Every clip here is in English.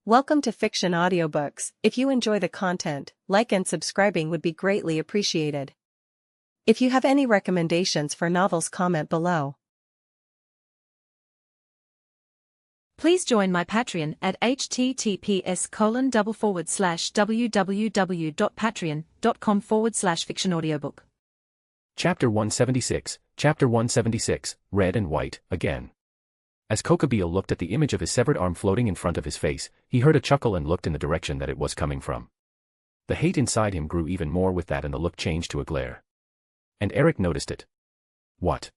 Welcome to Fiction Audiobooks. If you enjoy the content, like and subscribing would be greatly appreciated. If you have any recommendations for novels, comment below. Please join my Patreon at https://www.patreon.com/fictionaudiobook. Chapter 176, Red and White, again. As Cocoabil looked at the image of his severed arm floating in front of his face, he heard a chuckle and looked in the direction that it was coming from. The hate inside him grew even more with that, and the look changed to a glare. And Eric noticed it. What?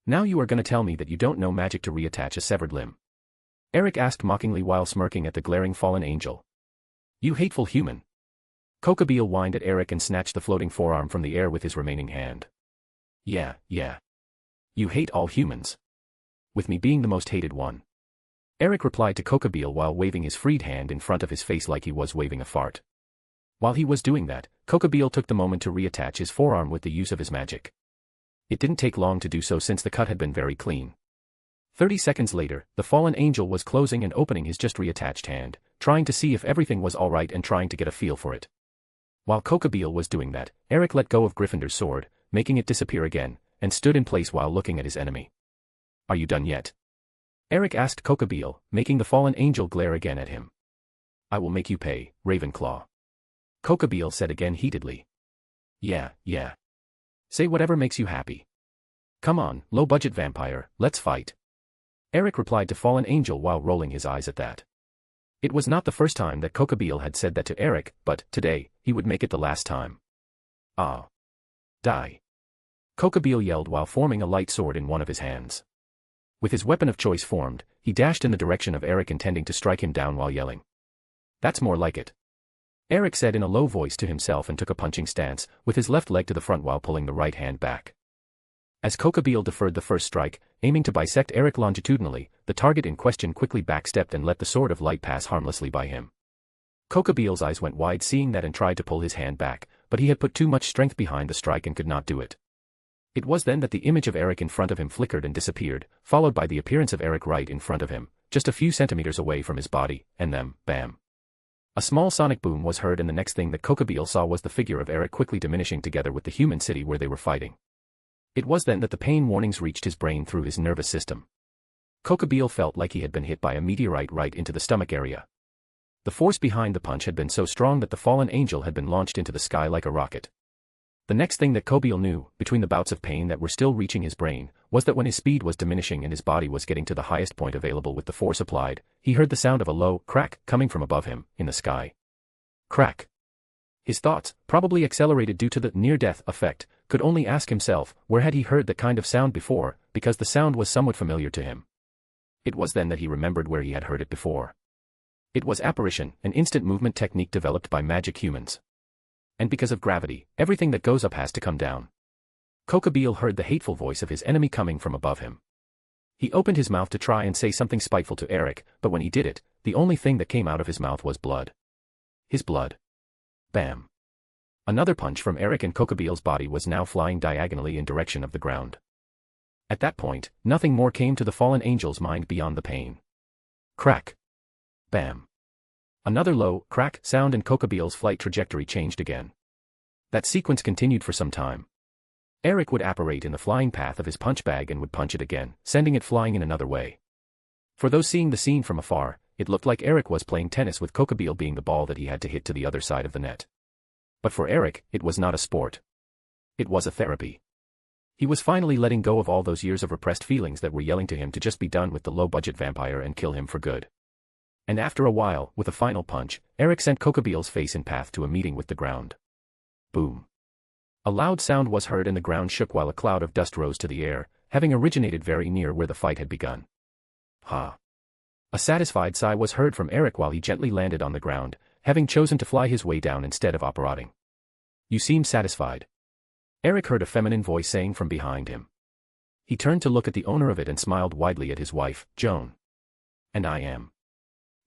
Now you are going to tell me that you don't know magic to reattach a severed limb? Eric asked mockingly while smirking at the glaring fallen angel. You hateful human. Cocoabil whined at Eric and snatched the floating forearm from the air with his remaining hand. Yeah. You hate all humans. With me being the most hated one. Eric replied to Cocoabil while waving his freed hand in front of his face like he was waving a fart. While he was doing that, Cocoabil took the moment to reattach his forearm with the use of his magic. It didn't take long to do so since the cut had been very clean. 30 seconds later, the fallen angel was closing and opening his just reattached hand, trying to see if everything was alright and trying to get a feel for it. While Cocoabil was doing that, Eric let go of Gryffindor's sword, making it disappear again, and stood in place while looking at his enemy. Are you done yet? Eric asked Cocoabil, making the fallen angel glare again at him. I will make you pay, Ravenclaw. Cocoabil said again heatedly. Yeah. Say whatever makes you happy. Come on, low-budget vampire, let's fight. Eric replied to fallen angel while rolling his eyes at that. It was not the first time that Cocoabil had said that to Eric, but, today, he would make it the last time. Ah. Die. Cocoabil yelled while forming a light sword in one of his hands. With his weapon of choice formed, he dashed in the direction of Eric, intending to strike him down while yelling. That's more like it. Eric said in a low voice to himself and took a punching stance, with his left leg to the front while pulling the right hand back. As Cocoabil deferred the first strike, aiming to bisect Eric longitudinally, the target in question quickly backstepped and let the sword of light pass harmlessly by him. Cocoabil's eyes went wide seeing that and tried to pull his hand back, but he had put too much strength behind the strike and could not do it. It was then that the image of Eric in front of him flickered and disappeared, followed by the appearance of Eric right in front of him, just a few centimeters away from his body, and then, bam. A small sonic boom was heard, and the next thing that Cocoabil saw was the figure of Eric quickly diminishing together with the human city where they were fighting. It was then that the pain warnings reached his brain through his nervous system. Cocoabil felt like he had been hit by a meteorite right into the stomach area. The force behind the punch had been so strong that the fallen angel had been launched into the sky like a rocket. The next thing that Cocoabil knew, between the bouts of pain that were still reaching his brain, was that when his speed was diminishing and his body was getting to the highest point available with the force applied, he heard the sound of a low crack coming from above him, in the sky. Crack. His thoughts, probably accelerated due to the near-death effect, could only ask himself, where had he heard that kind of sound before, because the sound was somewhat familiar to him. It was then that he remembered where he had heard it before. It was apparition, an instant movement technique developed by magic humans. And because of gravity, everything that goes up has to come down. Cocoabil heard the hateful voice of his enemy coming from above him. He opened his mouth to try and say something spiteful to Eric, but when he did it, the only thing that came out of his mouth was blood. His blood. Bam. Another punch from Eric, and Cocoabil's body was now flying diagonally in direction of the ground. At that point, nothing more came to the fallen angel's mind beyond the pain. Crack. Bam. Another low, crack sound, and Cocoabil's flight trajectory changed again. That sequence continued for some time. Eric would apparate in the flying path of his punch bag and would punch it again, sending it flying in another way. For those seeing the scene from afar, it looked like Eric was playing tennis with Cocoabil being the ball that he had to hit to the other side of the net. But for Eric, it was not a sport. It was a therapy. He was finally letting go of all those years of repressed feelings that were yelling to him to just be done with the low-budget vampire and kill him for good. And after a while, with a final punch, Eric sent Cocoabil's face in path to a meeting with the ground. Boom. A loud sound was heard and the ground shook while a cloud of dust rose to the air, having originated very near where the fight had begun. Ha. A satisfied sigh was heard from Eric while he gently landed on the ground, having chosen to fly his way down instead of apparating. You seem satisfied. Eric heard a feminine voice saying from behind him. He turned to look at the owner of it and smiled widely at his wife, Joan. And I am.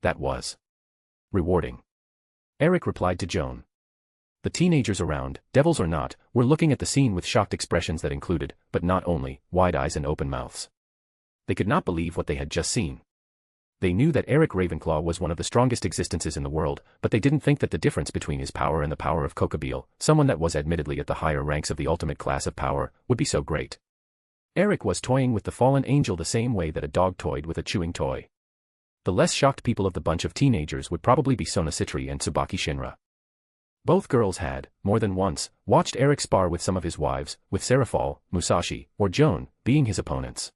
That was rewarding. Eric replied to Joan. The teenagers around, devils or not, were looking at the scene with shocked expressions that included, but not only, wide eyes and open mouths. They could not believe what they had just seen. They knew that Eric Ravenclaw was one of the strongest existences in the world, but they didn't think that the difference between his power and the power of Cocoabil, someone that was admittedly at the higher ranks of the ultimate class of power, would be so great. Eric was toying with the fallen angel the same way that a dog toyed with a chewing toy. The less shocked people of the bunch of teenagers would probably be Sona Citri and Tsubaki Shinra. Both girls had, more than once, watched Eric spar with some of his wives, with Serafal, Musashi, or Joan, being his opponents.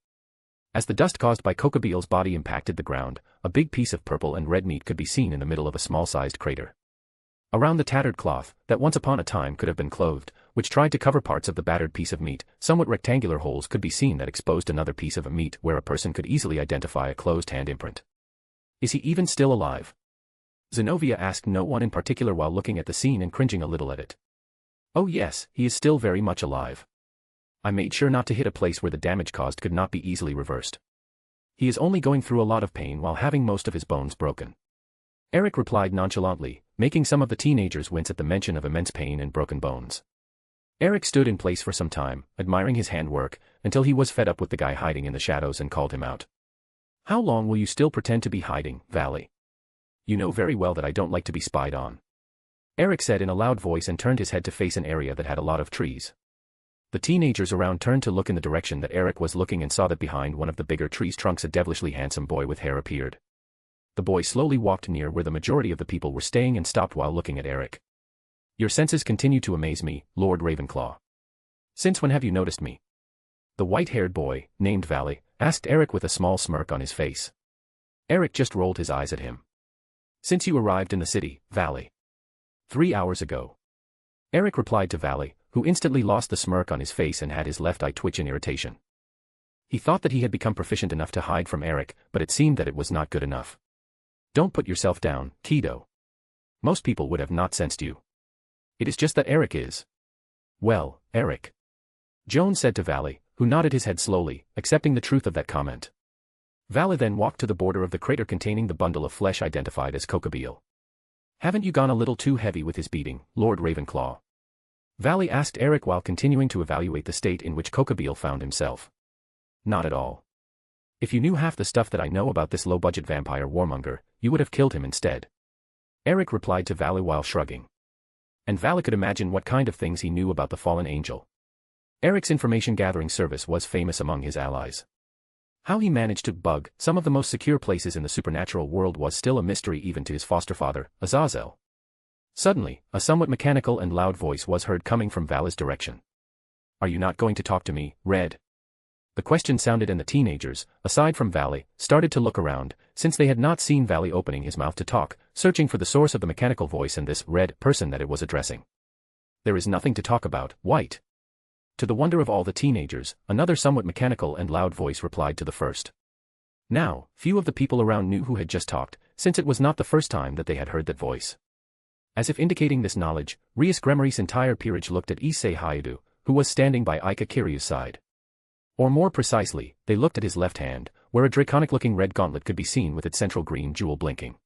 As the dust caused by Cocoabil's body impacted the ground, a big piece of purple and red meat could be seen in the middle of a small-sized crater. Around the tattered cloth, that once upon a time could have been clothed, which tried to cover parts of the battered piece of meat, somewhat rectangular holes could be seen that exposed another piece of meat where a person could easily identify a closed hand imprint. Is he even still alive? Zenobia asked no one in particular while looking at the scene and cringing a little at it. Oh yes, he is still very much alive. I made sure not to hit a place where the damage caused could not be easily reversed. He is only going through a lot of pain while having most of his bones broken. Eric replied nonchalantly, making some of the teenagers wince at the mention of immense pain and broken bones. Eric stood in place for some time, admiring his handwork, until he was fed up with the guy hiding in the shadows and called him out. How long will you still pretend to be hiding, Vali? You know very well that I don't like to be spied on. Eric said in a loud voice and turned his head to face an area that had a lot of trees. The teenagers around turned to look in the direction that Eric was looking and saw that behind one of the bigger trees' trunks a devilishly handsome boy with hair appeared. The boy slowly walked near where the majority of the people were staying and stopped while looking at Eric. Your senses continue to amaze me, Lord Ravenclaw. Since when have you noticed me? The white-haired boy, named Vali, asked Eric with a small smirk on his face. Eric just rolled his eyes at him. Since you arrived in the city, Vali. 3 hours ago. Eric replied to Vali, who instantly lost the smirk on his face and had his left eye twitch in irritation. He thought that he had become proficient enough to hide from Eric, but it seemed that it was not good enough. Don't put yourself down, Kyoto. Most people would have not sensed you. It is just that Eric is. Well, Eric. Joan said to Vali, who nodded his head slowly, accepting the truth of that comment. Vali then walked to the border of the crater containing the bundle of flesh identified as Cocoabil. Haven't you gone a little too heavy with his beating, Lord Ravenclaw? Vali asked Eric while continuing to evaluate the state in which Cocoabil found himself. Not at all. If you knew half the stuff that I know about this low-budget vampire warmonger, you would have killed him instead. Eric replied to Vali while shrugging. And Vali could imagine what kind of things he knew about the fallen angel. Eric's information-gathering service was famous among his allies. How he managed to bug some of the most secure places in the supernatural world was still a mystery even to his foster father, Azazel. Suddenly, a somewhat mechanical and loud voice was heard coming from Vali's direction. Are you not going to talk to me, Red? The question sounded and the teenagers, aside from Vali, started to look around, since they had not seen Vali opening his mouth to talk, searching for the source of the mechanical voice and this red person that it was addressing. There is nothing to talk about, White. To the wonder of all the teenagers, another somewhat mechanical and loud voice replied to the first. Now, few of the people around knew who had just talked, since it was not the first time that they had heard that voice. As if indicating this knowledge, Rias Gremory's entire peerage looked at Issei Hayadu, who was standing by Ika Kiryu's side. Or more precisely, they looked at his left hand, where a draconic-looking red gauntlet could be seen with its central green jewel blinking.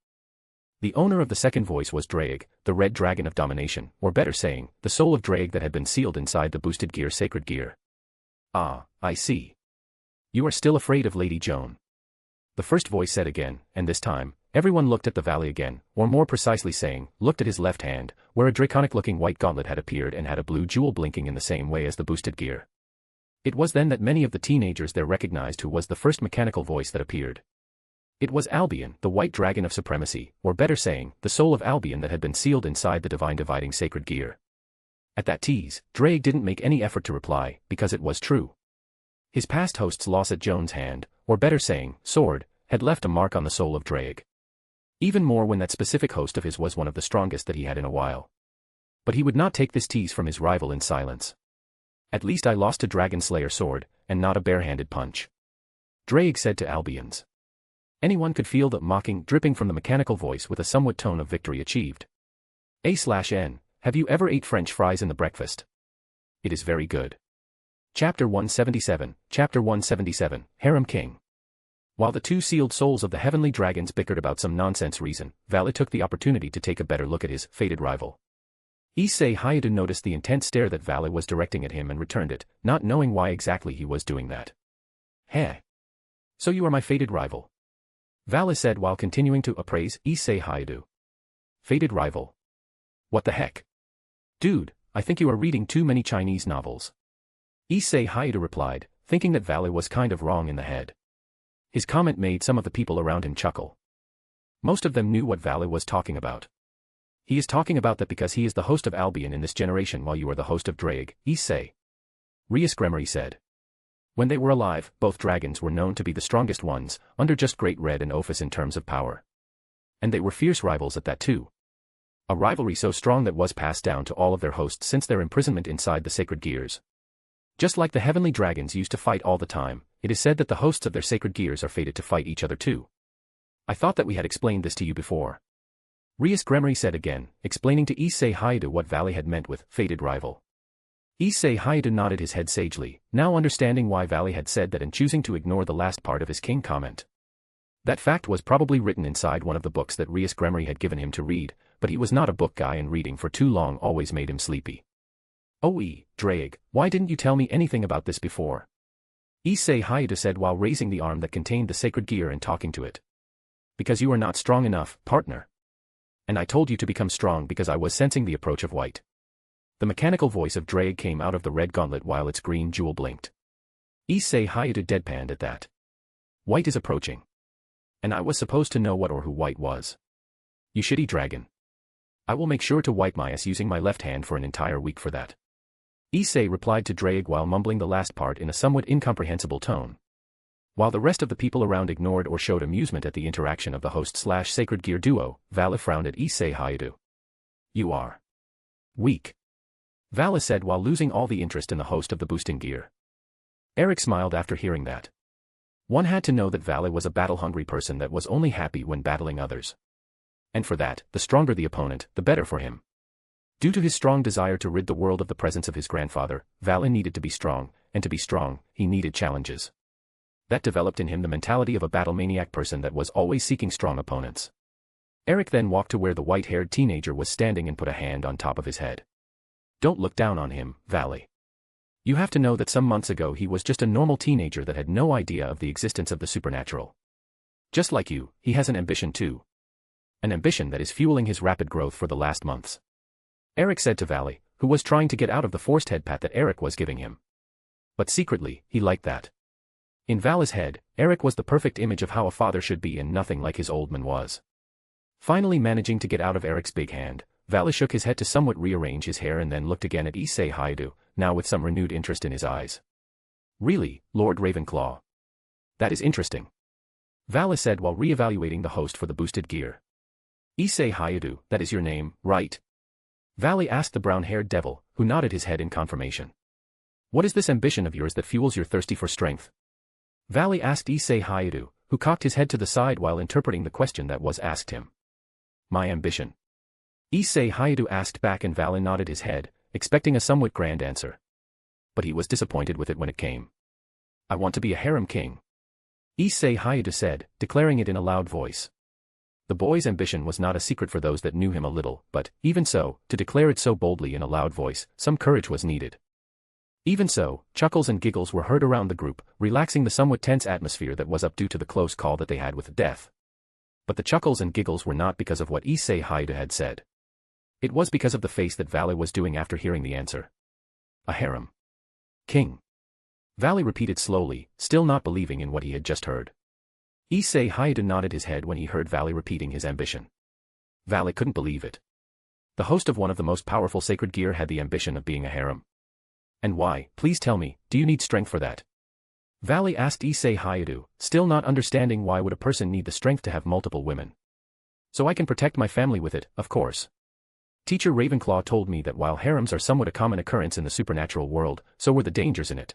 The owner of the second voice was Draig, the red dragon of domination, or better saying, the soul of Draig that had been sealed inside the boosted gear sacred gear. Ah, I see. You are still afraid of Lady Joan. The first voice said again, and this time, everyone looked at the Vali again, or more precisely saying, looked at his left hand, where a draconic-looking white gauntlet had appeared and had a blue jewel blinking in the same way as the boosted gear. It was then that many of the teenagers there recognized who was the first mechanical voice that appeared. It was Albion, the white dragon of supremacy, or better saying, the soul of Albion that had been sealed inside the divine dividing sacred gear. At that tease, Draig didn't make any effort to reply, because it was true. His past host's loss at Joan's hand, or better saying, sword, had left a mark on the soul of Draig. Even more when that specific host of his was one of the strongest that he had in a while. But he would not take this tease from his rival in silence. At least I lost a Dragon Slayer sword, and not a bare-handed punch. Draig said to Albions. Anyone could feel the mocking dripping from the mechanical voice with a somewhat tone of victory achieved. A/N, have you ever ate French fries in the breakfast? It is very good. Chapter 177, Harem King. While the two sealed souls of the heavenly dragons bickered about some nonsense reason, Vali took the opportunity to take a better look at his fated rival. Issei Hayadu noticed the intense stare that Vali was directing at him and returned it, not knowing why exactly he was doing that. Heh. So you are my fated rival. Vali said while continuing to appraise Issei Hayadu. Fated rival. What the heck? Dude, I think you are reading too many Chinese novels. Issei Hayadu replied, thinking that Vali was kind of wrong in the head. His comment made some of the people around him chuckle. Most of them knew what Vali was talking about. He is talking about that because he is the host of Albion in this generation while you are the host of Drag, Issei. Rias Gremory said. When they were alive, both dragons were known to be the strongest ones, under just Great Red and Ophis in terms of power. And they were fierce rivals at that too. A rivalry so strong that was passed down to all of their hosts since their imprisonment inside the sacred gears. Just like the heavenly dragons used to fight all the time, it is said that the hosts of their sacred gears are fated to fight each other too. I thought that we had explained this to you before. Rias Gremory said again, explaining to Issei Hayadu what Vali had meant with fated rival. Issei Hayadu nodded his head sagely, now understanding why Vali had said that and choosing to ignore the last part of his king comment. That fact was probably written inside one of the books that Rias Gremory had given him to read, but he was not a book guy and reading for too long always made him sleepy. Drag, why didn't you tell me anything about this before? Issei Hayadu said while raising the arm that contained the sacred gear and talking to it. Because you are not strong enough, partner. And I told you to become strong because I was sensing the approach of white. The mechanical voice of Drag came out of the red gauntlet while its green jewel blinked. Issei Hayadu deadpanned at that. White is approaching. And I was supposed to know what or who white was. You shitty dragon. I will make sure to wipe my ass using my left hand for an entire week for that. Issei replied to Drag while mumbling the last part in a somewhat incomprehensible tone. While the rest of the people around ignored or showed amusement at the interaction of the host/sacred gear duo, Vali frowned at Issei Hayadu. You are weak. Vali said while losing all the interest in the host of the boosting gear. Eric smiled after hearing that. One had to know that Vali was a battle-hungry person that was only happy when battling others. And for that, the stronger the opponent, the better for him. Due to his strong desire to rid the world of the presence of his grandfather, Vali needed to be strong, and to be strong, he needed challenges. That developed in him the mentality of a battle-maniac person that was always seeking strong opponents. Eric then walked to where the white-haired teenager was standing and put a hand on top of his head. Don't look down on him, Vali. You have to know that some months ago he was just a normal teenager that had no idea of the existence of the supernatural. Just like you, he has an ambition too. An ambition that is fueling his rapid growth for the last months. Eric said to Vali, who was trying to get out of the forced head pat that Eric was giving him. But secretly, he liked that. In Vali's head, Eric was the perfect image of how a father should be and nothing like his old man was. Finally managing to get out of Eric's big hand, Vali shook his head to somewhat rearrange his hair and then looked again at Issei Hayadu, now with some renewed interest in his eyes. Really, Lord Ravenclaw? That is interesting. Vali said while re-evaluating the host for the boosted gear. Issei Hayadu, that is your name, right? Vali asked the brown-haired devil, who nodded his head in confirmation. What is this ambition of yours that fuels your thirsty for strength? Vali asked Issei Hayadu, who cocked his head to the side while interpreting the question that was asked him. My ambition. Issei Hayadu asked back and Vali nodded his head, expecting a somewhat grand answer. But he was disappointed with it when it came. I want to be a harem king. Issei Hayadu said, declaring it in a loud voice. The boy's ambition was not a secret for those that knew him a little, but, even so, to declare it so boldly in a loud voice, some courage was needed. Even so, chuckles and giggles were heard around the group, relaxing the somewhat tense atmosphere that was up due to the close call that they had with death. But the chuckles and giggles were not because of what Issei Hayadu had said. It was because of the face that Vali was doing after hearing the answer. A harem king. Vali repeated slowly, still not believing in what he had just heard. Issei Hayadu nodded his head when he heard Vali repeating his ambition. Vali couldn't believe it. The host of one of the most powerful sacred gear had the ambition of being a harem. And why, please tell me, do you need strength for that? Vali asked Issei Hayadu, still not understanding why would a person need the strength to have multiple women. So I can protect my family with it, of course. Teacher Ravenclaw told me that while harems are somewhat a common occurrence in the supernatural world, so were the dangers in it.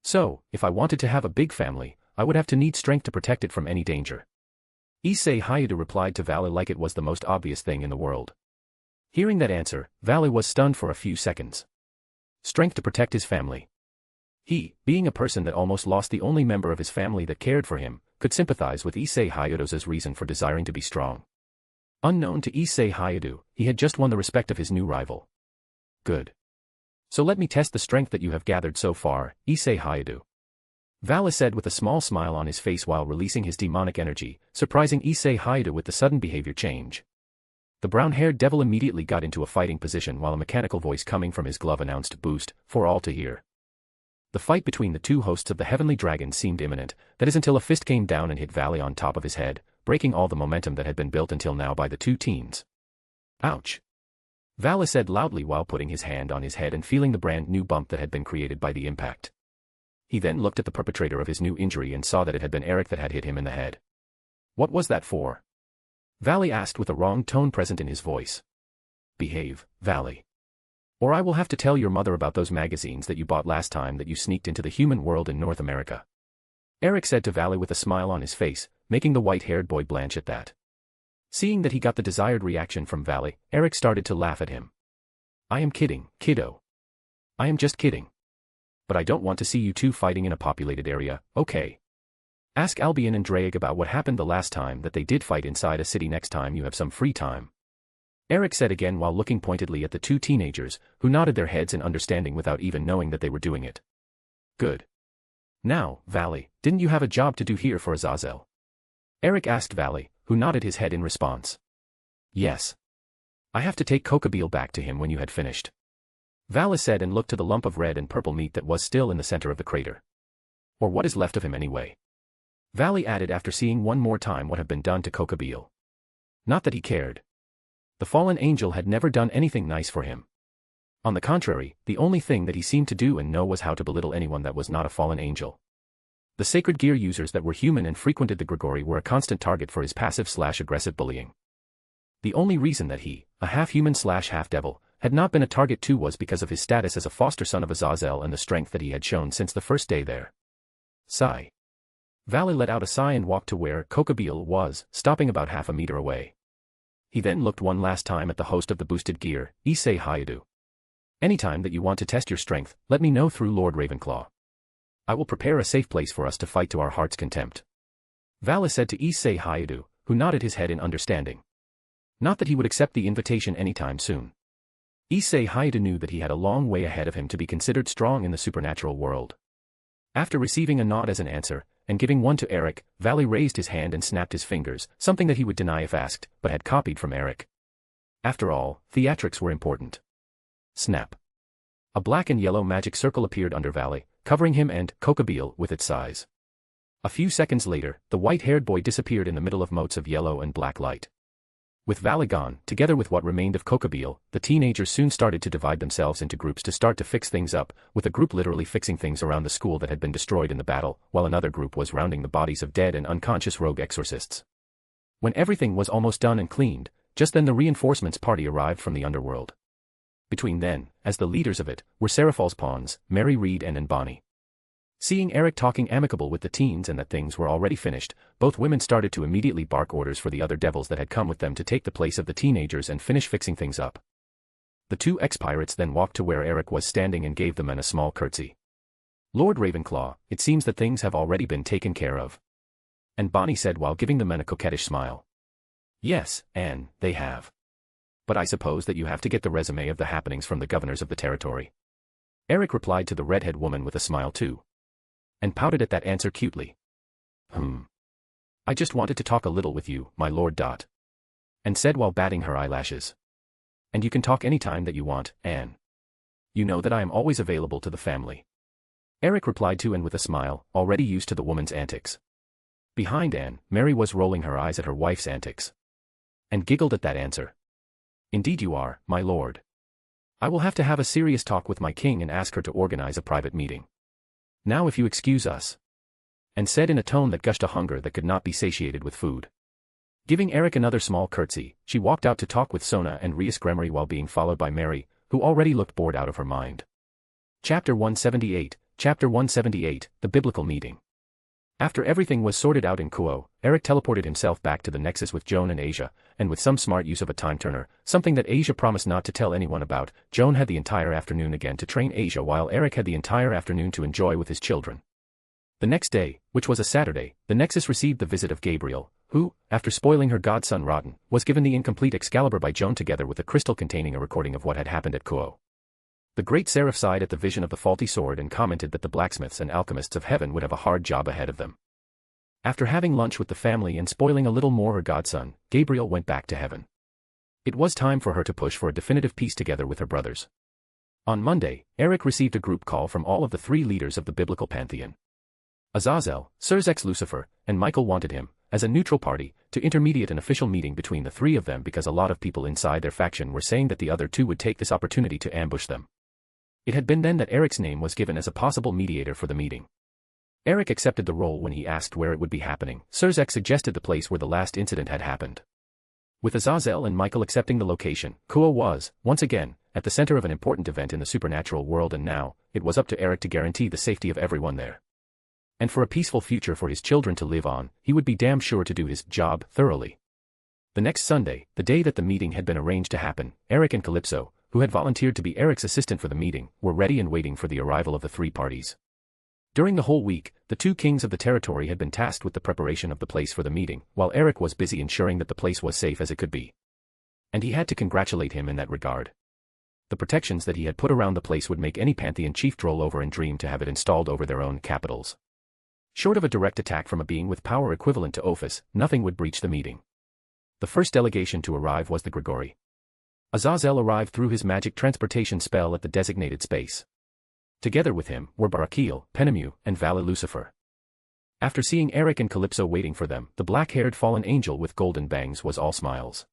So, if I wanted to have a big family, I would have to need strength to protect it from any danger. Issei Hayadu replied to Vali like it was the most obvious thing in the world. Hearing that answer, Vali was stunned for a few seconds. Strength to protect his family. He, being a person that almost lost the only member of his family that cared for him, could sympathize with Issei Hayadu's reason for desiring to be strong. Unknown to Issei Hayadu, he had just won the respect of his new rival. Good. So let me test the strength that you have gathered so far, Issei Hayadu. Vali said with a small smile on his face while releasing his demonic energy, surprising Issei Haida with the sudden behavior change. The brown-haired devil immediately got into a fighting position while a mechanical voice coming from his glove announced boost, for all to hear. The fight between the two hosts of the heavenly dragon seemed imminent, that is until a fist came down and hit Vali on top of his head, breaking all the momentum that had been built until now by the two teens. Ouch! Vali said loudly while putting his hand on his head and feeling the brand new bump that had been created by the impact. He then looked at the perpetrator of his new injury and saw that it had been Eric that had hit him in the head. What was that for? Vali asked with a wrong tone present in his voice. Behave, Vali. Or I will have to tell your mother about those magazines that you bought last time that you sneaked into the human world in North America. Eric said to Vali with a smile on his face, making the white-haired boy blanch at that. Seeing that he got the desired reaction from Vali, Eric started to laugh at him. I am kidding, kiddo. I am just kidding. But I don't want to see you two fighting in a populated area, okay? Ask Albion and Drake about what happened the last time that they did fight inside a city next time you have some free time. Eric said again while looking pointedly at the two teenagers, who nodded their heads in understanding without even knowing that they were doing it. Good. Now, Vali, didn't you have a job to do here for Azazel? Eric asked Vali, who nodded his head in response. Yes. I have to take Cocoabil back to him when you had finished. Vali said and looked to the lump of red and purple meat that was still in the center of the crater. Or what is left of him anyway. Vali added after seeing one more time what had been done to Cocoabil. Not that he cared. The fallen angel had never done anything nice for him. On the contrary, the only thing that he seemed to do and know was how to belittle anyone that was not a fallen angel. The sacred gear users that were human and frequented the Gregory were a constant target for his passive/aggressive bullying. The only reason that he, a half-human/half-devil, had not been a target too was because of his status as a foster son of Azazel and the strength that he had shown since the first day there. Sigh. Vali let out a sigh and walked to where Cocoabil was, stopping about half a meter away. He then looked one last time at the host of the boosted gear, Issei Haida. Anytime that you want to test your strength, let me know through Lord Ravenclaw. I will prepare a safe place for us to fight to our heart's contempt. Vali said to Issei Haida, who nodded his head in understanding. Not that he would accept the invitation anytime soon. Issei Haida knew that he had a long way ahead of him to be considered strong in the supernatural world. After receiving a nod as an answer, and giving one to Eric, Vali raised his hand and snapped his fingers, something that he would deny if asked, but had copied from Eric. After all, theatrics were important. Snap. A black and yellow magic circle appeared under Vali, covering him and Cocoabil with its size. A few seconds later, the white-haired boy disappeared in the middle of motes of yellow and black light. With Vali gone, together with what remained of Cocoabil, the teenagers soon started to divide themselves into groups to start to fix things up, with a group literally fixing things around the school that had been destroyed in the battle, while another group was rounding the bodies of dead and unconscious rogue exorcists. When everything was almost done and cleaned, just then the reinforcements party arrived from the Underworld. Between then, as the leaders of it, were Seraphal's pawns, Mary Reed and Bonnie. Seeing Eric talking amicable with the teens and that things were already finished, both women started to immediately bark orders for the other devils that had come with them to take the place of the teenagers and finish fixing things up. The two ex-pirates then walked to where Eric was standing and gave the men a small curtsy. Lord Ravenclaw, it seems that things have already been taken care of. And Bonnie said while giving the men a coquettish smile. Yes, Anne, they have. But I suppose that you have to get the resume of the happenings from the governors of the territory. Eric replied to the redhead woman with a smile too. And pouted at that answer cutely. I just wanted to talk a little with you, my lord. And said while batting her eyelashes. And you can talk any time that you want, Anne. You know that I am always available to the family. Eric replied to and with a smile, already used to the woman's antics. Behind Anne, Mary was rolling her eyes at her wife's antics. And giggled at that answer. Indeed you are, my lord. I will have to have a serious talk with my king and ask her to organize a private meeting. Now if you excuse us. And said in a tone that gushed a hunger that could not be satiated with food. Giving Eric another small curtsy, she walked out to talk with Sona and Rias Gremory while being followed by Mary, who already looked bored out of her mind. Chapter 178, The Biblical Meeting. After everything was sorted out in Kuo, Eric teleported himself back to the Nexus with Joan and Asia, and with some smart use of a time turner, something that Asia promised not to tell anyone about, Joan had the entire afternoon again to train Asia while Eric had the entire afternoon to enjoy with his children. The next day, which was a Saturday, the Nexus received the visit of Gabriel, who, after spoiling her godson Rotten, was given the incomplete Excalibur by Joan together with a crystal containing a recording of what had happened at Kuo. The great seraph sighed at the vision of the faulty sword and commented that the blacksmiths and alchemists of heaven would have a hard job ahead of them. After having lunch with the family and spoiling a little more her godson, Gabriel went back to heaven. It was time for her to push for a definitive peace together with her brothers. On Monday, Eric received a group call from all of the three leaders of the biblical pantheon. Azazel, Sersex Lucifer, and Michael wanted him, as a neutral party, to intermediate an official meeting between the three of them because a lot of people inside their faction were saying that the other two would take this opportunity to ambush them. It had been then that Eric's name was given as a possible mediator for the meeting. Eric accepted the role when he asked where it would be happening. Sersex suggested the place where the last incident had happened. With Azazel and Michael accepting the location, Kuo was, once again, at the center of an important event in the supernatural world, and now, it was up to Eric to guarantee the safety of everyone there. And for a peaceful future for his children to live on, he would be damn sure to do his job thoroughly. The next Sunday, the day that the meeting had been arranged to happen, Eric and Calypso, who had volunteered to be Eric's assistant for the meeting, were ready and waiting for the arrival of the three parties. During the whole week, the two kings of the territory had been tasked with the preparation of the place for the meeting, while Eric was busy ensuring that the place was safe as it could be. And he had to congratulate him in that regard. The protections that he had put around the place would make any Pantheon chief droll over and dream to have it installed over their own capitals. Short of a direct attack from a being with power equivalent to Ophis, nothing would breach the meeting. The first delegation to arrive was the Grigori. Azazel arrived through his magic transportation spell at the designated space. Together with him were Barakiel, Penemu, and Vali Lucifer. After seeing Eric and Calypso waiting for them, the black-haired fallen angel with golden bangs was all smiles.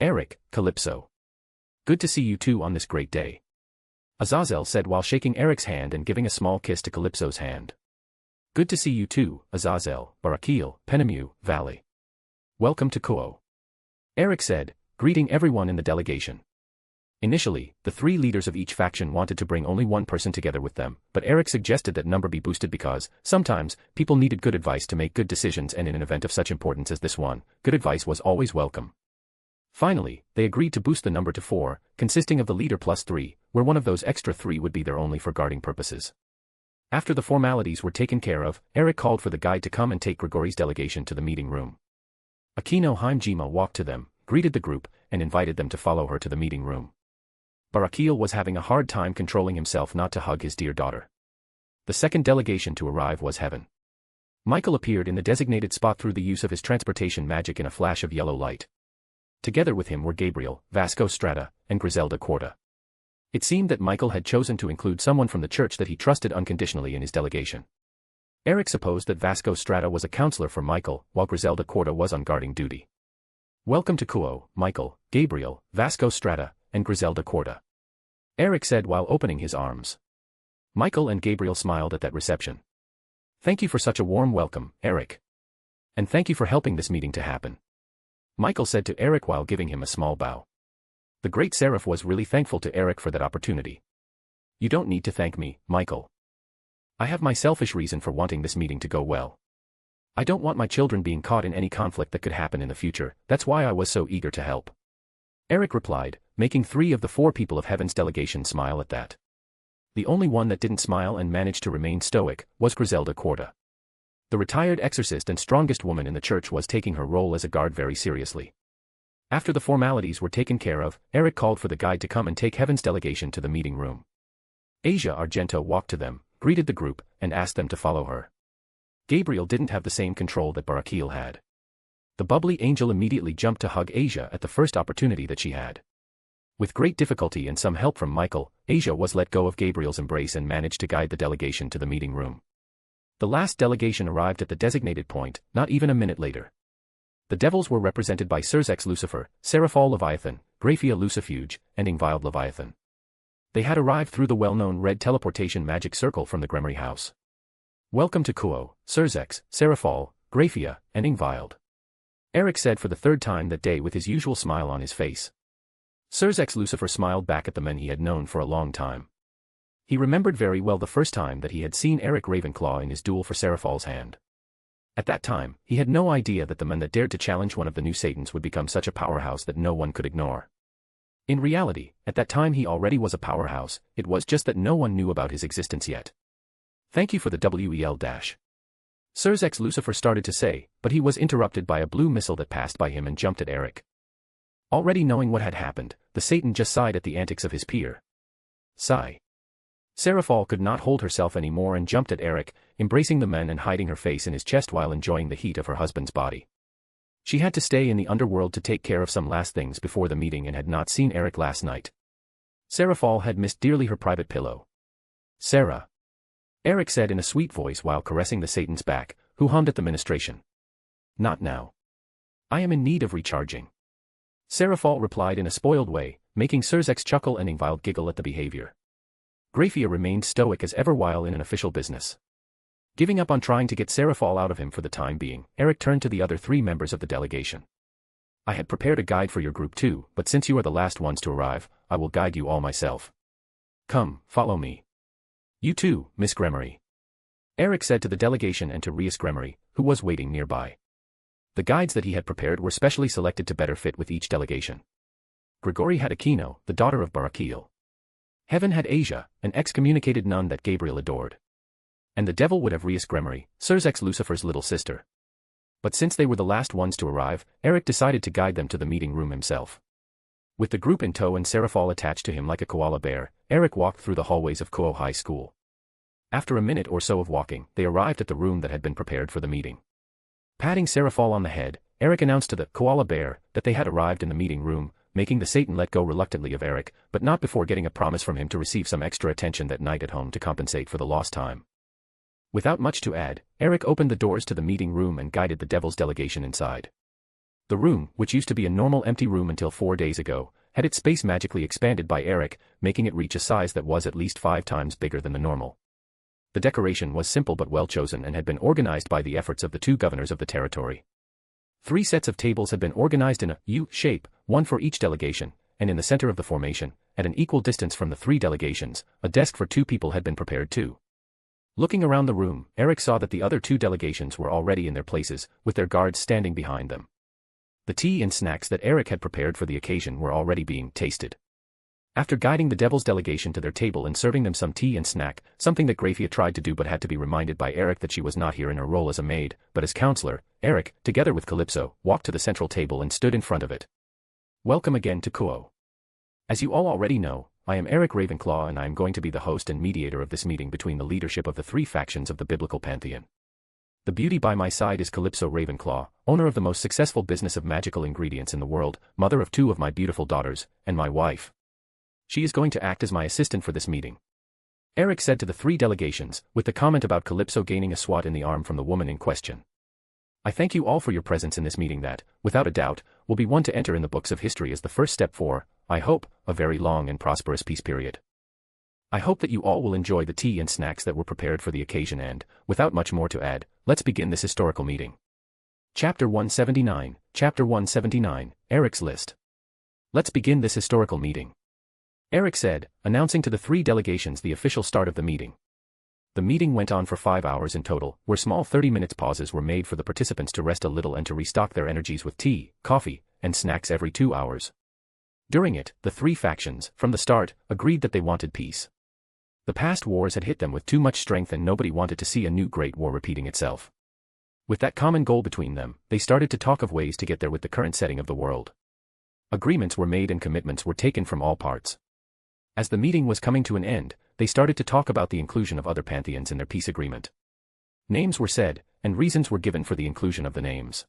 Eric, Calypso. Good to see you two on this great day. Azazel said while shaking Eric's hand and giving a small kiss to Calypso's hand. Good to see you too, Azazel, Barakiel, Penemu, Vali. Welcome to Kuo. Eric said, greeting everyone in the delegation. Initially, the three leaders of each faction wanted to bring only one person together with them, but Eric suggested that number be boosted because, sometimes, people needed good advice to make good decisions, and in an event of such importance as this one, good advice was always welcome. Finally, they agreed to boost the number to 4, consisting of the leader plus 3, where one of those extra 3 would be there only for guarding purposes. After the formalities were taken care of, Eric called for the guide to come and take Grigori's delegation to the meeting room. Akino Haimjima walked to them, greeted the group, and invited them to follow her to the meeting room. Barakiel was having a hard time controlling himself not to hug his dear daughter. The second delegation to arrive was Heaven. Michael appeared in the designated spot through the use of his transportation magic in a flash of yellow light. Together with him were Gabriel, Vasco Strata, and Griselda Quarta. It seemed that Michael had chosen to include someone from the church that he trusted unconditionally in his delegation. Eric supposed that Vasco Strata was a counselor for Michael, while Griselda Quarta was on guarding duty. Welcome to Kuo, Michael, Gabriel, Vasco Strata, and Griselda Quarta. Eric said while opening his arms. Michael and Gabriel smiled at that reception. Thank you for such a warm welcome, Eric. And thank you for helping this meeting to happen. Michael said to Eric while giving him a small bow. The great seraph was really thankful to Eric for that opportunity. You don't need to thank me, Michael. I have my selfish reason for wanting this meeting to go well. I don't want my children being caught in any conflict that could happen in the future, that's why I was so eager to help. Eric replied, making 3 of the 4 people of Heaven's delegation smile at that. The only one that didn't smile and managed to remain stoic was Griselda Quarta. The retired exorcist and strongest woman in the church was taking her role as a guard very seriously. After the formalities were taken care of, Eric called for the guide to come and take Heaven's delegation to the meeting room. Asia Argento walked to them, greeted the group, and asked them to follow her. Gabriel didn't have the same control that Barakiel had. The bubbly angel immediately jumped to hug Asia at the first opportunity that she had. With great difficulty and some help from Michael, Asia was let go of Gabriel's embrace and managed to guide the delegation to the meeting room. The last delegation arrived at the designated point, not even a minute later. The devils were represented by Sersex Lucifer, Seraphol Leviathan, Graphia Lucifuge, and Ingvild Leviathan. They had arrived through the well-known red teleportation magic circle from the Gremory house. Welcome to Kuo, Sersex, Seraphol, Graphia, and Ingvild. Eric said for the 3rd time that day with his usual smile on his face. Sersex Lucifer smiled back at the men he had known for a long time. He remembered very well the first time that he had seen Eric Ravenclaw in his duel for Seraphol's hand. At that time, he had no idea that the man that dared to challenge one of the new Satans would become such a powerhouse that no one could ignore. In reality, at that time he already was a powerhouse, it was just that no one knew about his existence yet. Thank you for the WEL dash. Sersex Lucifer started to say, but he was interrupted by a blue missile that passed by him and jumped at Eric. Already knowing what had happened, the Satan just sighed at the antics of his peer. Sigh. Seraphol could not hold herself anymore and jumped at Eric, embracing the men and hiding her face in his chest while enjoying the heat of her husband's body. She had to stay in the underworld to take care of some last things before the meeting and had not seen Eric last night. Seraphol had missed dearly her private pillow. Sarah. Eric said in a sweet voice while caressing the Satan's back, who hummed at the ministration. Not now. I am in need of recharging. Seraphol replied in a spoiled way, making Surzek chuckle and Ingvild giggle at the behavior. Grafia remained stoic as ever while in an official business. Giving up on trying to get Seraphol out of him for the time being, Eric turned to the other 3 members of the delegation. I had prepared a guide for your group too, but since you are the last ones to arrive, I will guide you all myself. Come, follow me. You too, Miss Gremory. Eric said to the delegation and to Rias Gremory, who was waiting nearby. The guides that he had prepared were specially selected to better fit with each delegation. Grigori had Akino, the daughter of Barakil. Heaven had Asia, an excommunicated nun that Gabriel adored. And the devil would have Rias Gremory, Surzek's Lucifer's little sister. But since they were the last ones to arrive, Eric decided to guide them to the meeting room himself. With the group in tow and Seraphol attached to him like a koala bear, Eric walked through the hallways of Kuo High School. After a minute or so of walking, they arrived at the room that had been prepared for the meeting. Patting Seraphol on the head, Eric announced to the koala bear that they had arrived in the meeting room, making the Satan let go reluctantly of Eric, but not before getting a promise from him to receive some extra attention that night at home to compensate for the lost time. Without much to add, Eric opened the doors to the meeting room and guided the devil's delegation inside. The room, which used to be a normal empty room until 4 days ago, had its space magically expanded by Eric, making it reach a size that was at least 5 times bigger than the normal. The decoration was simple but well chosen and had been organized by the efforts of the 2 governors of the territory. 3 sets of tables had been organized in a U shape, 1 for each delegation, and in the center of the formation, at an equal distance from the 3 delegations, a desk for 2 people had been prepared too. Looking around the room, Eric saw that the other 2 delegations were already in their places, with their guards standing behind them. The tea and snacks that Eric had prepared for the occasion were already being tasted. After guiding the devil's delegation to their table and serving them some tea and snack, something that Grafia tried to do but had to be reminded by Eric that she was not here in her role as a maid, but as counselor, Eric, together with Calypso, walked to the central table and stood in front of it. Welcome again to Kuo. As you all already know, I am Eric Ravenclaw and I am going to be the host and mediator of this meeting between the leadership of the 3 factions of the biblical pantheon. The beauty by my side is Calypso Ravenclaw, owner of the most successful business of magical ingredients in the world, mother of 2 of my beautiful daughters, and my wife. She is going to act as my assistant for this meeting. Eric said to the 3 delegations, with the comment about Calypso gaining a swat in the arm from the woman in question. I thank you all for your presence in this meeting that, without a doubt, will be one to enter in the books of history as the first step for, I hope, a very long and prosperous peace period. I hope that you all will enjoy the tea and snacks that were prepared for the occasion and, without much more to add, let's begin this historical meeting. Chapter 179, Chapter 179, Eric's List. Let's begin this historical meeting. Eric said, announcing to the 3 delegations the official start of the meeting. The meeting went on for 5 hours in total, where small 30-minute pauses were made for the participants to rest a little and to restock their energies with tea, coffee, and snacks every 2 hours. During it, the 3 factions, from the start, agreed that they wanted peace. The past wars had hit them with too much strength and nobody wanted to see a new great war repeating itself. With that common goal between them, they started to talk of ways to get there with the current setting of the world. Agreements were made and commitments were taken from all parts. As the meeting was coming to an end, they started to talk about the inclusion of other pantheons in their peace agreement. Names were said, and reasons were given for the inclusion of the names.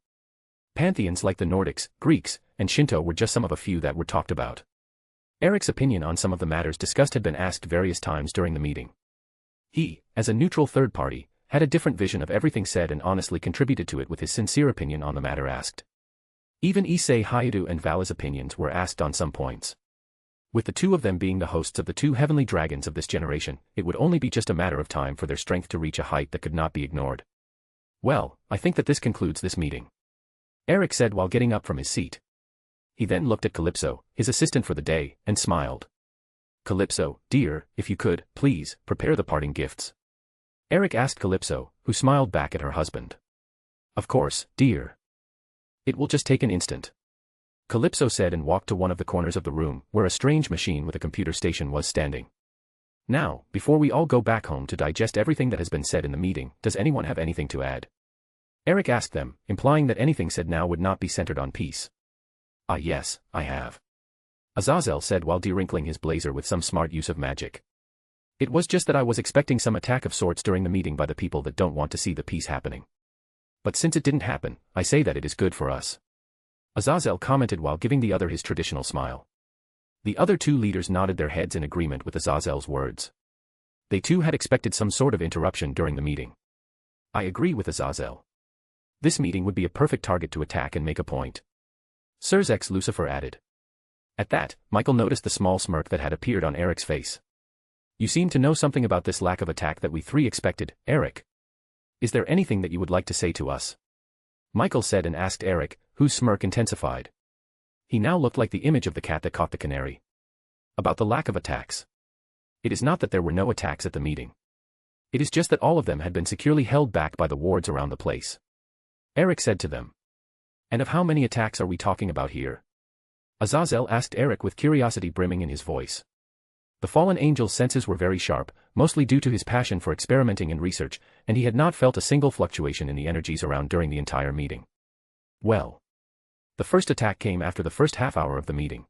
Pantheons like the Nordics, Greeks, and Shinto were just some of a few that were talked about. Eric's opinion on some of the matters discussed had been asked various times during the meeting. He, as a neutral third party, had a different vision of everything said and honestly contributed to it with his sincere opinion on the matter asked. Even Issei Hayadu and Vali's opinions were asked on some points. With the 2 of them being the hosts of the 2 heavenly dragons of this generation, it would only be just a matter of time for their strength to reach a height that could not be ignored. Well, I think that this concludes this meeting. Eric said while getting up from his seat. He then looked at Calypso, his assistant for the day, and smiled. Calypso, dear, if you could, please, prepare the parting gifts. Eric asked Calypso, who smiled back at her husband. Of course, dear. It will just take an instant. Calypso said and walked to one of the corners of the room, where a strange machine with a computer station was standing. Now, before we all go back home to digest everything that has been said in the meeting, does anyone have anything to add? Eric asked them, implying that anything said now would not be centered on peace. Ah yes, I have. Azazel said while de-wrinkling his blazer with some smart use of magic. It was just that I was expecting some attack of sorts during the meeting by the people that don't want to see the peace happening. But since it didn't happen, I say that it is good for us. Azazel commented while giving the other his traditional smile. The other two leaders nodded their heads in agreement with Azazel's words. They too had expected some sort of interruption during the meeting. I agree with Azazel. This meeting would be a perfect target to attack and make a point. Sirs X Lucifer added. At that, Michael noticed the small smirk that had appeared on Eric's face. You seem to know something about this lack of attack that we three expected, Eric. Is there anything that you would like to say to us? Michael said and asked Eric, whose smirk intensified. He now looked like the image of the cat that caught the canary. About the lack of attacks. It is not that there were no attacks at the meeting. It is just that all of them had been securely held back by the wards around the place. Eric said to them. And of how many attacks are we talking about here? Azazel asked Eric with curiosity brimming in his voice. The fallen angel's senses were very sharp, mostly due to his passion for experimenting and research, and he had not felt a single fluctuation in the energies around during the entire meeting. Well. The first attack came after the first half hour of the meeting.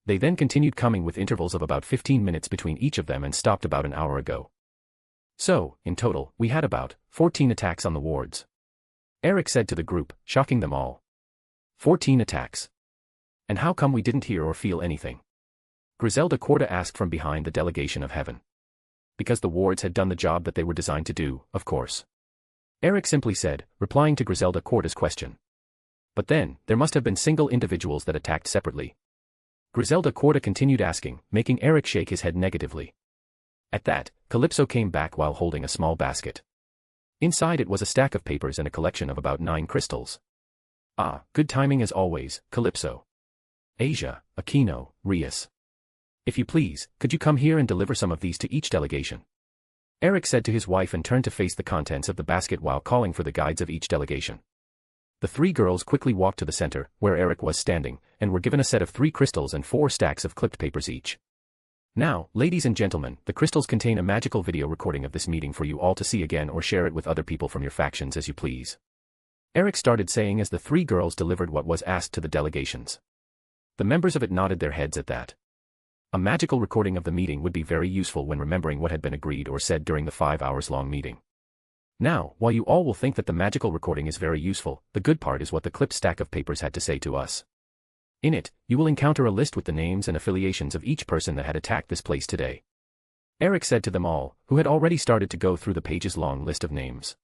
They then continued coming with intervals of about 15 minutes between each of them and stopped about an hour ago. So, in total, we had about 14 attacks on the wards. Eric said to the group, shocking them all. 14 attacks. And how come we didn't hear or feel anything? Griselda Corda asked from behind the delegation of heaven. Because the wards had done the job that they were designed to do, of course. Eric simply said, replying to Griselda Corda's question. But then, there must have been single individuals that attacked separately. Griselda Corda continued asking, making Eric shake his head negatively. At that, Calypso came back while holding a small basket. Inside it was a stack of papers and a collection of about 9 crystals. Ah, good timing as always, Calypso. Asia, Aquino, Rias. If you please, could you come here and deliver some of these to each delegation? Eric said to his wife and turned to face the contents of the basket while calling for the guides of each delegation. The 3 girls quickly walked to the center, where Eric was standing, and were given a set of 3 crystals and 4 stacks of clipped papers each. Now, ladies and gentlemen, the crystals contain a magical video recording of this meeting for you all to see again or share it with other people from your factions as you please. Eric started saying as the 3 girls delivered what was asked to the delegations. The members of it nodded their heads at that. A magical recording of the meeting would be very useful when remembering what had been agreed or said during the 5 hours long meeting. Now, while you all will think that the magical recording is very useful, the good part is what the clipped stack of papers had to say to us. In it, you will encounter a list with the names and affiliations of each person that had attacked this place today. Eric said to them all, who had already started to go through the pages-long list of names.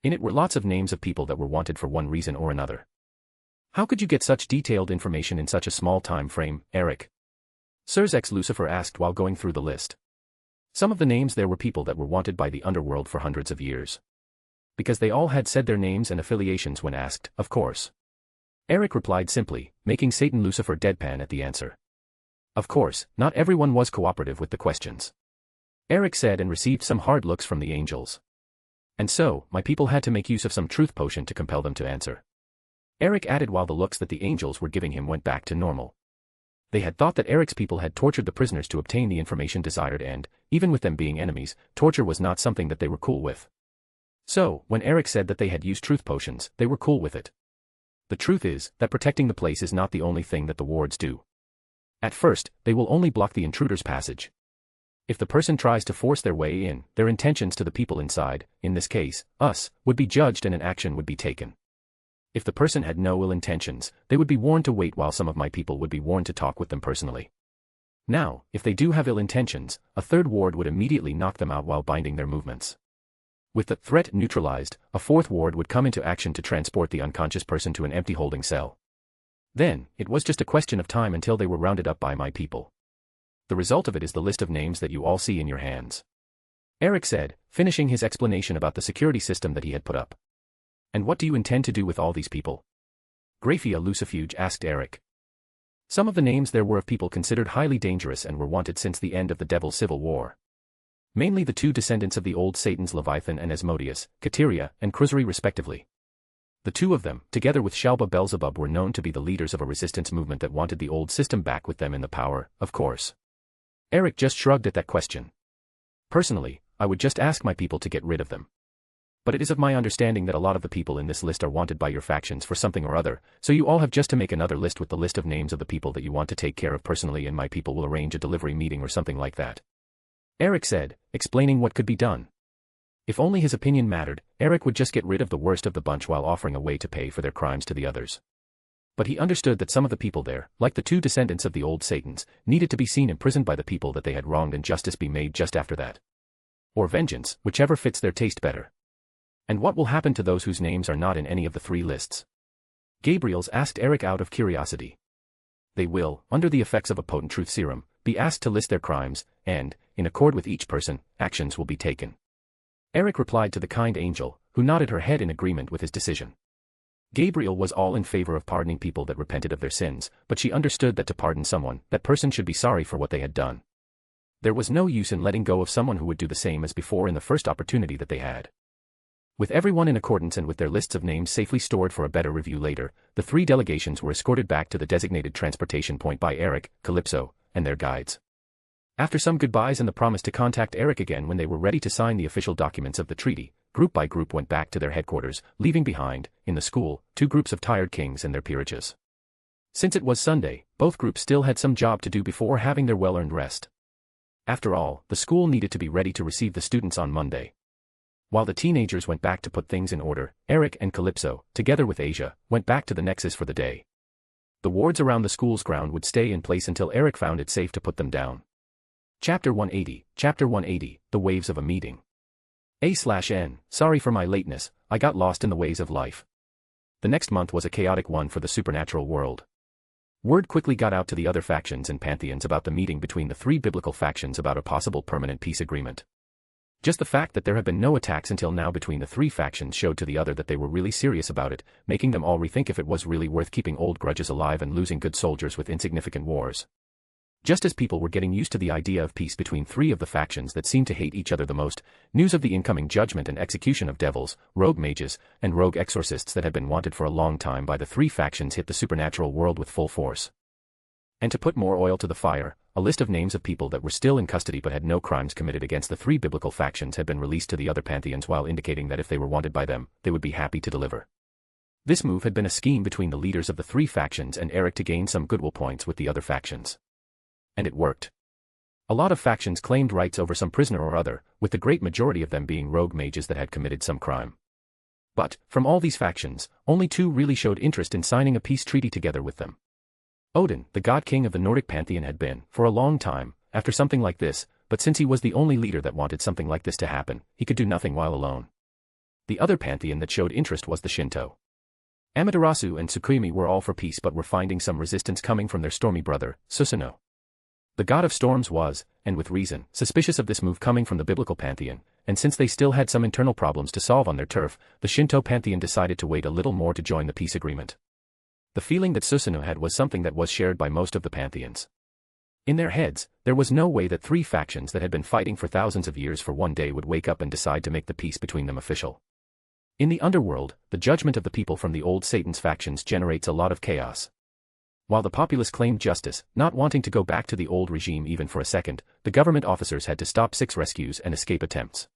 In it were lots of names of people that were wanted for one reason or another. How could you get such detailed information in such a small time frame, Eric? Sirs X Lucifer asked while going through the list. Some of the names there were people that were wanted by the Underworld for hundreds of years. Because they all had said their names and affiliations when asked, of course. Eric replied simply, making Satan Lucifer deadpan at the answer. Of course, not everyone was cooperative with the questions. Eric said and received some hard looks from the angels. And so, my people had to make use of some truth potion to compel them to answer. Eric added while the looks that the angels were giving him went back to normal. They had thought that Eric's people had tortured the prisoners to obtain the information desired and, even with them being enemies, torture was not something that they were cool with. So, when Eric said that they had used truth potions, they were cool with it. The truth is, that protecting the place is not the only thing that the wards do. At first, they will only block the intruder's passage. If the person tries to force their way in, their intentions to the people inside, in this case, us, would be judged and an action would be taken. If the person had no ill intentions, they would be warned to wait while some of my people would be warned to talk with them personally. Now, if they do have ill intentions, a third ward would immediately knock them out while binding their movements. With the threat neutralized, a fourth ward would come into action to transport the unconscious person to an empty holding cell. Then, it was just a question of time until they were rounded up by my people. The result of it is the list of names that you all see in your hands. Eric said, finishing his explanation about the security system that he had put up. And what do you intend to do with all these people? Graphia Lucifuge asked Eric. Some of the names there were of people considered highly dangerous and were wanted since the end of the Devil's Civil War. Mainly the 2 descendants of the old Satans Leviathan and Asmodeus, Kateria, and Cruzari respectively. The 2 of them, together with Shalba Beelzebub, were known to be the leaders of a resistance movement that wanted the old system back with them in the power, of course. Eric just shrugged at that question. Personally, I would just ask my people to get rid of them. But it is of my understanding that a lot of the people in this list are wanted by your factions for something or other, so you all have just to make another list with the list of names of the people that you want to take care of personally, and my people will arrange a delivery meeting or something like that. Eric said, explaining what could be done. If only his opinion mattered, Eric would just get rid of the worst of the bunch while offering a way to pay for their crimes to the others. But he understood that some of the people there, like the two descendants of the old Satans, needed to be seen imprisoned by the people that they had wronged and justice be made just after that. Or vengeance, whichever fits their taste better. And what will happen to those whose names are not in any of the three lists? Gabriel's asked Eric out of curiosity. They will, under the effects of a potent truth serum, be asked to list their crimes, and, in accord with each person, actions will be taken. Eric replied to the kind angel, who nodded her head in agreement with his decision. Gabriel was all in favor of pardoning people that repented of their sins, but she understood that to pardon someone, that person should be sorry for what they had done. There was no use in letting go of someone who would do the same as before in the first opportunity that they had. With everyone in accordance and with their lists of names safely stored for a better review later, the three delegations were escorted back to the designated transportation point by Eric, Calypso, and their guides. After some goodbyes and the promise to contact Eric again when they were ready to sign the official documents of the treaty, group by group went back to their headquarters, leaving behind, in the school, two groups of tired kings and their peerages. Since it was Sunday, both groups still had some job to do before having their well-earned rest. After all, the school needed to be ready to receive the students on Monday. While the teenagers went back to put things in order, Eric and Calypso, together with Asia, went back to the Nexus for the day. The wards around the school's ground would stay in place until Eric found it safe to put them down. Chapter 180, The Waves of a Meeting. A/N, sorry for my lateness, I got lost in the ways of life. The next month was a chaotic one for the supernatural world. Word quickly got out to the other factions and pantheons about the meeting between the three biblical factions about a possible permanent peace agreement. Just the fact that there had been no attacks until now between the three factions showed to the other that they were really serious about it, making them all rethink if it was really worth keeping old grudges alive and losing good soldiers with insignificant wars. Just as people were getting used to the idea of peace between three of the factions that seemed to hate each other the most, news of the incoming judgment and execution of devils, rogue mages, and rogue exorcists that had been wanted for a long time by the three factions hit the supernatural world with full force. And to put more oil to the fire, a list of names of people that were still in custody but had no crimes committed against the three biblical factions had been released to the other pantheons, while indicating that if they were wanted by them, they would be happy to deliver. This move had been a scheme between the leaders of the three factions and Eric to gain some goodwill points with the other factions. And it worked. A lot of factions claimed rights over some prisoner or other, with the great majority of them being rogue mages that had committed some crime. But, from all these factions, only two really showed interest in signing a peace treaty together with them. Odin, the god king of the Nordic pantheon, had been, for a long time, after something like this, but since he was the only leader that wanted something like this to happen, he could do nothing while alone. The other pantheon that showed interest was the Shinto. Amaterasu and Tsukuyomi were all for peace but were finding some resistance coming from their stormy brother, Susanoo. The god of storms was, and with reason, suspicious of this move coming from the biblical pantheon, and since they still had some internal problems to solve on their turf, the Shinto pantheon decided to wait a little more to join the peace agreement. The feeling that Susanoo had was something that was shared by most of the pantheons. In their heads, there was no way that three factions that had been fighting for thousands of years for one day would wake up and decide to make the peace between them official. In the underworld, the judgment of the people from the old Satan's factions generates a lot of chaos. While the populace claimed justice, not wanting to go back to the old regime even for a second, the government officers had to stop 6 rescues and escape attempts.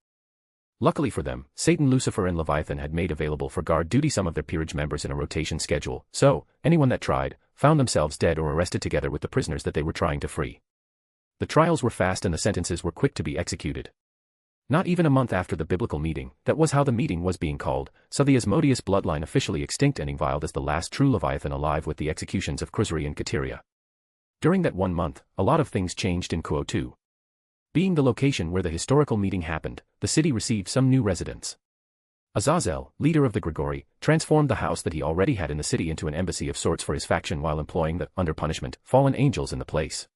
Luckily for them, Satan, Lucifer and Leviathan had made available for guard duty some of their peerage members in a rotation schedule, so, anyone that tried, found themselves dead or arrested together with the prisoners that they were trying to free. The trials were fast and the sentences were quick to be executed. Not even a month after the biblical meeting, that was how the meeting was being called, saw the Asmodeus bloodline officially extinct, ending Wild as the last true Leviathan alive with the executions of Kruzuri and Kateria. During that 1 month, a lot of things changed in Kuo too. Being the location where the historical meeting happened, the city received some new residents. Azazel, leader of the Grigori, transformed the house that he already had in the city into an embassy of sorts for his faction while employing the, under punishment, fallen angels in the place.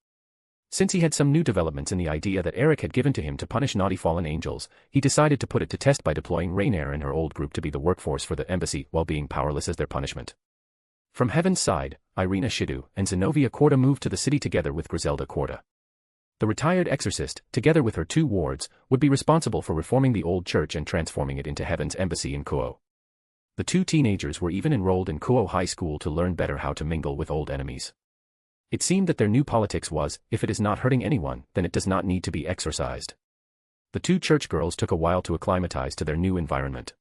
Since he had some new developments in the idea that Eric had given to him to punish naughty fallen angels, he decided to put it to test by deploying Rainier and her old group to be the workforce for the embassy while being powerless as their punishment. From Heaven's side, Irina Shidu and Zenobia Quarta moved to the city together with Griselda Quarta. The retired exorcist, together with her 2 wards, would be responsible for reforming the old church and transforming it into Heaven's embassy in Kuo. The 2 teenagers were even enrolled in Kuo High School to learn better how to mingle with old enemies. It seemed that their new politics was, if it is not hurting anyone, then it does not need to be exorcised. The 2 church girls took a while to acclimatize to their new environment.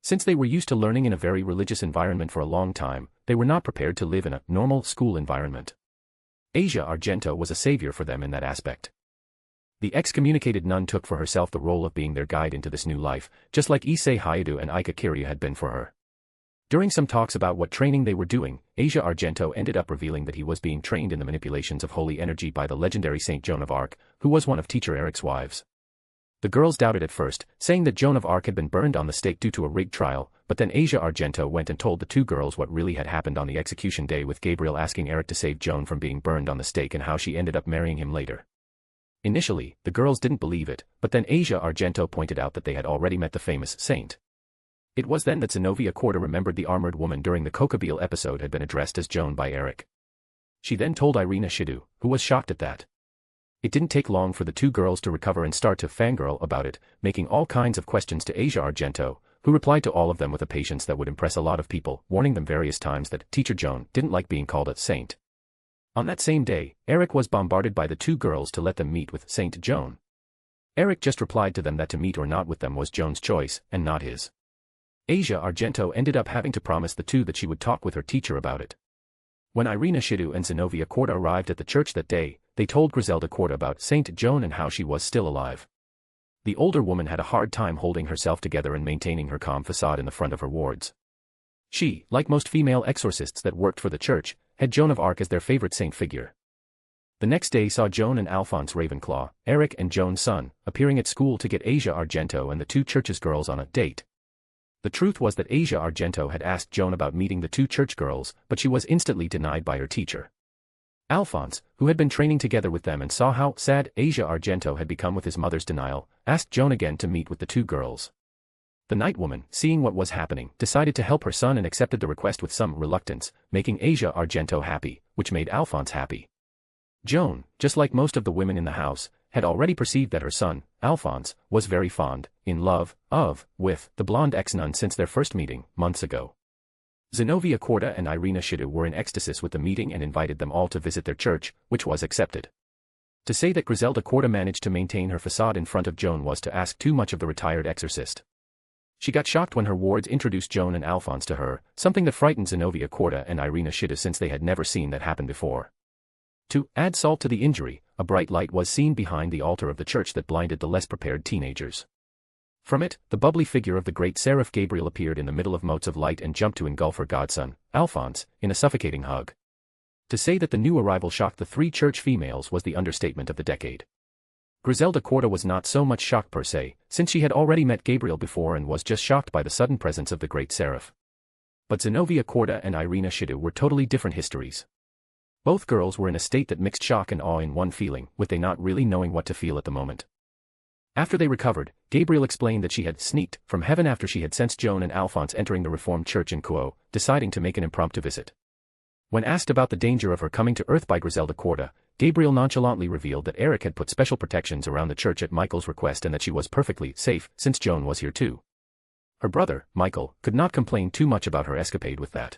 Since they were used to learning in a very religious environment for a long time, they were not prepared to live in a normal school environment. Asia Argento was a savior for them in that aspect. The excommunicated nun took for herself the role of being their guide into this new life, just like Issei Hayadu and Ika Kiryu had been for her. During some talks about what training they were doing, Asia Argento ended up revealing that he was being trained in the manipulations of holy energy by the legendary Saint Joan of Arc, who was one of teacher Eric's wives. The girls doubted at first, saying that Joan of Arc had been burned on the stake due to a rigged trial, but then Asia Argento went and told the two girls what really had happened on the execution day, with Gabriel asking Eric to save Joan from being burned on the stake and how she ended up marrying him later. Initially, the girls didn't believe it, but then Asia Argento pointed out that they had already met the famous saint. It was then that Zenobia Corda remembered the armored woman during the Cocoabil episode had been addressed as Joan by Eric. She then told Irina Shidou, who was shocked at that. It didn't take long for the two girls to recover and start to fangirl about it, making all kinds of questions to Asia Argento, who replied to all of them with a patience that would impress a lot of people, warning them various times that Teacher Joan didn't like being called a saint. On that same day, Eric was bombarded by the two girls to let them meet with Saint Joan. Eric just replied to them that to meet or not with them was Joan's choice, and not his. Asia Argento ended up having to promise the two that she would talk with her teacher about it. When Irina Shidou and Zenobia Corda arrived at the church that day, they told Griselda Corda about Saint Joan and how she was still alive. The older woman had a hard time holding herself together and maintaining her calm facade in the front of her wards. She, like most female exorcists that worked for the church, had Joan of Arc as their favorite saint figure. The next day saw Joan and Alphonse Ravenclaw, Eric and Joan's son, appearing at school to get Asia Argento and the two church's girls on a date. The truth was that Asia Argento had asked Joan about meeting the two church girls, but she was instantly denied by her teacher. Alphonse, who had been training together with them and saw how sad Asia Argento had become with his mother's denial, asked Joan again to meet with the two girls. The night woman, seeing what was happening, decided to help her son and accepted the request with some reluctance, making Asia Argento happy, which made Alphonse happy. Joan, just like most of the women in the house, had already perceived that her son, Alphonse, was very fond, in love, with the blonde ex-nun since their first meeting, months ago. Zenobia Corda and Irina Shidou were in ecstasis with the meeting and invited them all to visit their church, which was accepted. To say that Griselda Corda managed to maintain her facade in front of Joan was to ask too much of the retired exorcist. She got shocked when her wards introduced Joan and Alphonse to her, something that frightened Zenobia Corda and Irina Shidou since they had never seen that happen before. To add salt to the injury, a bright light was seen behind the altar of the church that blinded the less prepared teenagers. From it, the bubbly figure of the great seraph Gabriel appeared in the middle of motes of light and jumped to engulf her godson, Alphonse, in a suffocating hug. To say that the new arrival shocked the three church females was the understatement of the decade. Griselda Corda was not so much shocked per se, since she had already met Gabriel before and was just shocked by the sudden presence of the great seraph. But Zenobia Corda and Irina Shidou were totally different histories. Both girls were in a state that mixed shock and awe in one feeling, with they not really knowing what to feel at the moment. After they recovered, Gabriel explained that she had sneaked from heaven after she had sensed Joan and Alphonse entering the Reformed Church in Kunou, deciding to make an impromptu visit. When asked about the danger of her coming to Earth by Griselda Corda, Gabriel nonchalantly revealed that Eric had put special protections around the church at Michael's request and that she was perfectly safe since Joan was here too. Her brother, Michael, could not complain too much about her escapade with that.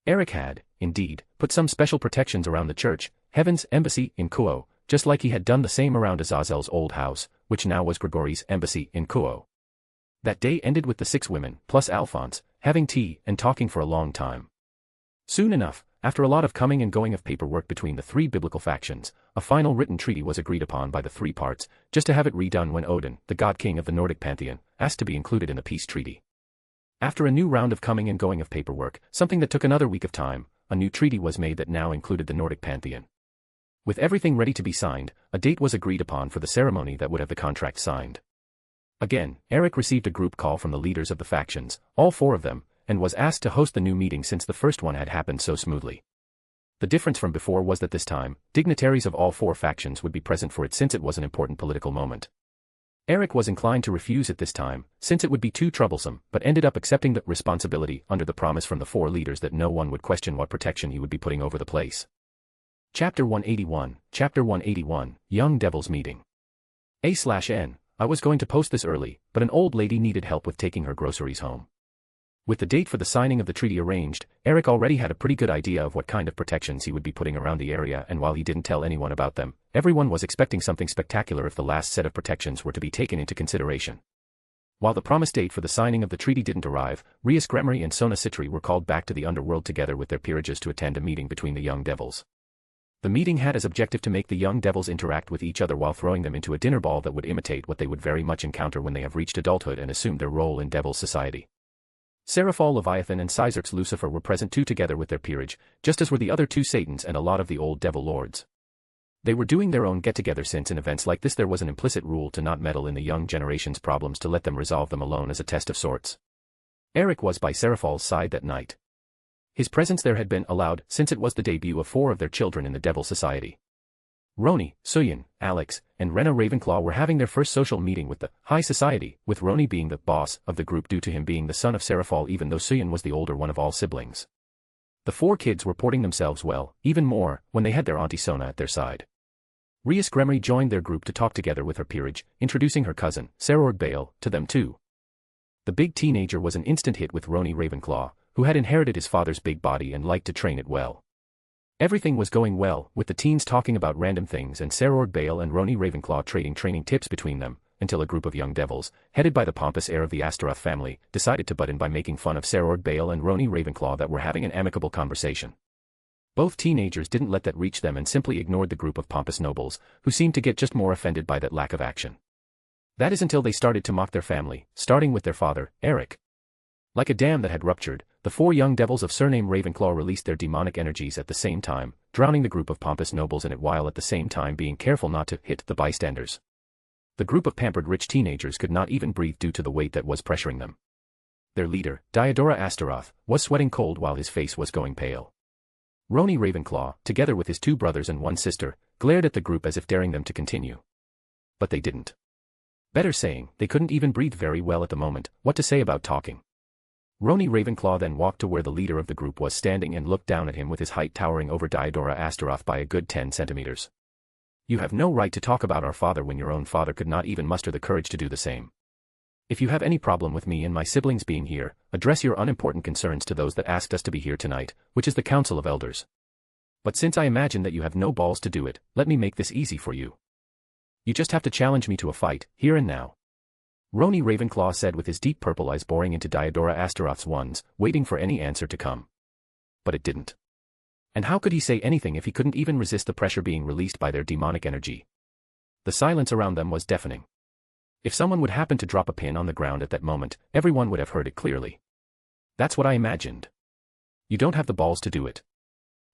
Eric had, indeed, put some special protections around the church, Heaven's embassy in Kunou, just like he had done the same around Azazel's old house, which now was Grigori's embassy in Kunou. That day ended with the 6 women, plus Alphonse, having tea and talking for a long time. Soon enough, after a lot of coming and going of paperwork between the 3 biblical factions, a final written treaty was agreed upon by the 3 parts, just to have it redone when Odin, the god-king of the Nordic pantheon, asked to be included in the peace treaty. After a new round of coming and going of paperwork, something that took another week of time, a new treaty was made that now included the Nordic pantheon. With everything ready to be signed, a date was agreed upon for the ceremony that would have the contract signed. Again, Eric received a group call from the leaders of the factions, all 4 of them, and was asked to host the new meeting since the first one had happened so smoothly. The difference from before was that this time, dignitaries of all 4 factions would be present for it since it was an important political moment. Eric was inclined to refuse at this time, since it would be too troublesome, but ended up accepting the responsibility under the promise from the 4 leaders that no one would question what protection he would be putting over the place. Chapter 181, Young Devils Meeting. A/N, I was going to post this early, but an old lady needed help with taking her groceries home. With the date for the signing of the treaty arranged, Eric already had a pretty good idea of what kind of protections he would be putting around the area, and while he didn't tell anyone about them, everyone was expecting something spectacular if the last set of protections were to be taken into consideration. While the promised date for the signing of the treaty didn't arrive, Rias Gremory and Sona Citri were called back to the Underworld together with their peerages to attend a meeting between the young devils. The meeting had as objective to make the young devils interact with each other while throwing them into a dinner ball that would imitate what they would very much encounter when they have reached adulthood and assumed their role in devil society. Seraphol Leviathan and Caesarx Lucifer were present too together with their peerage, just as were the other two Satans and a lot of the old devil lords. They were doing their own get-together since in events like this there was an implicit rule to not meddle in the young generation's problems, to let them resolve them alone as a test of sorts. Eric was by Seraphol's side that night. His presence there had been allowed since it was the debut of 4 of their children in the Devil Society. Roni, Suyin, Alex, and Rena Ravenclaw were having their first social meeting with the High Society, with Roni being the boss of the group due to him being the son of Seraphol even though Suyin was the older one of all siblings. The 4 kids were porting themselves well, even more, when they had their Auntie Sona at their side. Rias Gremory joined their group to talk together with her peerage, introducing her cousin, Cocoabil, to them too. The big teenager was an instant hit with Roni Ravenclaw, who had inherited his father's big body and liked to train it well. Everything was going well, with the teens talking about random things and Cocoabil and Roni Ravenclaw trading training tips between them, until a group of young devils, headed by the pompous heir of the Astaroth family, decided to butt in by making fun of Cocoabil and Roni Ravenclaw that were having an amicable conversation. Both teenagers didn't let that reach them and simply ignored the group of pompous nobles, who seemed to get just more offended by that lack of action. That is until they started to mock their family, starting with their father, Eric. Like a dam that had ruptured, the 4 young devils of surname Ravenclaw released their demonic energies at the same time, drowning the group of pompous nobles in it while at the same time being careful not to hit the bystanders. The group of pampered rich teenagers could not even breathe due to the weight that was pressuring them. Their leader, Diodora Astaroth, was sweating cold while his face was going pale. Roni Ravenclaw, together with his 2 brothers and 1 sister, glared at the group as if daring them to continue. But they didn't. Better saying, they couldn't even breathe very well at the moment, what to say about talking. Roni Ravenclaw then walked to where the leader of the group was standing and looked down at him with his height towering over Diodora Astaroth by a good 10 centimeters. You have no right to talk about our father when your own father could not even muster the courage to do the same. If you have any problem with me and my siblings being here, address your unimportant concerns to those that asked us to be here tonight, which is the Council of Elders. But since I imagine that you have no balls to do it, let me make this easy for you. You just have to challenge me to a fight, here and now. Roni Ravenclaw said with his deep purple eyes boring into Diodora Astaroth's ones, waiting for any answer to come. But it didn't. And how could he say anything if he couldn't even resist the pressure being released by their demonic energy? The silence around them was deafening. If someone would happen to drop a pin on the ground at that moment, everyone would have heard it clearly. That's what I imagined. You don't have the balls to do it.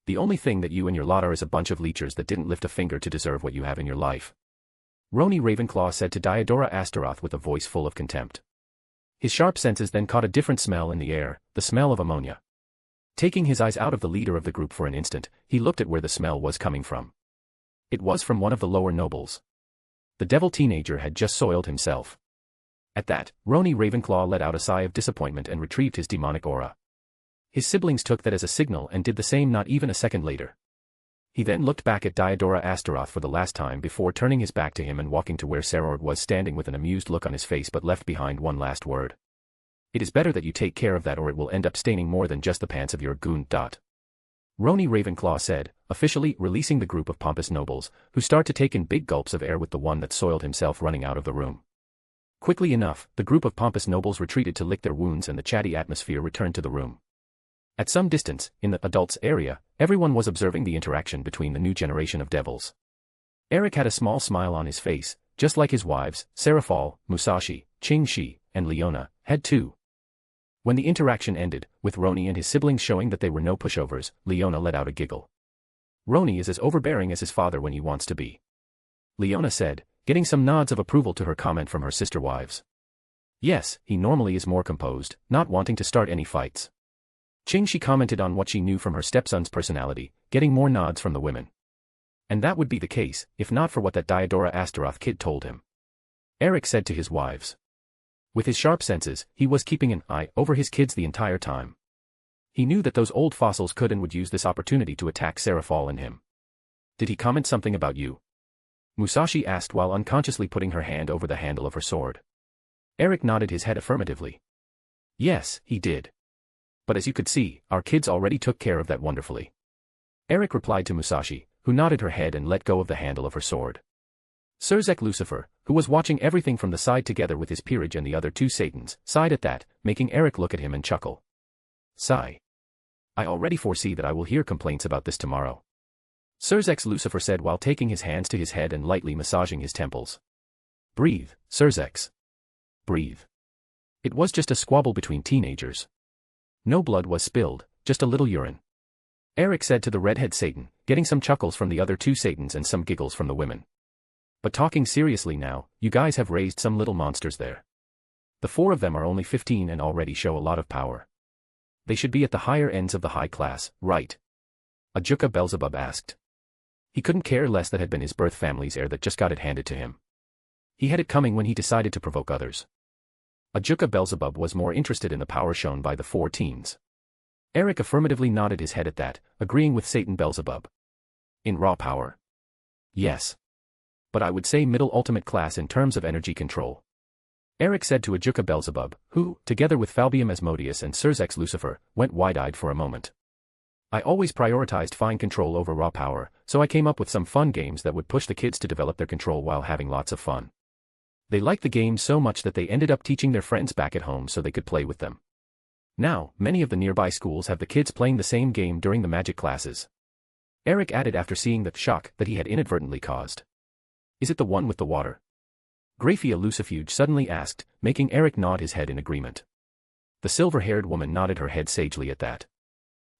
The only thing that you and your lot are is a bunch of leechers that didn't lift a finger to deserve what you have in your life. Roni Ravenclaw said to Diodora Astaroth with a voice full of contempt. His sharp senses then caught a different smell in the air, the smell of ammonia. Taking his eyes out of the leader of the group for an instant, he looked at where the smell was coming from. It was from one of the lower nobles. The devil teenager had just soiled himself. At that, Roni Ravenclaw let out a sigh of disappointment and retrieved his demonic aura. His siblings took that as a signal and did the same not even a second later. He then looked back at Diodora Astaroth for the last time before turning his back to him and walking to where Serord was standing with an amused look on his face but left behind one last word. It is better that you take care of that or it will end up staining more than just the pants of your goon. Roni Ravenclaw said, officially releasing the group of pompous nobles, who start to take in big gulps of air with the one that soiled himself running out of the room. Quickly enough, the group of pompous nobles retreated to lick their wounds and the chatty atmosphere returned to the room. At some distance, in the adults' area, everyone was observing the interaction between the new generation of devils. Eric had a small smile on his face, just like his wives, Seraphol, Musashi, Qingxi, and Leona, had too. When the interaction ended, with Roni and his siblings showing that they were no pushovers, Leona let out a giggle. Roni is as overbearing as his father when he wants to be. Leona said, getting some nods of approval to her comment from her sister wives. Yes, he normally is more composed, not wanting to start any fights. Qingxi commented on what she knew from her stepson's personality, getting more nods from the women. And that would be the case, if not for what that Diodora Astaroth kid told him. Eric said to his wives. With his sharp senses, he was keeping an eye over his kids the entire time. He knew that those old fossils could and would use this opportunity to attack Seraphol and him. Did he comment something about you? Musashi asked while unconsciously putting her hand over the handle of her sword. Eric nodded his head affirmatively. Yes, he did. But as you could see, our kids already took care of that wonderfully. Eric replied to Musashi, who nodded her head and let go of the handle of her sword. Sirzek Lucifer, who was watching everything from the side together with his peerage and the other two Satans, sighed at that, making Eric look at him and chuckle. Sigh. I already foresee that I will hear complaints about this tomorrow. Sirzek Lucifer said while taking his hands to his head and lightly massaging his temples. Breathe, Sirzek. Breathe. It was just a squabble between teenagers. No blood was spilled, just a little urine. Eric said to the redhead Satan, getting some chuckles from the other two Satans and some giggles from the women. But talking seriously now, you guys have raised some little monsters there. The four of them are only 15 and already show a lot of power. They should be at the higher ends of the high class, right? Ajuka Beelzebub asked. He couldn't care less that had been his birth family's heir that just got it handed to him. He had it coming when he decided to provoke others. Ajuka Beelzebub was more interested in the power shown by the four teens. Eric affirmatively nodded his head at that, agreeing with Satan Beelzebub. In raw power. Yes. But I would say middle ultimate class in terms of energy control. Eric said to Ajuka Beelzebub, who, together with Falbium Asmodeus and Sirzek Lucifer, went wide-eyed for a moment. I always prioritized fine control over raw power, so I came up with some fun games that would push the kids to develop their control while having lots of fun. They liked the games so much that they ended up teaching their friends back at home so they could play with them. Now, many of the nearby schools have the kids playing the same game during the magic classes. Eric added after seeing the shock that he had inadvertently caused. Is it the one with the water? Graphia Lucifuge suddenly asked, making Eric nod his head in agreement. The silver-haired woman nodded her head sagely at that.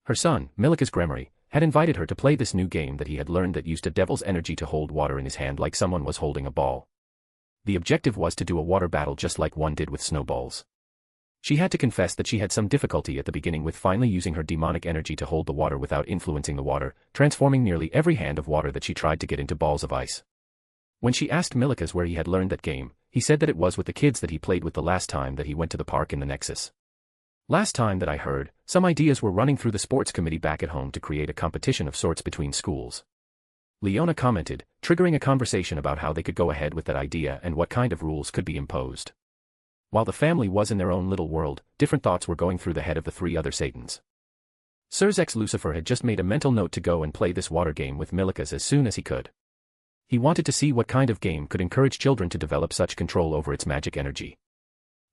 Her son, Milica's Gremory, had invited her to play this new game that he had learned that used a devil's energy to hold water in his hand like someone was holding a ball. The objective was to do a water battle just like one did with snowballs. She had to confess that she had some difficulty at the beginning with finally using her demonic energy to hold the water without influencing the water, transforming nearly every hand of water that she tried to get into balls of ice. When she asked Milica's where he had learned that game, he said that it was with the kids that he played with the last time that he went to the park in the Nexus. Last time that I heard, some ideas were running through the sports committee back at home to create a competition of sorts between schools. Leona commented, triggering a conversation about how they could go ahead with that idea and what kind of rules could be imposed. While the family was in their own little world, different thoughts were going through the head of the three other Satans. Sirzek Lucifer had just made a mental note to go and play this water game with Milica's as soon as he could. He wanted to see what kind of game could encourage children to develop such control over its magic energy.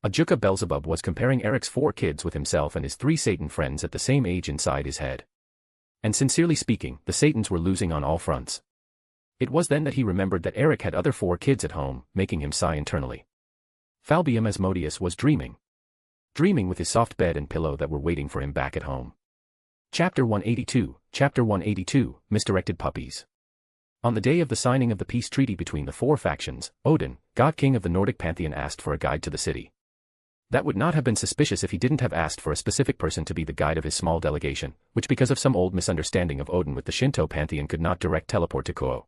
Ajuka Beelzebub was comparing Eric's 4 kids with himself and his 3 Satan friends at the same age inside his head. And sincerely speaking, the Satans were losing on all fronts. It was then that he remembered that Eric had other 4 kids at home, making him sigh internally. Falbium Asmodeus was dreaming. Dreaming with his soft bed and pillow that were waiting for him back at home. Chapter 182, Misdirected Puppies. On the day of the signing of the peace treaty between the 4 factions, Odin, God King of the Nordic pantheon, asked for a guide to the city. That would not have been suspicious if he didn't have asked for a specific person to be the guide of his small delegation, which because of some old misunderstanding of Odin with the Shinto pantheon could not direct teleport to Kunou.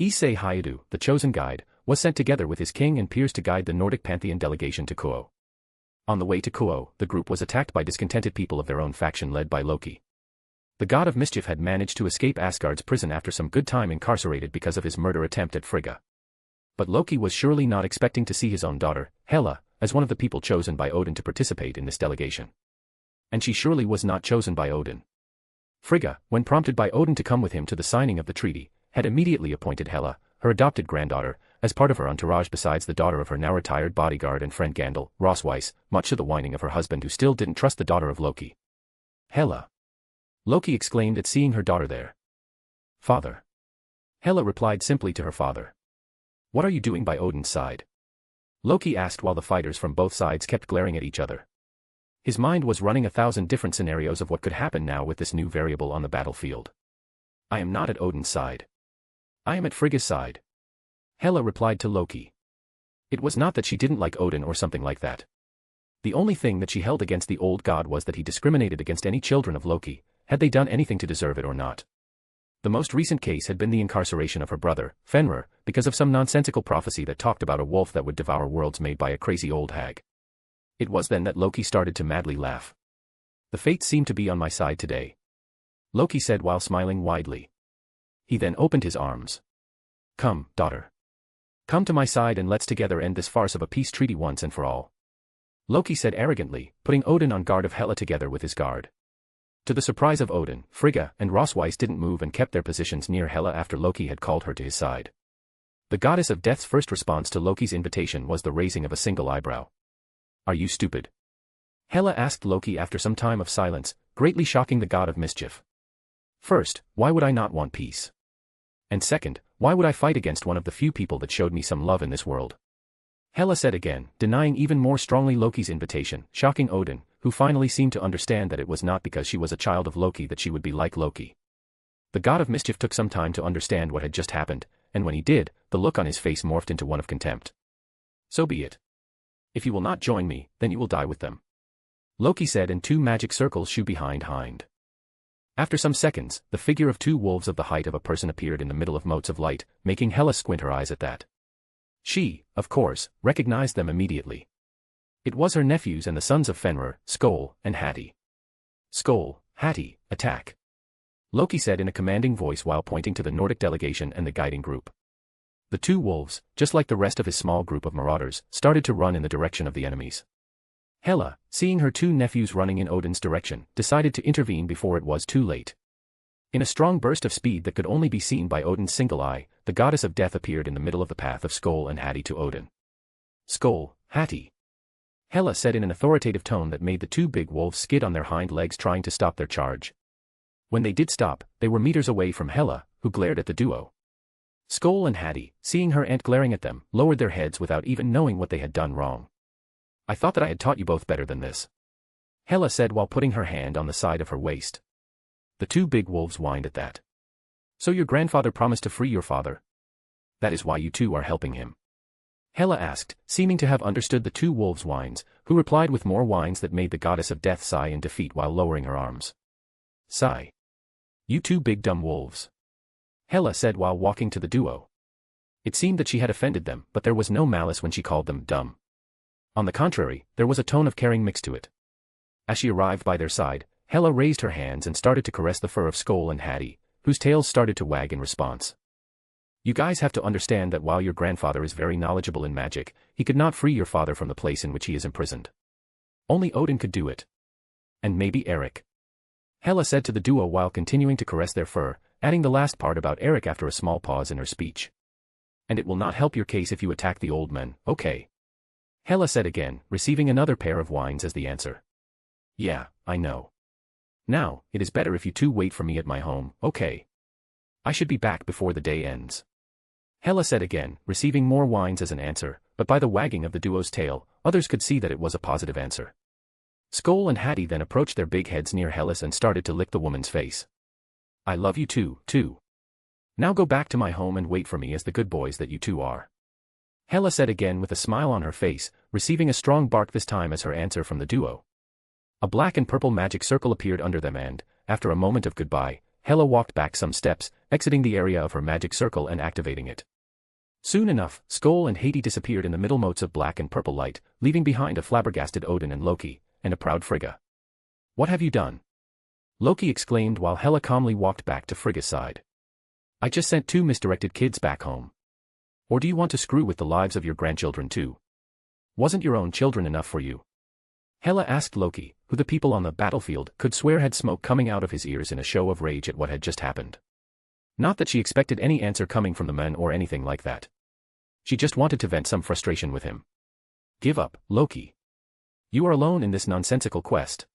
Issei Hayadu, the chosen guide, was sent together with his king and peers to guide the Nordic pantheon delegation to Kunou. On the way to Kunou, the group was attacked by discontented people of their own faction led by Loki. The god of mischief had managed to escape Asgard's prison after some good time incarcerated because of his murder attempt at Frigga. But Loki was surely not expecting to see his own daughter, Hela, as one of the people chosen by Odin to participate in this delegation. And she surely was not chosen by Odin. Frigga, when prompted by Odin to come with him to the signing of the treaty, had immediately appointed Hela, her adopted granddaughter, as part of her entourage besides the daughter of her now retired bodyguard and friend Gandalf, Rossweiss, much to the whining of her husband who still didn't trust the daughter of Loki. Hela. Loki exclaimed at seeing her daughter there. Father. Hela replied simply to her father. What are you doing by Odin's side? Loki asked while the fighters from both sides kept glaring at each other. His mind was running 1,000 different scenarios of what could happen now with this new variable on the battlefield. I am not at Odin's side. I am at Frigga's side. Hela replied to Loki. It was not that she didn't like Odin or something like that. The only thing that she held against the old god was that he discriminated against any children of Loki, had they done anything to deserve it or not. The most recent case had been the incarceration of her brother, Fenrir, because of some nonsensical prophecy that talked about a wolf that would devour worlds made by a crazy old hag. It was then that Loki started to madly laugh. The fates seem to be on my side today. Loki said while smiling widely. He then opened his arms. Come, daughter. Come to my side and let's together end this farce of a peace treaty once and for all. Loki said arrogantly, putting Odin on guard of Hela together with his guard. To the surprise of Odin, Frigga and Rossweiss didn't move and kept their positions near Hela after Loki had called her to his side. The goddess of death's first response to Loki's invitation was the raising of a single eyebrow. Are you stupid? Hela asked Loki after some time of silence, greatly shocking the god of mischief. First, why would I not want peace? And second, why would I fight against one of the few people that showed me some love in this world? Hela said again, denying even more strongly Loki's invitation, shocking Odin, who finally seemed to understand that it was not because she was a child of Loki that she would be like Loki. The god of mischief took some time to understand what had just happened, and when he did, the look on his face morphed into one of contempt. So be it. If you will not join me, then you will die with them. Loki said, and two magic circles shoo behind Hind. After some seconds, the figure of two wolves of the height of a person appeared in the middle of motes of light, making Hela squint her eyes at that. She, of course, recognized them immediately. It was her nephews and the sons of Fenrir, Skoll, and Hati. Skoll, Hati, attack. Loki said in a commanding voice while pointing to the Nordic delegation and the guiding group. The two wolves, just like the rest of his small group of marauders, started to run in the direction of the enemies. Hela, seeing her two nephews running in Odin's direction, decided to intervene before it was too late. In a strong burst of speed that could only be seen by Odin's single eye, the goddess of death appeared in the middle of the path of Skoll and Hati to Odin. Skoll, Hati. Hela said in an authoritative tone that made the two big wolves skid on their hind legs trying to stop their charge. When they did stop, they were meters away from Hela, who glared at the duo. Skoll and Hati, seeing her aunt glaring at them, lowered their heads without even knowing what they had done wrong. I thought that I had taught you both better than this. Hela said while putting her hand on the side of her waist. The two big wolves whined at that. So your grandfather promised to free your father? That is why you two are helping him? Hela asked, seeming to have understood the two wolves' whines, who replied with more whines that made the goddess of death sigh in defeat while lowering her arms. Sigh. You two big dumb wolves. Hela said while walking to the duo. It seemed that she had offended them, but there was no malice when she called them dumb. On the contrary, there was a tone of caring mixed to it. As she arrived by their side, Hela raised her hands and started to caress the fur of Skoll and Hati, whose tails started to wag in response. You guys have to understand that while your grandfather is very knowledgeable in magic, he could not free your father from the place in which he is imprisoned. Only Odin could do it. And maybe Eric. Hela said to the duo while continuing to caress their fur, adding the last part about Eric after a small pause in her speech. And it will not help your case if you attack the old men, okay? Hela said again, receiving another pair of whines as the answer. Yeah, I know. Now, it is better if you two wait for me at my home, okay? I should be back before the day ends. Hela said again, receiving more whines as an answer, but by the wagging of the duo's tail, others could see that it was a positive answer. Skoll and Hati then approached their big heads near Hela's and started to lick the woman's face. I love you too. Now go back to my home and wait for me as the good boys that you two are. Hela said again with a smile on her face, receiving a strong bark this time as her answer from the duo. A black and purple magic circle appeared under them and, after a moment of goodbye, Hela walked back some steps, exiting the area of her magic circle and activating it. Soon enough, Skoll and Hati disappeared in the middle motes of black and purple light, leaving behind a flabbergasted Odin and Loki, and a proud Frigga. What have you done? Loki exclaimed while Hela calmly walked back to Frigga's side. I just sent two misdirected kids back home. Or do you want to screw with the lives of your grandchildren too? Wasn't your own children enough for you? Hela asked Loki, who the people on the battlefield could swear had smoke coming out of his ears in a show of rage at what had just happened. Not that she expected any answer coming from the men or anything like that. She just wanted to vent some frustration with him. Give up, Loki. You are alone in this nonsensical quest.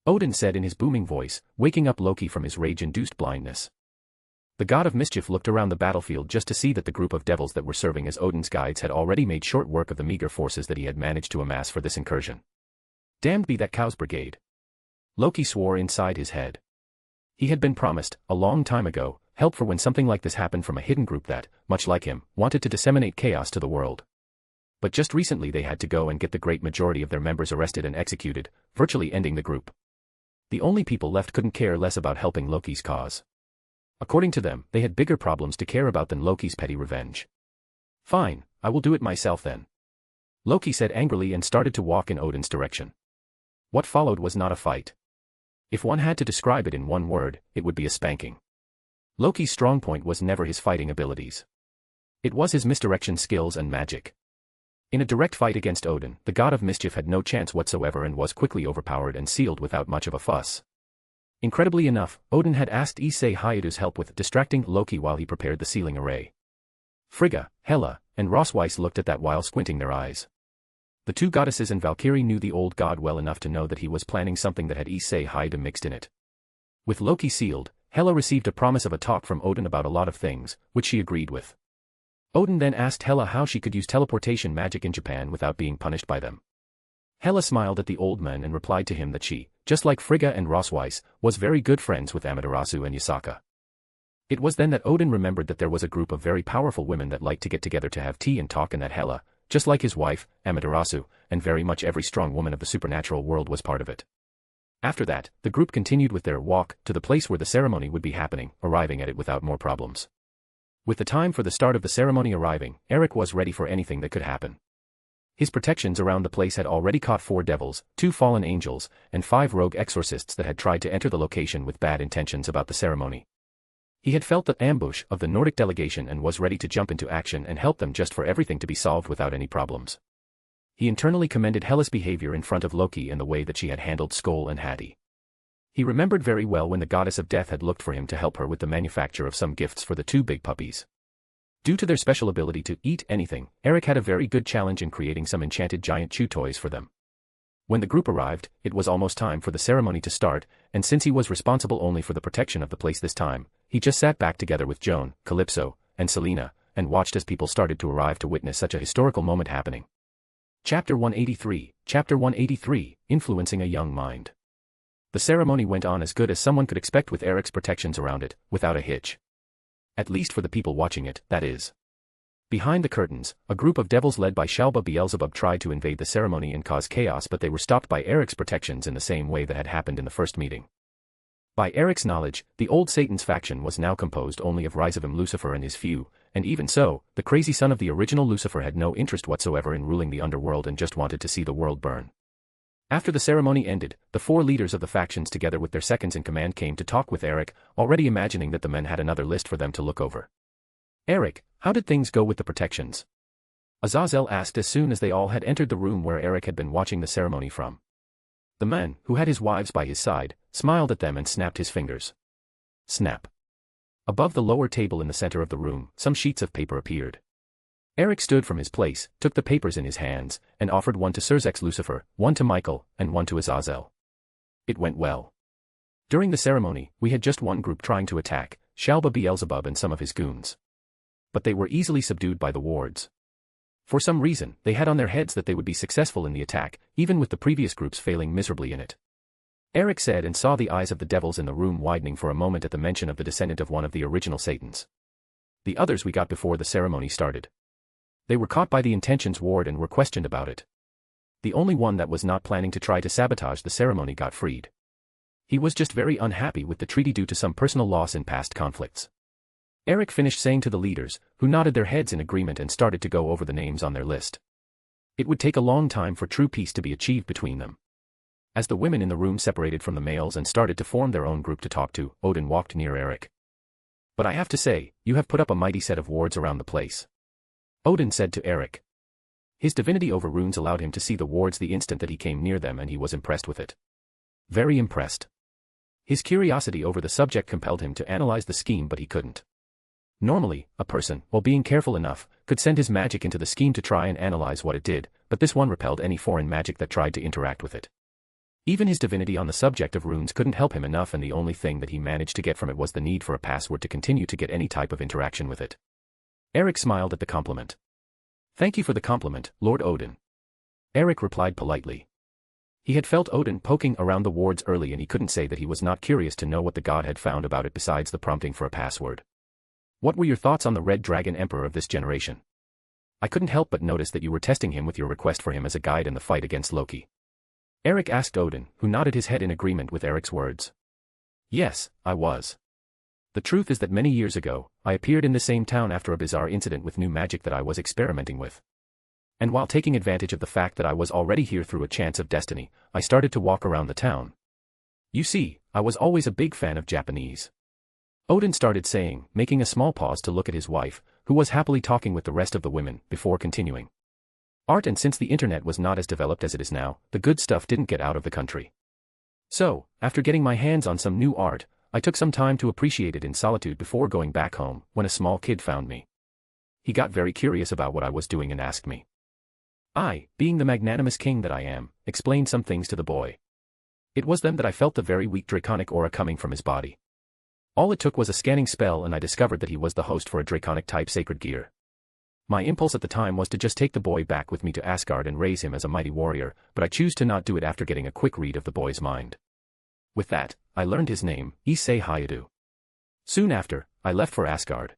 Odin said in his booming voice, waking up Loki from his rage-induced blindness. The god of mischief looked around the battlefield just to see that the group of devils that were serving as Odin's guides had already made short work of the meager forces that he had managed to amass for this incursion. Damned be that cow's brigade. Loki swore inside his head. He had been promised, a long time ago, help for when something like this happened from a hidden group that, much like him, wanted to disseminate chaos to the world. But just recently they had to go and get the great majority of their members arrested and executed, virtually ending the group. The only people left couldn't care less about helping Loki's cause. According to them, they had bigger problems to care about than Loki's petty revenge. Fine, I will do it myself then. Loki said angrily and started to walk in Odin's direction. What followed was not a fight. If one had to describe it in one word, it would be a spanking. Loki's strong point was never his fighting abilities. It was his misdirection skills and magic. In a direct fight against Odin, the god of mischief had no chance whatsoever and was quickly overpowered and sealed without much of a fuss. Incredibly enough, Odin had asked Issei Hayudu's help with distracting Loki while he prepared the sealing array. Frigga, Hela, and Rosweiss looked at that while squinting their eyes. The two goddesses and Valkyrie knew the old god well enough to know that he was planning something that had Issei hide mixed in it. With Loki sealed, Hela received a promise of a talk from Odin about a lot of things, which she agreed with. Odin then asked Hela how she could use teleportation magic in Japan without being punished by them. Hela smiled at the old man and replied to him that she, just like Frigga and Rosweiss, was very good friends with Amaterasu and Yasaka. It was then that Odin remembered that there was a group of very powerful women that liked to get together to have tea and talk, and that Hela, just like his wife, Amaterasu, and very much every strong woman of the supernatural world was part of it. After that, the group continued with their walk to the place where the ceremony would be happening, arriving at it without more problems. With the time for the start of the ceremony arriving, Eric was ready for anything that could happen. His protections around the place had already caught 4 devils, 2 fallen angels, and 5 rogue exorcists that had tried to enter the location with bad intentions about the ceremony. He had felt the ambush of the Nordic delegation and was ready to jump into action and help them just for everything to be solved without any problems. He internally commended Hela's behavior in front of Loki and the way that she had handled Skoll and Hattie. He remembered very well when the goddess of death had looked for him to help her with the manufacture of some gifts for the 2 big puppies. Due to their special ability to eat anything, Eric had a very good challenge in creating some enchanted giant chew toys for them. When the group arrived, it was almost time for the ceremony to start, and since he was responsible only for the protection of the place this time, he just sat back together with Joan, Calypso, and Selena, and watched as people started to arrive to witness such a historical moment happening. Chapter 183, Influencing a Young Mind. The ceremony went on as good as someone could expect with Eric's protections around it, without a hitch. At least for the people watching it, that is. Behind the curtains, a group of devils led by Shalba Beelzebub tried to invade the ceremony and cause chaos, but they were stopped by Eric's protections in the same way that had happened in the first meeting. By Eric's knowledge, the old Satan's faction was now composed only of Rizavim Lucifer and his few, and even so, the crazy son of the original Lucifer had no interest whatsoever in ruling the underworld and just wanted to see the world burn. After the ceremony ended, the 4 leaders of the factions together with their seconds in command came to talk with Eric, already imagining that the men had another list for them to look over. "Eric, how did things go with the protections?" Azazel asked as soon as they all had entered the room where Eric had been watching the ceremony from. The man, who had his wives by his side, smiled at them and snapped his fingers. Snap. Above the lower table in the center of the room, some sheets of paper appeared. Eric stood from his place, took the papers in his hands, and offered one to Serzex Lucifer, one to Michael, and one to Azazel. It went well. During the ceremony, we had just one group trying to attack, Shalba Beelzebub and some of his goons. But they were easily subdued by the wards. For some reason, they had on their heads that they would be successful in the attack, even with the previous groups failing miserably in it. Eric said and saw the eyes of the devils in the room widening for a moment at the mention of the descendant of one of the original Satans. The others we got before the ceremony started. They were caught by the Intentions ward and were questioned about it. The only one that was not planning to try to sabotage the ceremony got freed. He was just very unhappy with the treaty due to some personal loss in past conflicts. Eric finished saying to the leaders, who nodded their heads in agreement and started to go over the names on their list. It would take a long time for true peace to be achieved between them. As the women in the room separated from the males and started to form their own group to talk to, Odin walked near Eric. "But I have to say, you have put up a mighty set of wards around the place," Odin said to Eric. His divinity over runes allowed him to see the wards the instant that he came near them, and he was impressed with it. Very impressed. His curiosity over the subject compelled him to analyze the scheme, but he couldn't. Normally, a person, while being careful enough, could send his magic into the scheme to try and analyze what it did, but this one repelled any foreign magic that tried to interact with it. Even his divinity on the subject of runes couldn't help him enough, and the only thing that he managed to get from it was the need for a password to continue to get any type of interaction with it. Eric smiled at the compliment. "Thank you for the compliment, Lord Odin." Eric replied politely. He had felt Odin poking around the wards early, and he couldn't say that he was not curious to know what the god had found about it besides the prompting for a password. "What were your thoughts on the Red Dragon Emperor of this generation? I couldn't help but notice that you were testing him with your request for him as a guide in the fight against Loki." Eric asked Odin, who nodded his head in agreement with Eric's words. "Yes, I was. The truth is that many years ago, I appeared in the same town after a bizarre incident with new magic that I was experimenting with. And while taking advantage of the fact that I was already here through a chance of destiny, I started to walk around the town. You see, I was always a big fan of Japanese." Odin started saying, making a small pause to look at his wife, who was happily talking with the rest of the women, before continuing. "Art, and since the internet was not as developed as it is now, the good stuff didn't get out of the country. So, after getting my hands on some new art, I took some time to appreciate it in solitude before going back home, when a small kid found me. He got very curious about what I was doing and asked me. I, being the magnanimous king that I am, explained some things to the boy. It was then that I felt the very weak draconic aura coming from his body. All it took was a scanning spell and I discovered that he was the host for a draconic-type sacred gear. My impulse at the time was to just take the boy back with me to Asgard and raise him as a mighty warrior, but I choose to not do it after getting a quick read of the boy's mind. With that, I learned his name, Issei. Soon after, I left for Asgard.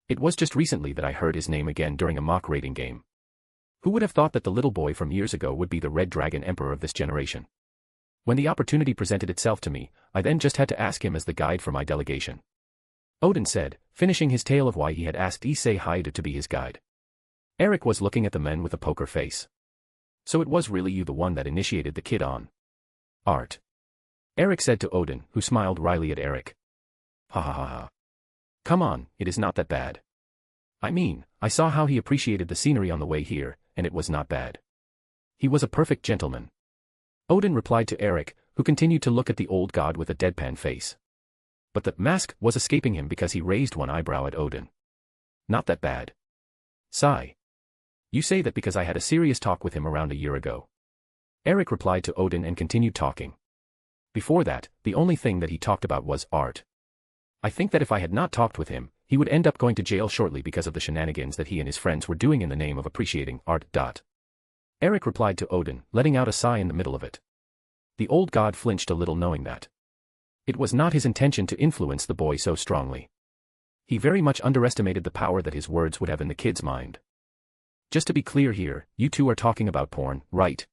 It was just recently that I heard his name again during a mock raiding game. Who would have thought that the little boy from years ago would be the Red Dragon Emperor of this generation? When the opportunity presented itself to me, I then just had to ask him as the guide for my delegation. Odin said, finishing his tale of why he had asked Issei to be his guide. Eric was looking at the men with a poker face. So it was really you the one that initiated the kid on art. Eric said to Odin, who smiled wryly at Eric. Ha ha ha ha. Come on, it is not that bad. I mean, I saw how he appreciated the scenery on the way here, and it was not bad. He was a perfect gentleman. Odin replied to Eric, who continued to look at the old god with a deadpan face. But the mask was escaping him because he raised one eyebrow at Odin. Not that bad. Sigh. You say that because I had a serious talk with him around a year ago. Eric replied to Odin and continued talking. Before that, the only thing that he talked about was art. I think that if I had not talked with him, he would end up going to jail shortly because of the shenanigans that he and his friends were doing in the name of appreciating art. Eric replied to Odin, letting out a sigh in the middle of it. The old god flinched a little knowing that it was not his intention to influence the boy so strongly. He very much underestimated the power that his words would have in the kid's mind. Just to be clear here, you two are talking about porn, right?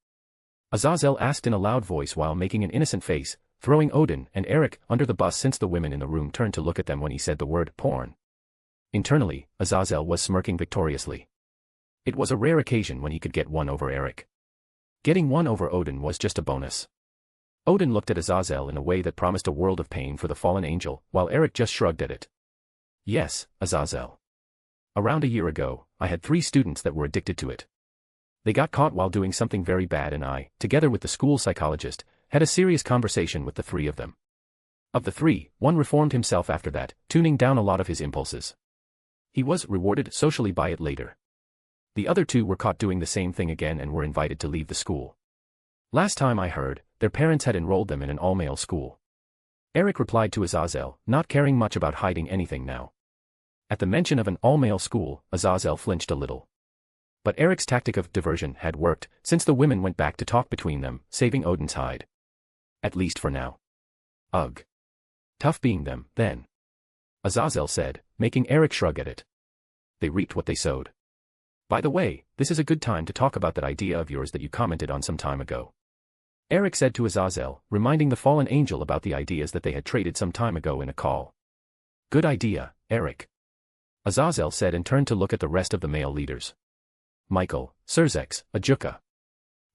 Azazel asked in a loud voice while making an innocent face, throwing Odin and Eric under the bus since the women in the room turned to look at them when he said the word porn. Internally, Azazel was smirking victoriously. It was a rare occasion when he could get one over Eric. Getting one over Odin was just a bonus. Odin looked at Azazel in a way that promised a world of pain for the fallen angel, while Eric just shrugged at it. Yes, Azazel. Around a year ago, I had 3 students that were addicted to it. They got caught while doing something very bad and I, together with the school psychologist, had a serious conversation with the 3 of them. Of the 3, one reformed himself after that, tuning down a lot of his impulses. He was rewarded socially by it later. The other 2 were caught doing the same thing again and were invited to leave the school. Last time I heard, their parents had enrolled them in an all-male school. Eric replied to Azazel, not caring much about hiding anything now. At the mention of an all-male school, Azazel flinched a little. But Eric's tactic of diversion had worked, since the women went back to talk between them, saving Odin's hide. At least for now. Ugh. Tough being them, then. Azazel said, making Eric shrug at it. They reaped what they sowed. By the way, this is a good time to talk about that idea of yours that you commented on some time ago. Eric said to Azazel, reminding the fallen angel about the ideas that they had traded some time ago in a call. Good idea, Eric. Azazel said and turned to look at the rest of the male leaders. Michael, Serzex, Ajuka.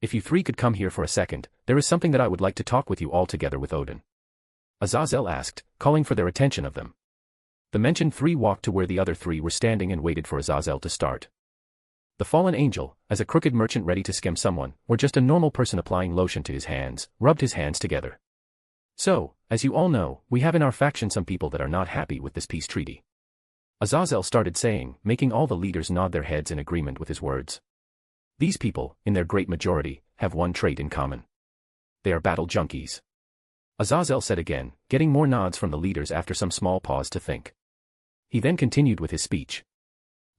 If you 3 could come here for a second, there is something that I would like to talk with you all together with Odin. Azazel asked, calling for their attention of them. The mentioned 3 walked to where the other 3 were standing and waited for Azazel to start. The fallen angel, as a crooked merchant ready to scam someone, or just a normal person applying lotion to his hands, rubbed his hands together. So, as you all know, we have in our faction some people that are not happy with this peace treaty. Azazel started saying, making all the leaders nod their heads in agreement with his words. These people, in their great majority, have one trait in common. They are battle junkies. Azazel said again, getting more nods from the leaders after some small pause to think. He then continued with his speech.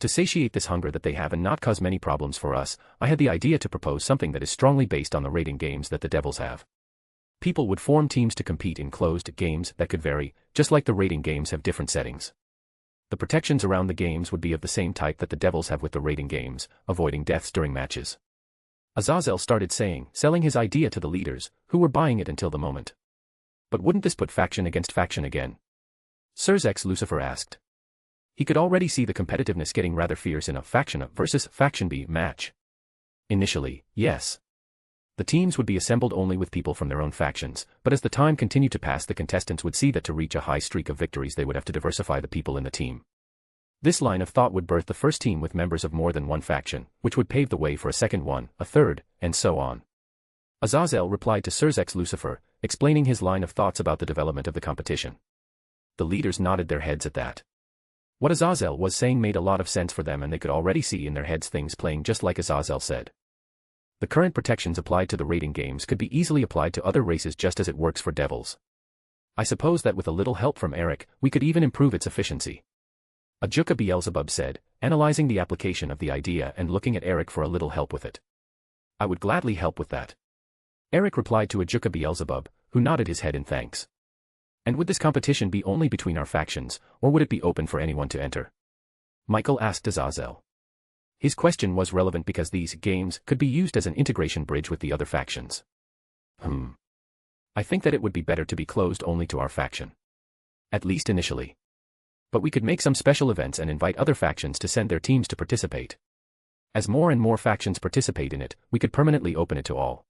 To satiate this hunger that they have and not cause many problems for us, I had the idea to propose something that is strongly based on the raiding games that the devils have. People would form teams to compete in closed games that could vary, just like the raiding games have different settings. The protections around the games would be of the same type that the devils have with the raiding games, avoiding deaths during matches. Azazel started saying, selling his idea to the leaders, who were buying it until the moment. But wouldn't this put faction against faction again? Serzex Lucifer asked. He could already see the competitiveness getting rather fierce in a Faction A versus Faction B match. Initially, yes. The teams would be assembled only with people from their own factions, but as the time continued to pass the contestants would see that to reach a high streak of victories they would have to diversify the people in the team. This line of thought would birth the first team with members of more than one faction, which would pave the way for a second one, a third, and so on. Azazel replied to Serzex Lucifer, explaining his line of thoughts about the development of the competition. The leaders nodded their heads at that. What Azazel was saying made a lot of sense for them, and they could already see in their heads things playing just like Azazel said. The current protections applied to the raiding games could be easily applied to other races just as it works for devils. I suppose that with a little help from Eric, we could even improve its efficiency. Ajuka Beelzebub said, analyzing the application of the idea and looking at Eric for a little help with it. I would gladly help with that. Eric replied to Ajuka Beelzebub, who nodded his head in thanks. And would this competition be only between our factions, or would it be open for anyone to enter? Michael asked Azazel. His question was relevant because these games could be used as an integration bridge with the other factions. I think that it would be better to be closed only to our faction. At least initially. But we could make some special events and invite other factions to send their teams to participate. As more and more factions participate in it, we could permanently open it to all.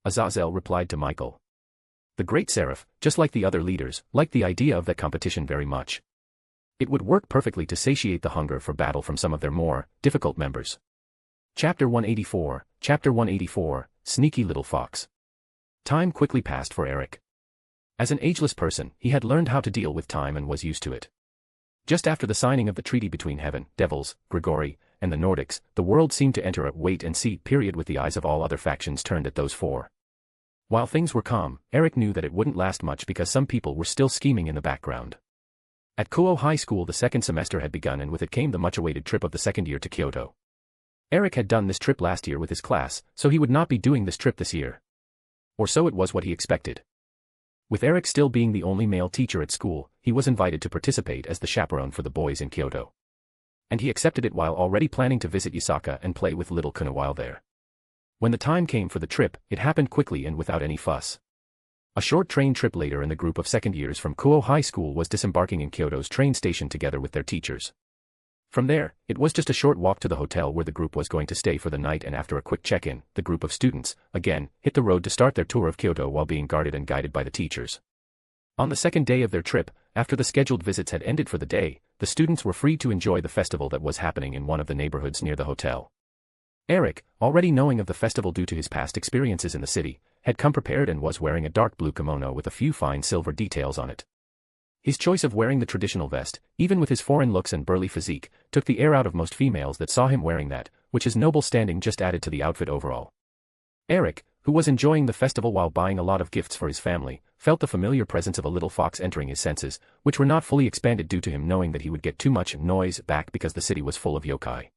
Azazel replied to Michael. The Great Seraph, just like the other leaders, liked the idea of that competition very much. It would work perfectly to satiate the hunger for battle from some of their more difficult members. Chapter 184, Sneaky Little Fox. Time quickly passed for Eric. As an ageless person, he had learned how to deal with time and was used to it. Just after the signing of the treaty between Heaven, Devils, Grigori, and the Nordics, the world seemed to enter a wait-and-see period with the eyes of all other factions turned at those four. While things were calm, Eric knew that it wouldn't last much because some people were still scheming in the background. At Kuou High School the second semester had begun, and with it came the much-awaited trip of the second year to Kyoto. Eric had done this trip last year with his class, so he would not be doing this trip this year. Or so it was what he expected. With Eric still being the only male teacher at school, he was invited to participate as the chaperone for the boys in Kyoto. And he accepted it while already planning to visit Yasaka and play with little Kunou while there. When the time came for the trip, it happened quickly and without any fuss. A short train trip later, and the group of second years from Kuou High School was disembarking in Kyoto's train station together with their teachers. From there, it was just a short walk to the hotel where the group was going to stay for the night, and after a quick check-in, the group of students, again, hit the road to start their tour of Kyoto while being guarded and guided by the teachers. On the second day of their trip, after the scheduled visits had ended for the day, the students were free to enjoy the festival that was happening in one of the neighborhoods near the hotel. Eric, already knowing of the festival due to his past experiences in the city, had come prepared and was wearing a dark blue kimono with a few fine silver details on it. His choice of wearing the traditional vest, even with his foreign looks and burly physique, took the air out of most females that saw him wearing that, which his noble standing just added to the outfit overall. Eric, who was enjoying the festival while buying a lot of gifts for his family, felt the familiar presence of a little fox entering his senses, which were not fully expanded due to him knowing that he would get too much noise back because the city was full of yokai.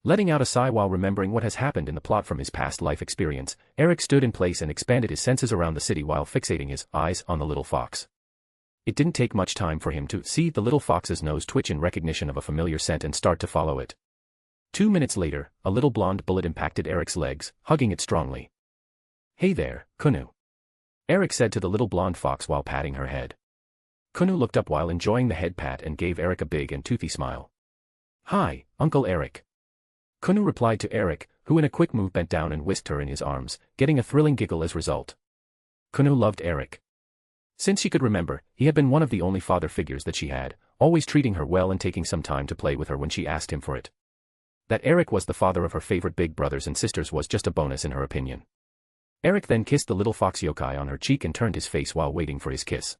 Letting out a sigh while remembering what has happened in the plot from his past life experience, Eric stood in place and expanded his senses around the city while fixating his eyes on the little fox. It didn't take much time for him to see the little fox's nose twitch in recognition of a familiar scent and start to follow it. 2 minutes later, a little blonde bullet impacted Eric's legs, hugging it strongly. "Hey there, Kunou," Eric said to the little blonde fox while patting her head. Kunou looked up while enjoying the head pat and gave Eric a big and toothy smile. "Hi, Uncle Eric." Kunou replied to Eric, who in a quick move bent down and whisked her in his arms, getting a thrilling giggle as result. Kunou loved Eric. Since she could remember, he had been one of the only father figures that she had, always treating her well and taking some time to play with her when she asked him for it. That Eric was the father of her favorite big brothers and sisters was just a bonus in her opinion. Eric then kissed the little fox yokai on her cheek and turned his face while waiting for his kiss.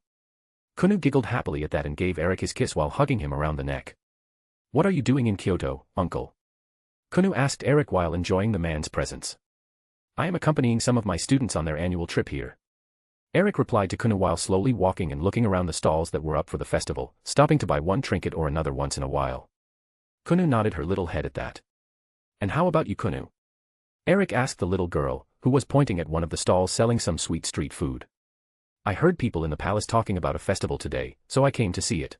Kunou giggled happily at that and gave Eric his kiss while hugging him around the neck. "What are you doing in Kyoto, uncle?" Kunou asked Eric while enjoying the man's presence. "I am accompanying some of my students on their annual trip here." Eric replied to Kunou while slowly walking and looking around the stalls that were up for the festival, stopping to buy one trinket or another once in a while. Kunou nodded her little head at that. "And how about you, Kunou?" Eric asked the little girl, who was pointing at one of the stalls selling some sweet street food. "I heard people in the palace talking about a festival today, so I came to see it."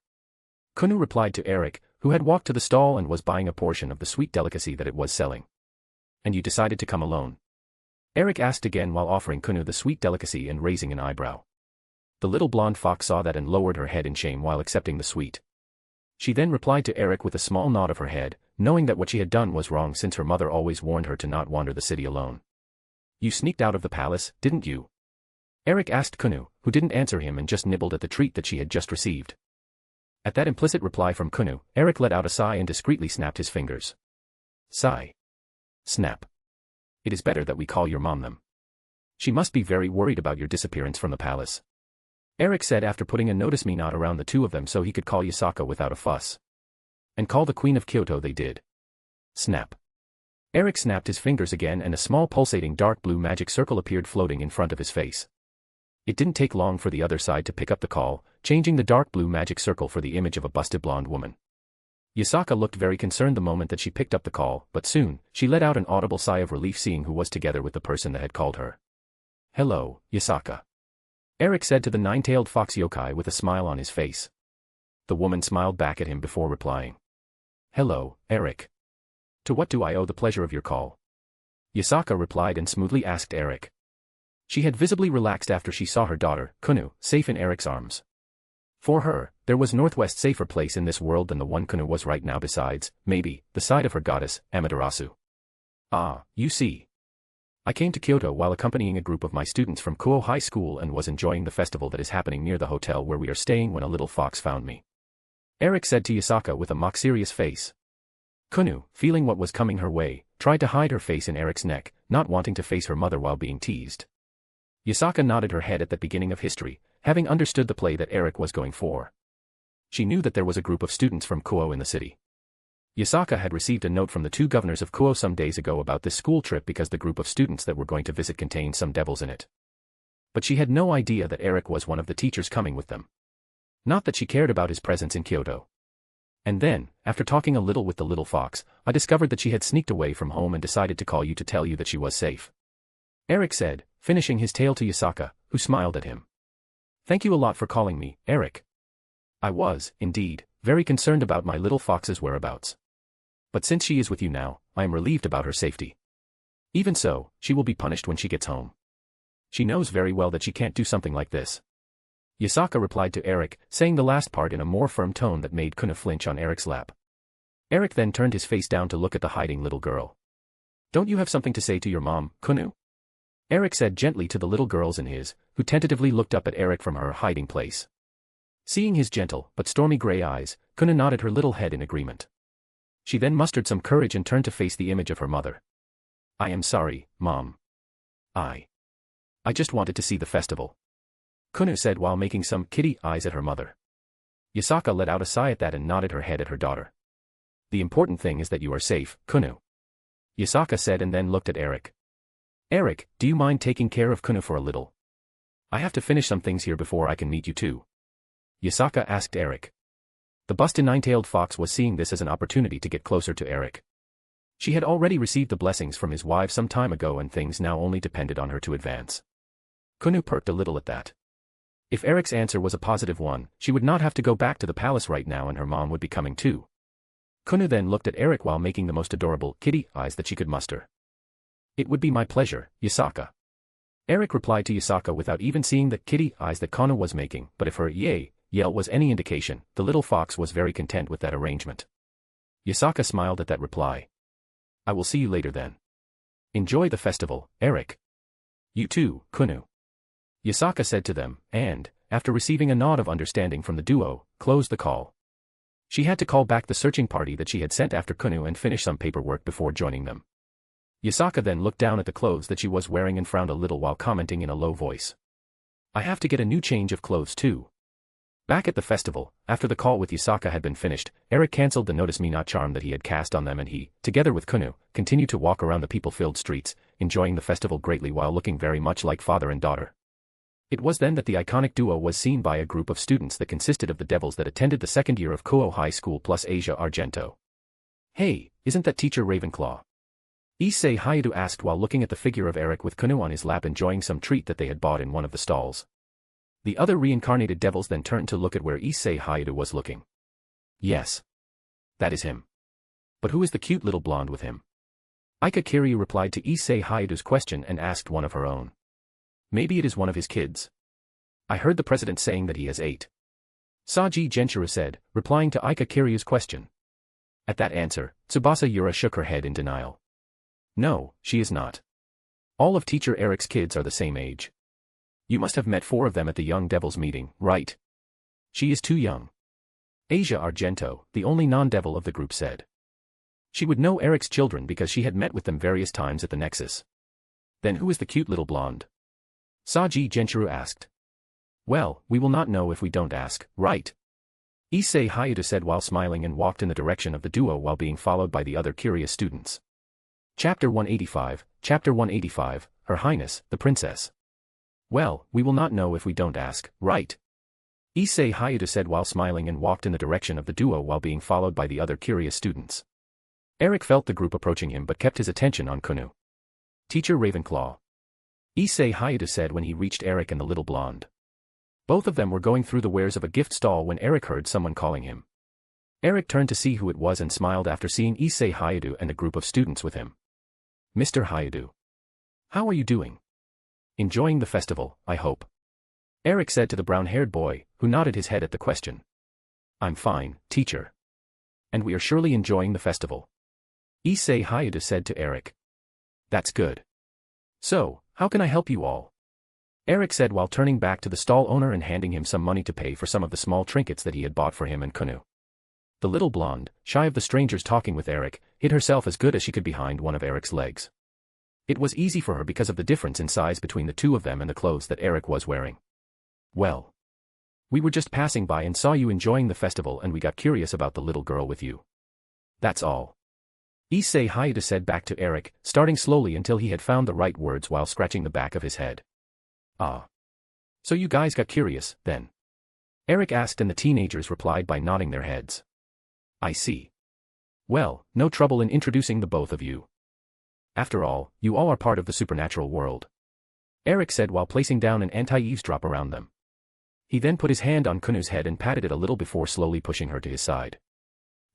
Kunou replied to Eric, who had walked to the stall and was buying a portion of the sweet delicacy that it was selling. "And you decided to come alone?" Eric asked again while offering Kunou the sweet delicacy and raising an eyebrow. The little blonde fox saw that and lowered her head in shame while accepting the sweet. She then replied to Eric with a small nod of her head, knowing that what she had done was wrong since her mother always warned her to not wander the city alone. "You sneaked out of the palace, didn't you?" Eric asked Kunou, who didn't answer him and just nibbled at the treat that she had just received. At that implicit reply from Kunou, Eric let out a sigh and discreetly snapped his fingers. Sigh. Snap. "It is better that we call your mom them. She must be very worried about your disappearance from the palace," Eric said after putting a notice me not around the two of them so he could call Yasaka without a fuss. And call the Queen of Kyoto they did. Snap. Eric snapped his fingers again and a small pulsating dark blue magic circle appeared floating in front of his face. It didn't take long for the other side to pick up the call, changing the dark blue magic circle for the image of a busted blonde woman. Yasaka looked very concerned the moment that she picked up the call, but soon, she let out an audible sigh of relief seeing who was together with the person that had called her. Hello, Yasaka. Eric said to the nine-tailed fox yokai with a smile on his face. The woman smiled back at him before replying. Hello, Eric. To what do I owe the pleasure of your call? Yasaka replied and smoothly asked Eric. She had visibly relaxed after she saw her daughter, Kunou, safe in Eric's arms. For her, there was northwest safer place in this world than the one Kunou was right now besides, maybe, the side of her goddess, Amaterasu. Ah, you see. I came to Kyoto while accompanying a group of my students from Kuo High School and was enjoying the festival that is happening near the hotel where we are staying when a little fox found me. Eric said to Yasaka with a mock-serious face. Kunou, feeling what was coming her way, tried to hide her face in Eric's neck, not wanting to face her mother while being teased. Yasaka nodded her head at the beginning of history, having understood the play that Eric was going for. She knew that there was a group of students from Kuo in the city. Yasaka had received a note from the two governors of Kuo some days ago about this school trip because the group of students that were going to visit contained some devils in it. But she had no idea that Eric was one of the teachers coming with them. Not that she cared about his presence in Kyoto. And then, after talking a little with the little fox, I discovered that she had sneaked away from home and decided to call you to tell you that she was safe. Eric said, finishing his tale to Yasaka, who smiled at him. Thank you a lot for calling me, Eric. I was, indeed, very concerned about my little fox's whereabouts. But since she is with you now, I am relieved about her safety. Even so, she will be punished when she gets home. She knows very well that she can't do something like this. Yasaka replied to Eric, saying the last part in a more firm tone that made Kunou flinch on Eric's lap. Eric then turned his face down to look at the hiding little girl. Don't you have something to say to your mom, Kunou? Eric said gently to the little girls in his, who tentatively looked up at Eric from her hiding place. Seeing his gentle, but stormy gray eyes, Kunou nodded her little head in agreement. She then mustered some courage and turned to face the image of her mother. I am sorry, Mom. I just wanted to see the festival. Kunou said while making some kitty eyes at her mother. Yasaka let out a sigh at that and nodded her head at her daughter. The important thing is that you are safe, Kunou. Yasaka said and then looked at Eric. Eric, do you mind taking care of Kunou for a little? I have to finish some things here before I can meet you too. Yasaka asked Eric. The busted nine-tailed fox was seeing this as an opportunity to get closer to Eric. She had already received the blessings from his wife some time ago and things now only depended on her to advance. Kunou perked a little at that. If Eric's answer was a positive one, she would not have to go back to the palace right now and her mom would be coming too. Kunou then looked at Eric while making the most adorable kitty eyes that she could muster. It would be my pleasure, Yasaka. Eric replied to Yasaka without even seeing the kitty eyes that Kunou was making, but if her yell was any indication, the little fox was very content with that arrangement. Yasaka smiled at that reply. I will see you later then. Enjoy the festival, Eric. You too, Kunou. Yasaka said to them, and, after receiving a nod of understanding from the duo, closed the call. She had to call back the searching party that she had sent after Kunou and finish some paperwork before joining them. Yasaka then looked down at the clothes that she was wearing and frowned a little while commenting in a low voice. I have to get a new change of clothes too. Back at the festival, after the call with Yasaka had been finished, Eric cancelled the Notice Me Not charm that he had cast on them and he, together with Kunou, continued to walk around the people-filled streets, enjoying the festival greatly while looking very much like father and daughter. It was then that the iconic duo was seen by a group of students that consisted of the devils that attended the second year of Kuo High School plus Asia Argento. Hey, isn't that teacher Ravenclaw? Issei Hayadu asked while looking at the figure of Eric with Kunou on his lap enjoying some treat that they had bought in one of the stalls. The other reincarnated devils then turned to look at where Issei Hayadu was looking. Yes. That is him. But who is the cute little blonde with him? Aika Kiryu replied to Issei Hayadu's question and asked one of her own. Maybe it is one of his kids. I heard the president saying that he has 8. Saji Genshiro said, replying to Aika Kiryu's question. At that answer, Tsubasa Yura shook her head in denial. No, she is not. All of teacher Eric's kids are the same age. You must have met 4 of them at the Young Devils meeting, right? She is too young. Asia Argento, the only non-devil of the group said. She would know Eric's children because she had met with them various times at the Nexus. Then who is the cute little blonde? Saji Genshiro asked. Well, we will not know if we don't ask, right? Issei Hayata said while smiling and walked in the direction of the duo while being followed by the other curious students. Chapter 185, Her Highness, the Princess. Well, we will not know if we don't ask, right? Issei Hayata said while smiling and walked in the direction of the duo while being followed by the other curious students. Eric felt the group approaching him but kept his attention on Kunou. Teacher Ravenclaw. Issei Hayata said when he reached Eric and the little blonde. Both of them were going through the wares of a gift stall when Eric heard someone calling him. Eric turned to see who it was and smiled after seeing Issei Hayata and a group of students with him. Mr. Hayata. How are you doing? Enjoying the festival, I hope. Eric said to the brown-haired boy, who nodded his head at the question. I'm fine, teacher. And we are surely enjoying the festival. Issei Hayata said to Eric. That's good. So, how can I help you all? Eric said while turning back to the stall owner and handing him some money to pay for some of the small trinkets that he had bought for him and Kunou. The little blonde, shy of the strangers talking with Eric, hid herself as good as she could behind one of Eric's legs. It was easy for her because of the difference in size between the two of them and the clothes that Eric was wearing. Well. We were just passing by and saw you enjoying the festival and we got curious about the little girl with you. That's all. Issei Hayata said back to Eric, starting slowly until he had found the right words while scratching the back of his head. Ah. So you guys got curious, then? Eric asked and the teenagers replied by nodding their heads. I see. Well, no trouble in introducing the both of you. After all, you all are part of the supernatural world. Eric said while placing down an anti-eavesdrop around them. He then put his hand on Kunou's head and patted it a little before slowly pushing her to his side.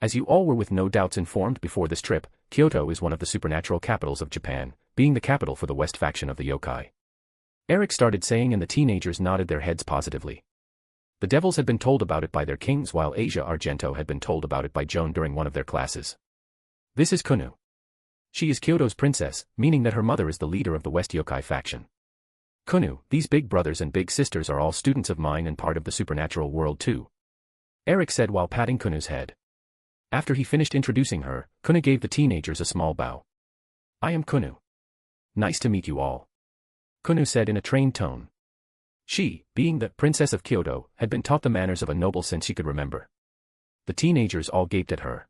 As you all were with no doubts informed before this trip, Kyoto is one of the supernatural capitals of Japan, being the capital for the West faction of the yokai. Eric started saying and the teenagers nodded their heads positively. The devils had been told about it by their kings while Asia Argento had been told about it by Joan during one of their classes. This is Kunou. She is Kyoto's princess, meaning that her mother is the leader of the West yokai faction. Kunou, these big brothers and big sisters are all students of mine and part of the supernatural world too. Eric said while patting Kunou's head. After he finished introducing her, Kunou gave the teenagers a small bow. I am Kunou. Nice to meet you all. Kunou said in a trained tone. She, being the princess of Kyoto, had been taught the manners of a noble since she could remember. The teenagers all gaped at her.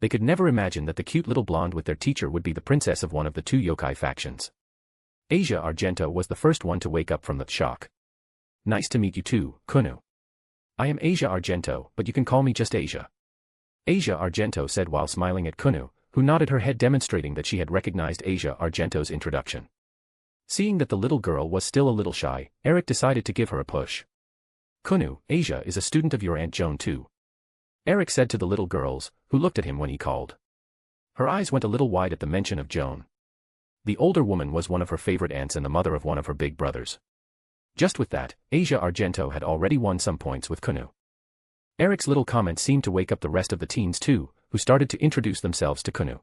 They could never imagine that the cute little blonde with their teacher would be the princess of one of the two yokai factions. Asia Argento was the first one to wake up from the shock. Nice to meet you too, Kunou. I am Asia Argento, but you can call me just Asia. Asia Argento said while smiling at Kunou, who nodded her head demonstrating that she had recognized Asia Argento's introduction. Seeing that the little girl was still a little shy, Eric decided to give her a push. Kunou, Asia is a student of your Aunt Joan too. Eric said to the little girls, who looked at him when he called. Her eyes went a little wide at the mention of Joan. The older woman was one of her favorite aunts and the mother of one of her big brothers. Just with that, Asia Argento had already won some points with Kunou. Eric's little comment seemed to wake up the rest of the teens too, who started to introduce themselves to Kunou.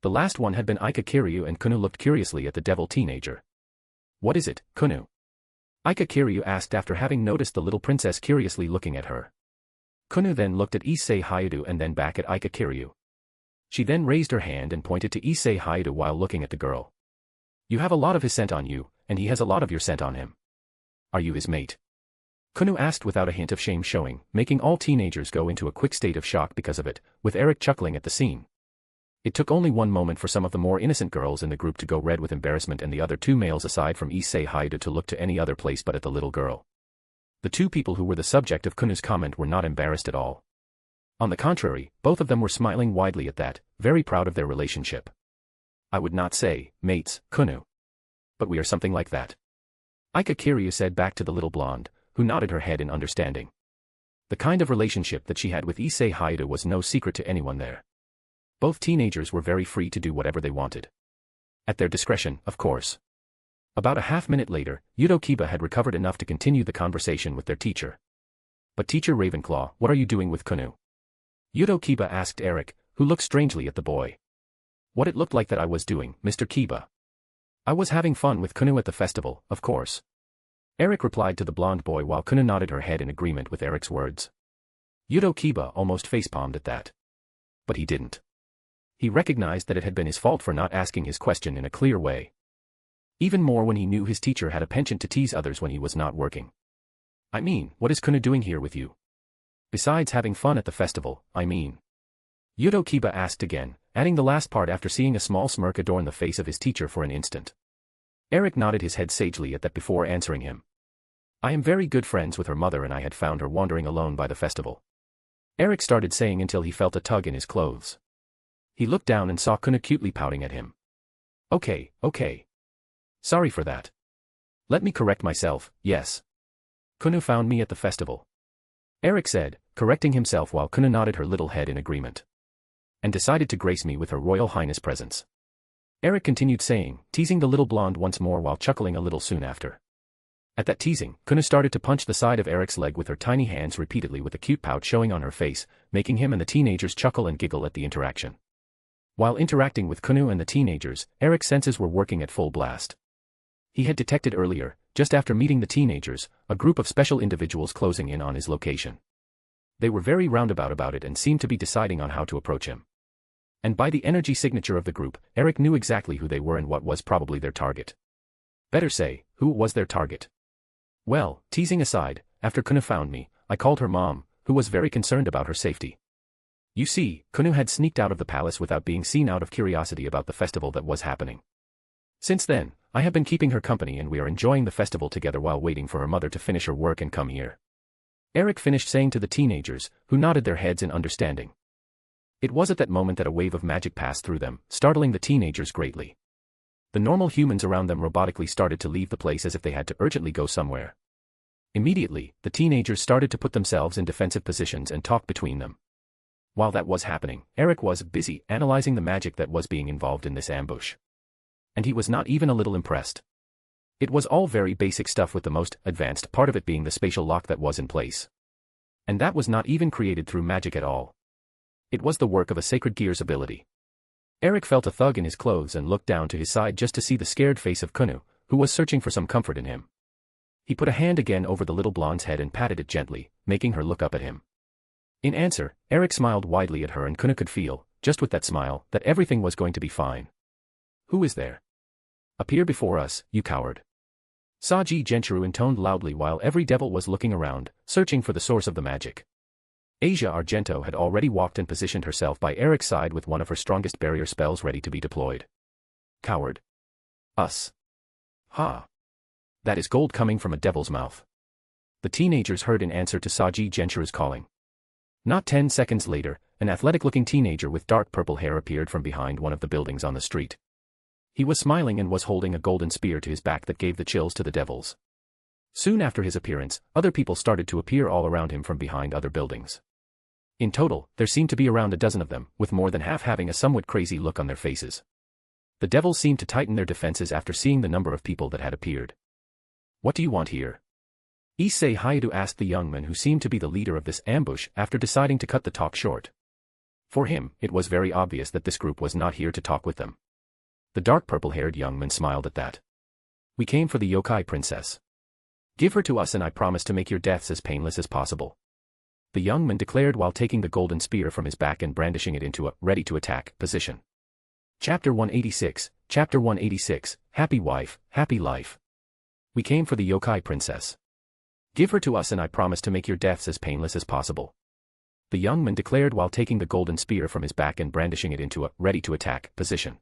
The last one had been Aika Kiryu and Kunou looked curiously at the devil teenager. What is it, Kunou? Aika Kiryu asked after having noticed the little princess curiously looking at her. Kunou then looked at Issei Hayata and then back at Aika Kiryu. She then raised her hand and pointed to Issei Hayata while looking at the girl. You have a lot of his scent on you, and he has a lot of your scent on him. Are you his mate? Kunou asked without a hint of shame showing, making all teenagers go into a quick state of shock because of it, with Eric chuckling at the scene. It took only one moment for some of the more innocent girls in the group to go red with embarrassment and the other two males aside from Issei Hayata to look to any other place but at the little girl. The two people who were the subject of Kunou's comment were not embarrassed at all. On the contrary, both of them were smiling widely at that, very proud of their relationship. I would not say, mates, Kunou. But we are something like that. Aika Kiryu said back to the little blonde, who nodded her head in understanding. The kind of relationship that she had with Issei Hayata was no secret to anyone there. Both teenagers were very free to do whatever they wanted. At their discretion, of course. About a half-minute later, Yudo Kiba had recovered enough to continue the conversation with their teacher. But Teacher Ravenclaw, what are you doing with Kunou? Yudo Kiba asked Eric, who looked strangely at the boy. What it looked like that I was doing, Mr. Kiba. I was having fun with Kunou at the festival, of course. Eric replied to the blonde boy while Kunou nodded her head in agreement with Eric's words. Yudo Kiba almost facepalmed at that. But he didn't. He recognized that it had been his fault for not asking his question in a clear way. Even more when he knew his teacher had a penchant to tease others when he was not working. I mean, what is Kunou doing here with you? Besides having fun at the festival, I mean. Yudo Kiba asked again, adding the last part after seeing a small smirk adorn the face of his teacher for an instant. Eric nodded his head sagely at that before answering him. I am very good friends with her mother and I had found her wandering alone by the festival. Eric started saying until he felt a tug in his clothes. He looked down and saw Kunou cutely pouting at him. Okay. Sorry for that. Let me correct myself, yes. Kunou found me at the festival. Eric said, correcting himself while Kunou nodded her little head in agreement. And decided to grace me with her Royal Highness presence. Eric continued saying, teasing the little blonde once more while chuckling a little soon after. At that teasing, Kunou started to punch the side of Eric's leg with her tiny hands repeatedly with a cute pout showing on her face, making him and the teenagers chuckle and giggle at the interaction. While interacting with Kunou and the teenagers, Eric's senses were working at full blast. He had detected earlier, just after meeting the teenagers, a group of special individuals closing in on his location. They were very roundabout about it and seemed to be deciding on how to approach him. And by the energy signature of the group, Eric knew exactly who they were and what was probably their target. Better say, who was their target? Well, teasing aside, after Kunou found me, I called her mom, who was very concerned about her safety. You see, Kunou had sneaked out of the palace without being seen out of curiosity about the festival that was happening. Since then, I have been keeping her company and we are enjoying the festival together while waiting for her mother to finish her work and come here. Eric finished saying to the teenagers, who nodded their heads in understanding. It was at that moment that a wave of magic passed through them, startling the teenagers greatly. The normal humans around them robotically started to leave the place as if they had to urgently go somewhere. Immediately, the teenagers started to put themselves in defensive positions and talk between them. While that was happening, Eric was busy analyzing the magic that was being involved in this ambush. And he was not even a little impressed. It was all very basic stuff with the most advanced part of it being the spatial lock that was in place. And that was not even created through magic at all. It was the work of a sacred gear's ability. Eric felt a thug in his clothes and looked down to his side just to see the scared face of Kunou, who was searching for some comfort in him. He put a hand again over the little blonde's head and patted it gently, making her look up at him. In answer, Eric smiled widely at her and Kunou could feel, just with that smile, that everything was going to be fine. Who is there? Appear before us, you coward. Saji Genchuru intoned loudly while every devil was looking around, searching for the source of the magic. Asia Argento had already walked and positioned herself by Eric's side with one of her strongest barrier spells ready to be deployed. Coward. Us. Ha. That is gold coming from a devil's mouth. The teenagers heard in answer to Saji Genchuru's calling. Not 10 seconds later, an athletic-looking teenager with dark purple hair appeared from behind one of the buildings on the street. He was smiling and was holding a golden spear to his back that gave the chills to the devils. Soon after his appearance, other people started to appear all around him from behind other buildings. In total, there seemed to be around a dozen of them, with more than half having a somewhat crazy look on their faces. The devils seemed to tighten their defenses after seeing the number of people that had appeared. What do you want here? Issei Hayadu asked the young man who seemed to be the leader of this ambush after deciding to cut the talk short. For him, it was very obvious that this group was not here to talk with them. The dark purple-haired young man smiled at that. We came for the yokai princess. Give her to us and I promise to make your deaths as painless as possible. The young man declared while taking the golden spear from his back and brandishing it into a ready-to-attack position. Chapter 186, Chapter 186, Happy Wife, Happy Life. We came for the yokai princess. Give her to us and I promise to make your deaths as painless as possible. The young man declared while taking the golden spear from his back and brandishing it into a ready-to-attack position.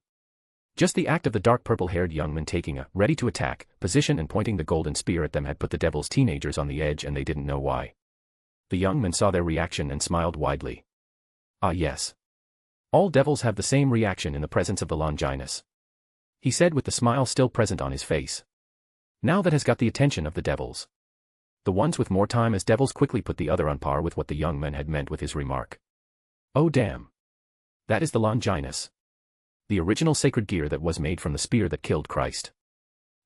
Just the act of the dark purple-haired young man taking a ready-to-attack position and pointing the golden spear at them had put the devil's teenagers on the edge and they didn't know why. The young man saw their reaction and smiled widely. Ah yes. All devils have the same reaction in the presence of the Longinus. He said with the smile still present on his face. Now that has got the attention of the devils. The ones with more time as devils quickly put the other on par with what the young man had meant with his remark. Oh damn. That is the Longinus. The original sacred gear that was made from the spear that killed Christ.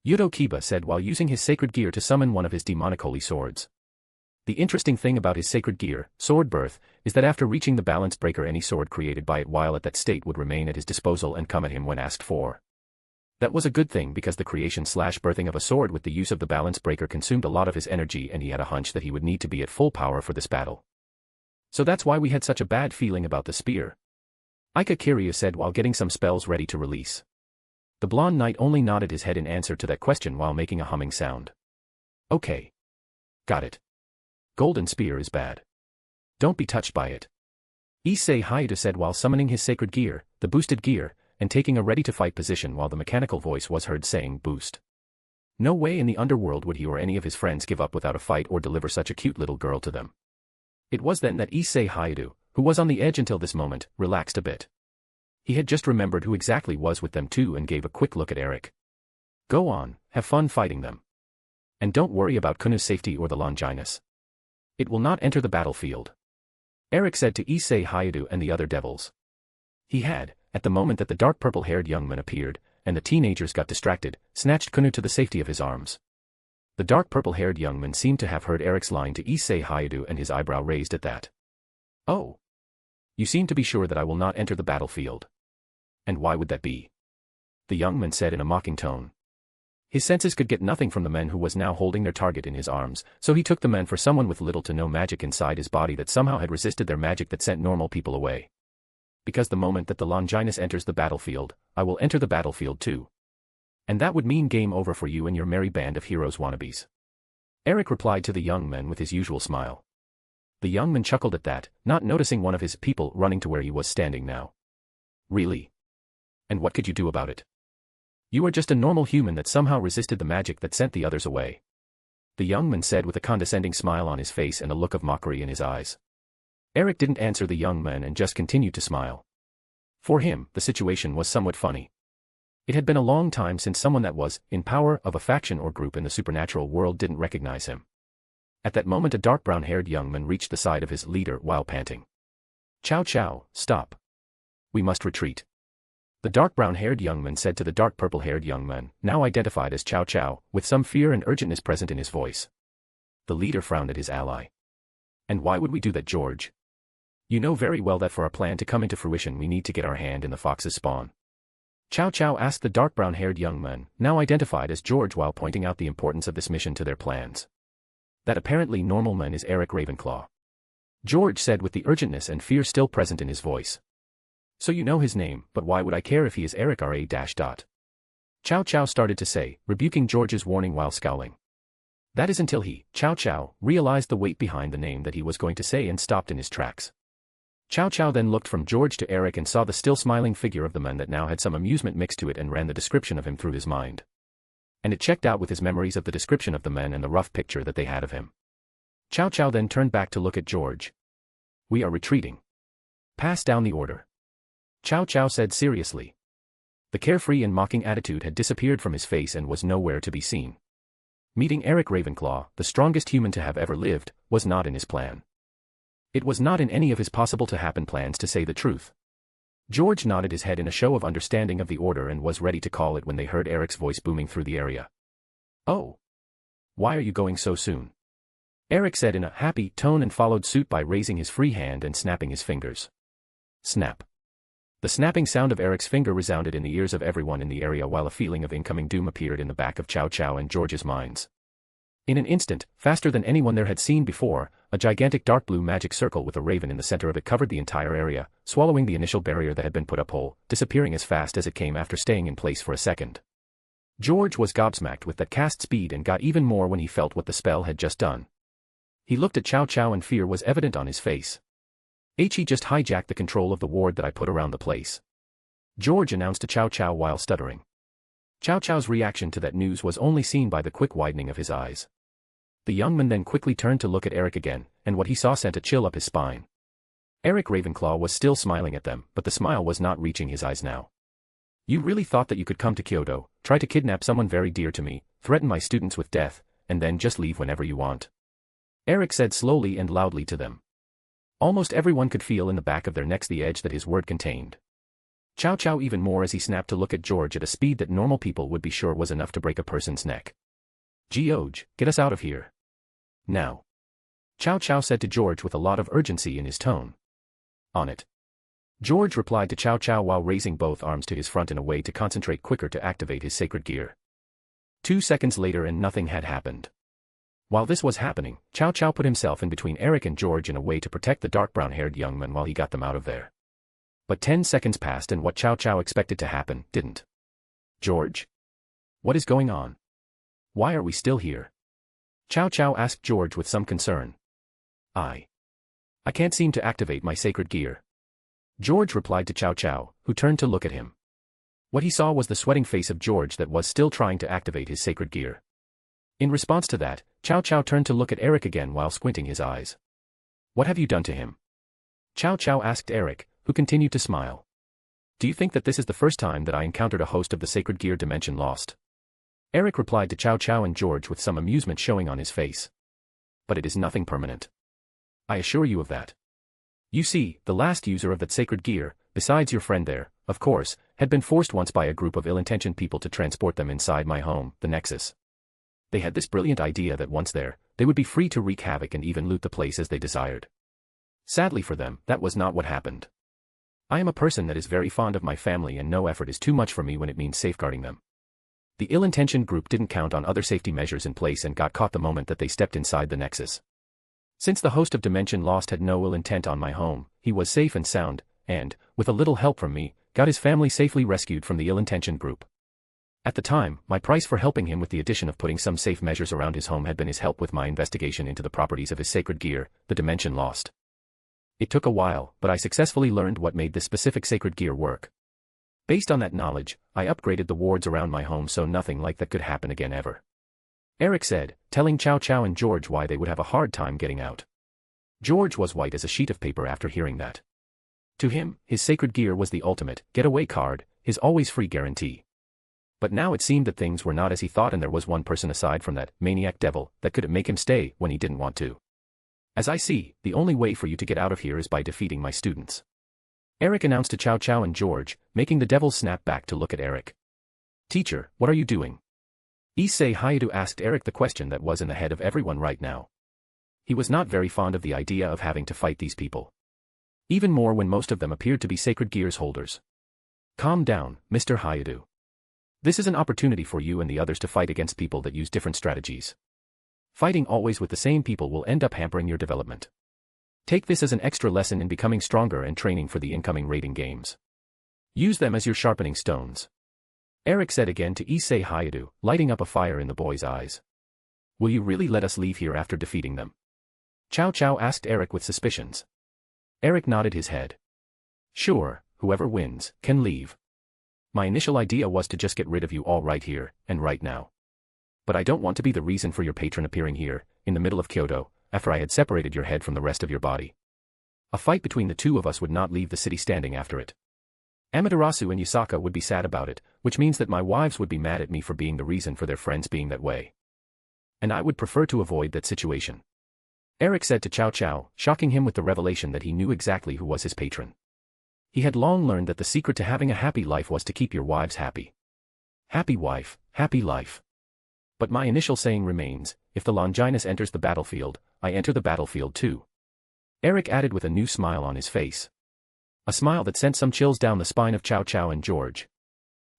Yudo Kiba said while using his sacred gear to summon one of his demonic holy swords. The interesting thing about his sacred gear, Sword Birth, is that after reaching the balance breaker any sword created by it while at that state would remain at his disposal and come at him when asked for. That was a good thing because the creation/birthing of a sword with the use of the balance breaker consumed a lot of his energy and he had a hunch that he would need to be at full power for this battle. So that's why we had such a bad feeling about the spear. Ika Kiryu said while getting some spells ready to release. The blonde knight only nodded his head in answer to that question while making a humming sound. Okay. Got it. Golden spear is bad. Don't be touched by it. Issei Hayato said while summoning his sacred gear, the boosted gear, and taking a ready-to-fight position while the mechanical voice was heard saying boost. No way in the underworld would he or any of his friends give up without a fight or deliver such a cute little girl to them. It was then that Issei Hayato, who was on the edge until this moment, relaxed a bit. He had just remembered who exactly was with them too and gave a quick look at Eric. Go on, have fun fighting them. And don't worry about Kunou's safety or the Longinus. It will not enter the battlefield. Eric said to Issei Hayato and the other devils. He had, at the moment that the dark purple-haired young man appeared, and the teenagers got distracted, snatched Kunou to the safety of his arms. The dark purple-haired young man seemed to have heard Eric's line to Issei Hayato and his eyebrow raised at that. Oh. You seem to be sure that I will not enter the battlefield. And why would that be? The young man said in a mocking tone. His senses could get nothing from the man who was now holding their target in his arms, so he took the man for someone with little to no magic inside his body that somehow had resisted their magic that sent normal people away. Because the moment that the Longinus enters the battlefield, I will enter the battlefield too. And that would mean game over for you and your merry band of heroes wannabes. Eric replied to the young man with his usual smile. The young man chuckled at that, not noticing one of his people running to where he was standing now. Really? And what could you do about it? You are just a normal human that somehow resisted the magic that sent the others away. The young man said with a condescending smile on his face and a look of mockery in his eyes. Eric didn't answer the young man and just continued to smile. For him, the situation was somewhat funny. It had been a long time since someone that was, in power of a faction or group in the supernatural world didn't recognize him. At that moment a dark brown-haired young man reached the side of his leader while panting. Chow Chow, stop. We must retreat. The dark brown-haired young man said to the dark purple-haired young man, now identified as Chow Chow, with some fear and urgentness present in his voice. The leader frowned at his ally. And why would we do that, George? You know very well that for our plan to come into fruition we need to get our hand in the fox's spawn. Chow Chow asked the dark brown-haired young man, now identified as George while pointing out the importance of this mission to their plans. That apparently normal man is Eric Ravenclaw. George said with the urgentness and fear still present in his voice. So you know his name, but why would I care if he is Eric R.A. Chow Chow started to say, rebuking George's warning while scowling. That is until he, Chow Chow, realized the weight behind the name that he was going to say and stopped in his tracks. Chow Chow then looked from George to Eric and saw the still smiling figure of the man that now had some amusement mixed to it and ran the description of him through his mind. And it checked out with his memories of the description of the man and the rough picture that they had of him. Chow Chow then turned back to look at George. We are retreating. Pass down the order. Chow Chow said seriously. The carefree and mocking attitude had disappeared from his face and was nowhere to be seen. Meeting Eric Ravenclaw, the strongest human to have ever lived, was not in his plan. It was not in any of his possible-to-happen plans to say the truth. George nodded his head in a show of understanding of the order and was ready to call it when they heard Eric's voice booming through the area. Oh. Why are you going so soon? Eric said in a happy tone and followed suit by raising his free hand and snapping his fingers. Snap. The snapping sound of Eric's finger resounded in the ears of everyone in the area while a feeling of incoming doom appeared in the back of Chow Chow and George's minds. In an instant, faster than anyone there had seen before, a gigantic dark blue magic circle with a raven in the center of it covered the entire area, swallowing the initial barrier that had been put up whole, disappearing as fast as it came after staying in place for a second. George was gobsmacked with that cast speed and got even more when he felt what the spell had just done. He looked at Chow Chow and fear was evident on his face. He just hijacked the control of the ward that I put around the place. George announced to Chow Chow while stuttering. Chow Chow's reaction to that news was only seen by the quick widening of his eyes. The young man then quickly turned to look at Eric again, and what he saw sent a chill up his spine. Eric Ravenclaw was still smiling at them, but the smile was not reaching his eyes now. You really thought that you could come to Kyoto, try to kidnap someone very dear to me, threaten my students with death, and then just leave whenever you want? Eric said slowly and loudly to them. Almost everyone could feel in the back of their necks the edge that his word contained. Chow Chow even more as he snapped to look at George at a speed that normal people would be sure was enough to break a person's neck. George, get us out of here. Now. Chow Chow said to George with a lot of urgency in his tone. On it. George replied to Chow Chow while raising both arms to his front in a way to concentrate quicker to activate his sacred gear. 2 seconds later and nothing had happened. While this was happening, Chow Chow put himself in between Eric and George in a way to protect the dark brown-haired young man while he got them out of there. But 10 seconds passed and what Chow Chow expected to happen didn't. George? What is going on? Why are we still here? Chow Chow asked George with some concern. I can't seem to activate my sacred gear. George replied to Chow Chow, who turned to look at him. What he saw was the sweating face of George that was still trying to activate his sacred gear. In response to that, Chow Chow turned to look at Eric again while squinting his eyes. What have you done to him? Chow Chow asked Eric, who continued to smile. Do you think that this is the first time that I encountered a host of the sacred gear dimension lost? Eric replied to Chow Chow and George with some amusement showing on his face. But it is nothing permanent. I assure you of that. You see, the last user of that sacred gear, besides your friend there, of course, had been forced once by a group of ill-intentioned people to transport them inside my home, the Nexus. They had this brilliant idea that once there, they would be free to wreak havoc and even loot the place as they desired. Sadly for them, that was not what happened. I am a person that is very fond of my family and no effort is too much for me when it means safeguarding them. The ill-intentioned group didn't count on other safety measures in place and got caught the moment that they stepped inside the Nexus. Since the host of Dimension Lost had no ill intent on my home, he was safe and sound, and, with a little help from me, got his family safely rescued from the ill-intentioned group. At the time, my price for helping him with the addition of putting some safe measures around his home had been his help with my investigation into the properties of his sacred gear, the Dimension Lost. It took a while, but I successfully learned what made this specific sacred gear work. Based on that knowledge, I upgraded the wards around my home so nothing like that could happen again ever. Eric said, telling Chow Chow and George why they would have a hard time getting out. George was white as a sheet of paper after hearing that. To him, his sacred gear was the ultimate getaway card, his always free guarantee. But now it seemed that things were not as he thought and there was one person aside from that maniac devil that could make him stay when he didn't want to. As I see, the only way for you to get out of here is by defeating my students. Eric announced to Chow Chow and George, making the devils snap back to look at Eric. Teacher, what are you doing? Issei Hayato asked Eric the question that was in the head of everyone right now. He was not very fond of the idea of having to fight these people. Even more when most of them appeared to be sacred gears holders. Calm down, Mr. Hayato. This is an opportunity for you and the others to fight against people that use different strategies. Fighting always with the same people will end up hampering your development. Take this as an extra lesson in becoming stronger and training for the incoming raiding games. Use them as your sharpening stones. Eric said again to Issei Hayato, lighting up a fire in the boy's eyes. Will you really let us leave here after defeating them? Chow Chow asked Eric with suspicions. Eric nodded his head. Sure, whoever wins, can leave. My initial idea was to just get rid of you all right here, and right now. But I don't want to be the reason for your patron appearing here, in the middle of Kyoto, after I had separated your head from the rest of your body. A fight between the two of us would not leave the city standing after it. Amaterasu and Yasaka would be sad about it, which means that my wives would be mad at me for being the reason for their friends being that way. And I would prefer to avoid that situation. Eric said to Chow Chow, shocking him with the revelation that he knew exactly who was his patron. He had long learned that the secret to having a happy life was to keep your wives happy. Happy wife, happy life. But my initial saying remains, if the Longinus enters the battlefield, I enter the battlefield too. Eric added with a new smile on his face. A smile that sent some chills down the spine of Chow Chow and George.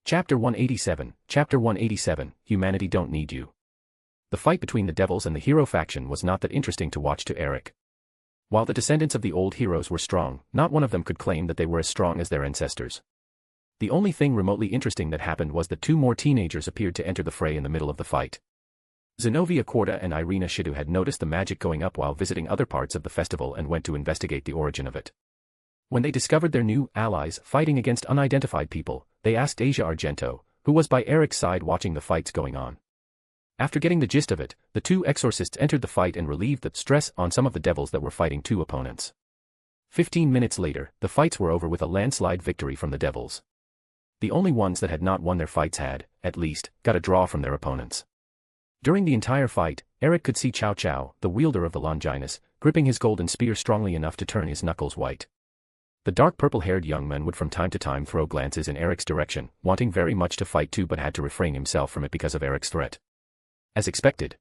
Chapter 187, Humanity Don't Need You. The fight between the devils and the hero faction was not that interesting to watch to Eric. While the descendants of the old heroes were strong, not one of them could claim that they were as strong as their ancestors. The only thing remotely interesting that happened was that two more teenagers appeared to enter the fray in the middle of the fight. Zenobia Korda and Irina Shido had noticed the magic going up while visiting other parts of the festival and went to investigate the origin of it. When they discovered their new allies fighting against unidentified people, they asked Asia Argento, who was by Eric's side watching the fights going on. After getting the gist of it, the two exorcists entered the fight and relieved the stress on some of the devils that were fighting two opponents. 15 minutes later, the fights were over with a landslide victory from the devils. The only ones that had not won their fights had, at least, got a draw from their opponents. During the entire fight, Eric could see Chow Chow, the wielder of the Longinus, gripping his golden spear strongly enough to turn his knuckles white. The dark purple-haired young man would from time to time throw glances in Eric's direction, wanting very much to fight too but had to refrain himself from it because of Eric's threat. As expected.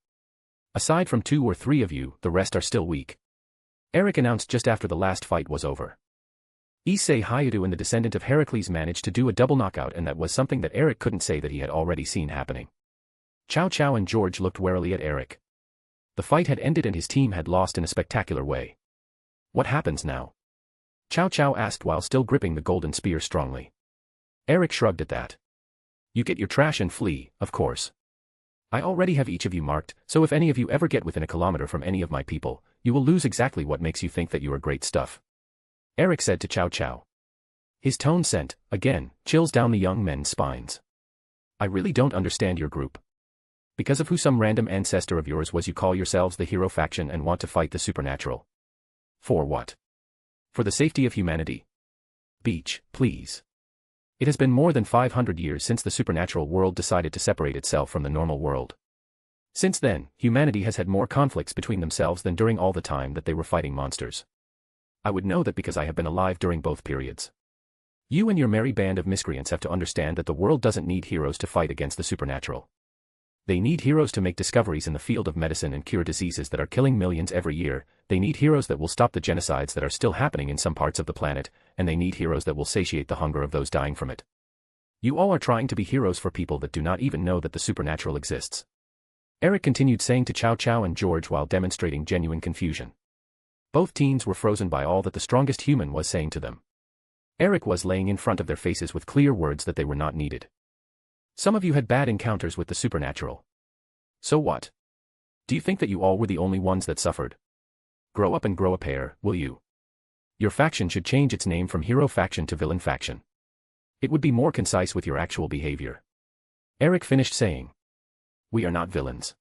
Aside from 2 or 3 of you, the rest are still weak. Eric announced just after the last fight was over. Issei Hayato and the descendant of Heracles managed to do a double knockout, and that was something that Eric couldn't say that he had already seen happening. Chow Chow and George looked warily at Eric. The fight had ended and his team had lost in a spectacular way. What happens now? Chow Chow asked while still gripping the golden spear strongly. Eric shrugged at that. You get your trash and flee, of course. I already have each of you marked, so if any of you ever get within a kilometer from any of my people, You will lose exactly what makes you think that you are great stuff. Eric said to Chow Chow. His tone sent, again, chills down the young men's spines. I really don't understand your group. Because of who some random ancestor of yours was, you call yourselves the hero faction and want to fight the supernatural. For what? For the safety of humanity. Beach, please. It has been more than 500 years since the supernatural world decided to separate itself from the normal world. Since then, humanity has had more conflicts between themselves than during all the time that they were fighting monsters. I would know that because I have been alive during both periods. You and your merry band of miscreants have to understand that the world doesn't need heroes to fight against the supernatural. They need heroes to make discoveries in the field of medicine and cure diseases that are killing millions every year. They need heroes that will stop the genocides that are still happening in some parts of the planet, and they need heroes that will satiate the hunger of those dying from it. You all are trying to be heroes for people that do not even know that the supernatural exists. Eric continued saying to Chow Chow and George while demonstrating genuine confusion. Both teens were frozen by all that the strongest human was saying to them. Eric was laying in front of their faces with clear words that they were not needed. Some of you had bad encounters with the supernatural. So what? Do you think that you all were the only ones that suffered? Grow up and grow a pair, will you? Your faction should change its name from hero faction to villain faction. It would be more concise with your actual behavior. Eric finished saying. We are not villains.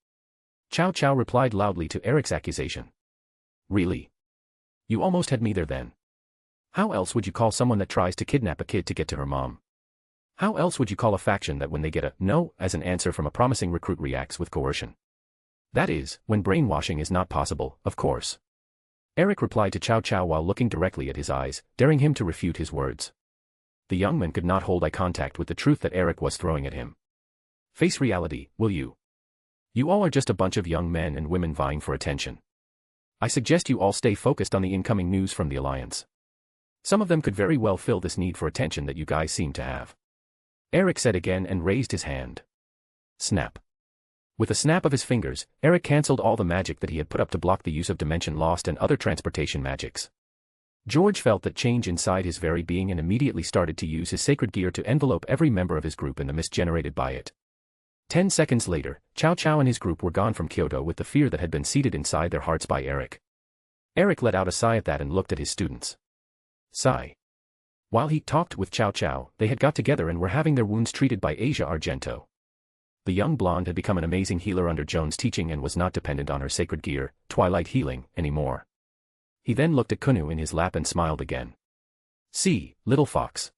Chow Chow replied loudly to Eric's accusation. Really? You almost had me there then. How else would you call someone that tries to kidnap a kid to get to her mom? How else would you call a faction that when they get a no as an answer from a promising recruit reacts with coercion? That is, when brainwashing is not possible, of course. Eric replied to Chow Chow while looking directly at his eyes, daring him to refute his words. The young man could not hold eye contact with the truth that Eric was throwing at him. Face reality, will you? You all are just a bunch of young men and women vying for attention. I suggest you all stay focused on the incoming news from the Alliance. Some of them could very well fill this need for attention that you guys seem to have. Eric said again and raised his hand. Snap. With a snap of his fingers, Eric cancelled all the magic that he had put up to block the use of Dimension Lost and other transportation magics. George felt that change inside his very being and immediately started to use his sacred gear to envelope every member of his group in the mist generated by it. 10 seconds later, Chow Chow and his group were gone from Kyoto with the fear that had been seeded inside their hearts by Eric. Eric let out a sigh at that and looked at his students. Sigh. While he talked with Chow Chow, they had got together and were having their wounds treated by Asia Argento. The young blonde had become an amazing healer under Joan's teaching and was not dependent on her sacred gear, Twilight Healing, anymore. He then looked at Kunou in his lap and smiled again. See, little fox.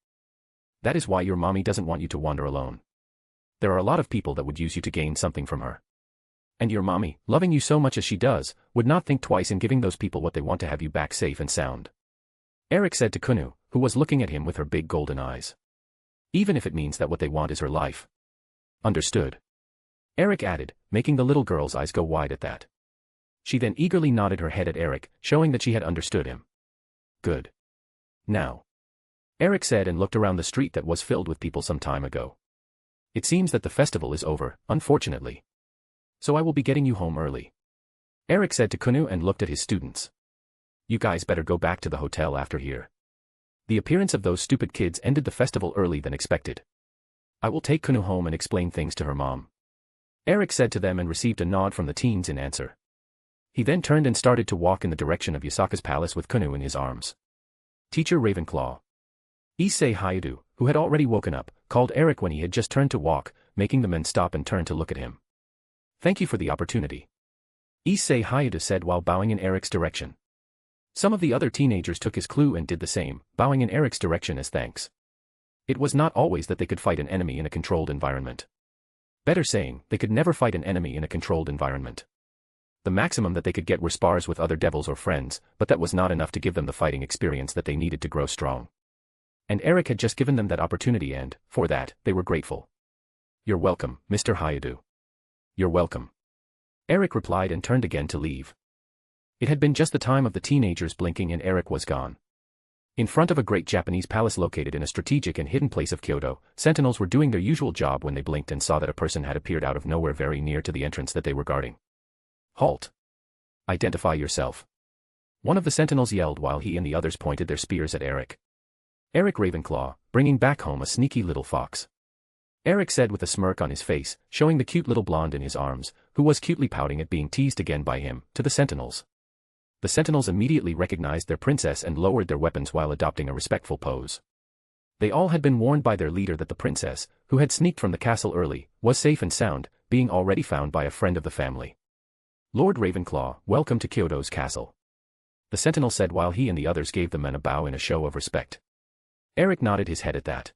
That is why your mommy doesn't want you to wander alone. There are a lot of people that would use you to gain something from her. And your mommy, loving you so much as she does, would not think twice in giving those people what they want to have you back safe and sound. Eric said to Kunou, who was looking at him with her big golden eyes. Even if it means that what they want is her life. Understood. Eric added, making the little girl's eyes go wide at that. She then eagerly nodded her head at Eric, showing that she had understood him. Good. Now. Eric said and looked around the street that was filled with people some time ago. It seems that the festival is over, unfortunately. So I will be getting you home early. Eric said to Kunou and looked at his students. You guys better go back to the hotel after here. The appearance of those stupid kids ended the festival early than expected. I will take Kunou home and explain things to her mom. Eric said to them and received a nod from the teens in answer. He then turned and started to walk in the direction of Yasaka's palace with Kunou in his arms. Teacher Ravenclaw. Issei Hayadu, who had already woken up, called Eric when he had just turned to walk, making the men stop and turn to look at him. Thank you for the opportunity. Issei Hayadu said while bowing in Eric's direction. Some of the other teenagers took his clue and did the same, bowing in Eric's direction as thanks. It was not always that they could fight an enemy in a controlled environment. Better saying, they could never fight an enemy in a controlled environment. The maximum that they could get were spars with other devils or friends, but that was not enough to give them the fighting experience that they needed to grow strong. And Eric had just given them that opportunity and, for that, they were grateful. You're welcome, Mr. Hayadu. You're welcome. Eric replied and turned again to leave. It had been just the time of the teenagers blinking and Eric was gone. In front of a great Japanese palace located in a strategic and hidden place of Kyoto, sentinels were doing their usual job when they blinked and saw that a person had appeared out of nowhere very near to the entrance that they were guarding. Halt. Identify yourself. One of the sentinels yelled while he and the others pointed their spears at Eric. Eric Ravenclaw, bringing back home a sneaky little fox. Eric said with a smirk on his face, showing the cute little blonde in his arms, who was cutely pouting at being teased again by him, to the sentinels. The sentinels immediately recognized their princess and lowered their weapons while adopting a respectful pose. They all had been warned by their leader that the princess, who had sneaked from the castle early, was safe and sound, being already found by a friend of the family. Lord Ravenclaw, welcome to Kyoto's castle. The sentinel said while he and the others gave the men a bow in a show of respect. Eric nodded his head at that.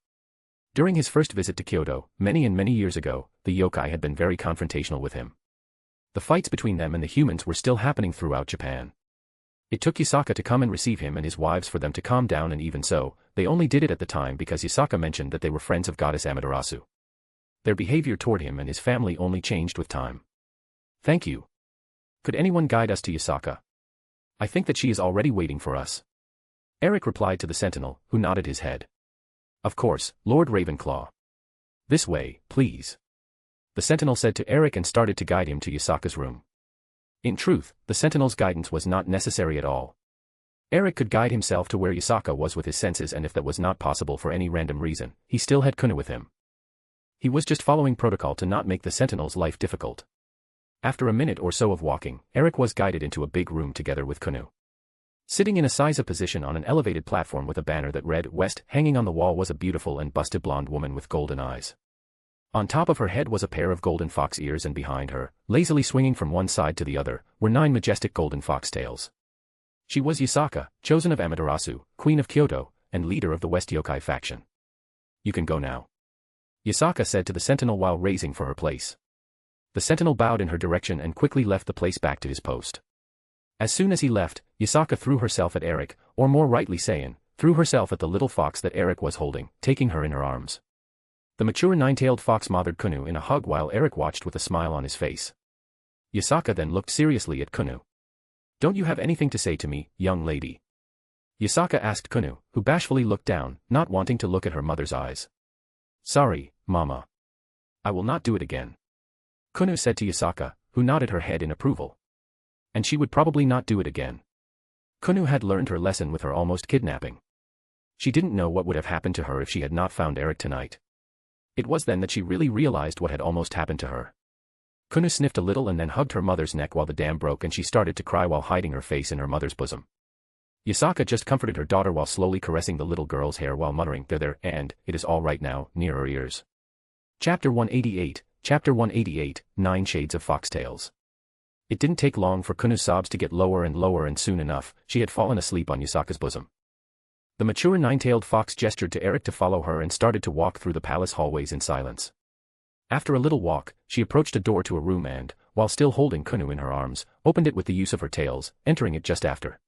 During his first visit to Kyoto, many and many years ago, the yokai had been very confrontational with him. The fights between them and the humans were still happening throughout Japan. It took Yasaka to come and receive him and his wives for them to calm down, and even so, they only did it at the time because Yasaka mentioned that they were friends of goddess Amaterasu. Their behavior toward him and his family only changed with time. Thank you. Could anyone guide us to Yasaka? I think that she is already waiting for us. Eric replied to the sentinel, who nodded his head. Of course, Lord Ravenclaw. This way, please. The sentinel said to Eric and started to guide him to Yasaka's room. In truth, the sentinel's guidance was not necessary at all. Eric could guide himself to where Yasaka was with his senses, and if that was not possible for any random reason, he still had Kunou with him. He was just following protocol to not make the sentinel's life difficult. After a minute or so of walking, Eric was guided into a big room together with Kunou. Sitting in a size-up position on an elevated platform with a banner that read West hanging on the wall was a beautiful and busted blonde woman with golden eyes. On top of her head was a pair of golden fox ears, and behind her, lazily swinging from one side to the other, were 9 majestic golden fox tails. She was Yasaka, chosen of Amaterasu, Queen of Kyoto, and leader of the West Yokai faction. You can go now. Yasaka said to the sentinel while raising for her place. The sentinel bowed in her direction and quickly left the place back to his post. As soon as he left, Yasaka threw herself at Eric, or more rightly saying, threw herself at the little fox that Eric was holding, taking her in her arms. The mature 9-tailed fox mothered Kunou in a hug while Eric watched with a smile on his face. Yasaka then looked seriously at Kunou. Don't you have anything to say to me, young lady? Yasaka asked Kunou, who bashfully looked down, not wanting to look at her mother's eyes. Sorry, Mama. I will not do it again. Kunou said to Yasaka, who nodded her head in approval. And she would probably not do it again. Kunou had learned her lesson with her almost kidnapping. She didn't know what would have happened to her if she had not found Eric tonight. It was then that she really realized what had almost happened to her. Kunou sniffed a little and then hugged her mother's neck while the dam broke, and she started to cry while hiding her face in her mother's bosom. Yasaka just comforted her daughter while slowly caressing the little girl's hair while muttering, there, and, it is all right now, near her ears. Chapter 188, 9 Shades of Foxtails. It didn't take long for Kunou's sobs to get lower and lower, and soon enough, she had fallen asleep on Yasaka's bosom. The mature 9-tailed fox gestured to Eric to follow her and started to walk through the palace hallways in silence. After a little walk, she approached a door to a room and, while still holding Kunou in her arms, opened it with the use of her tails, entering it just after.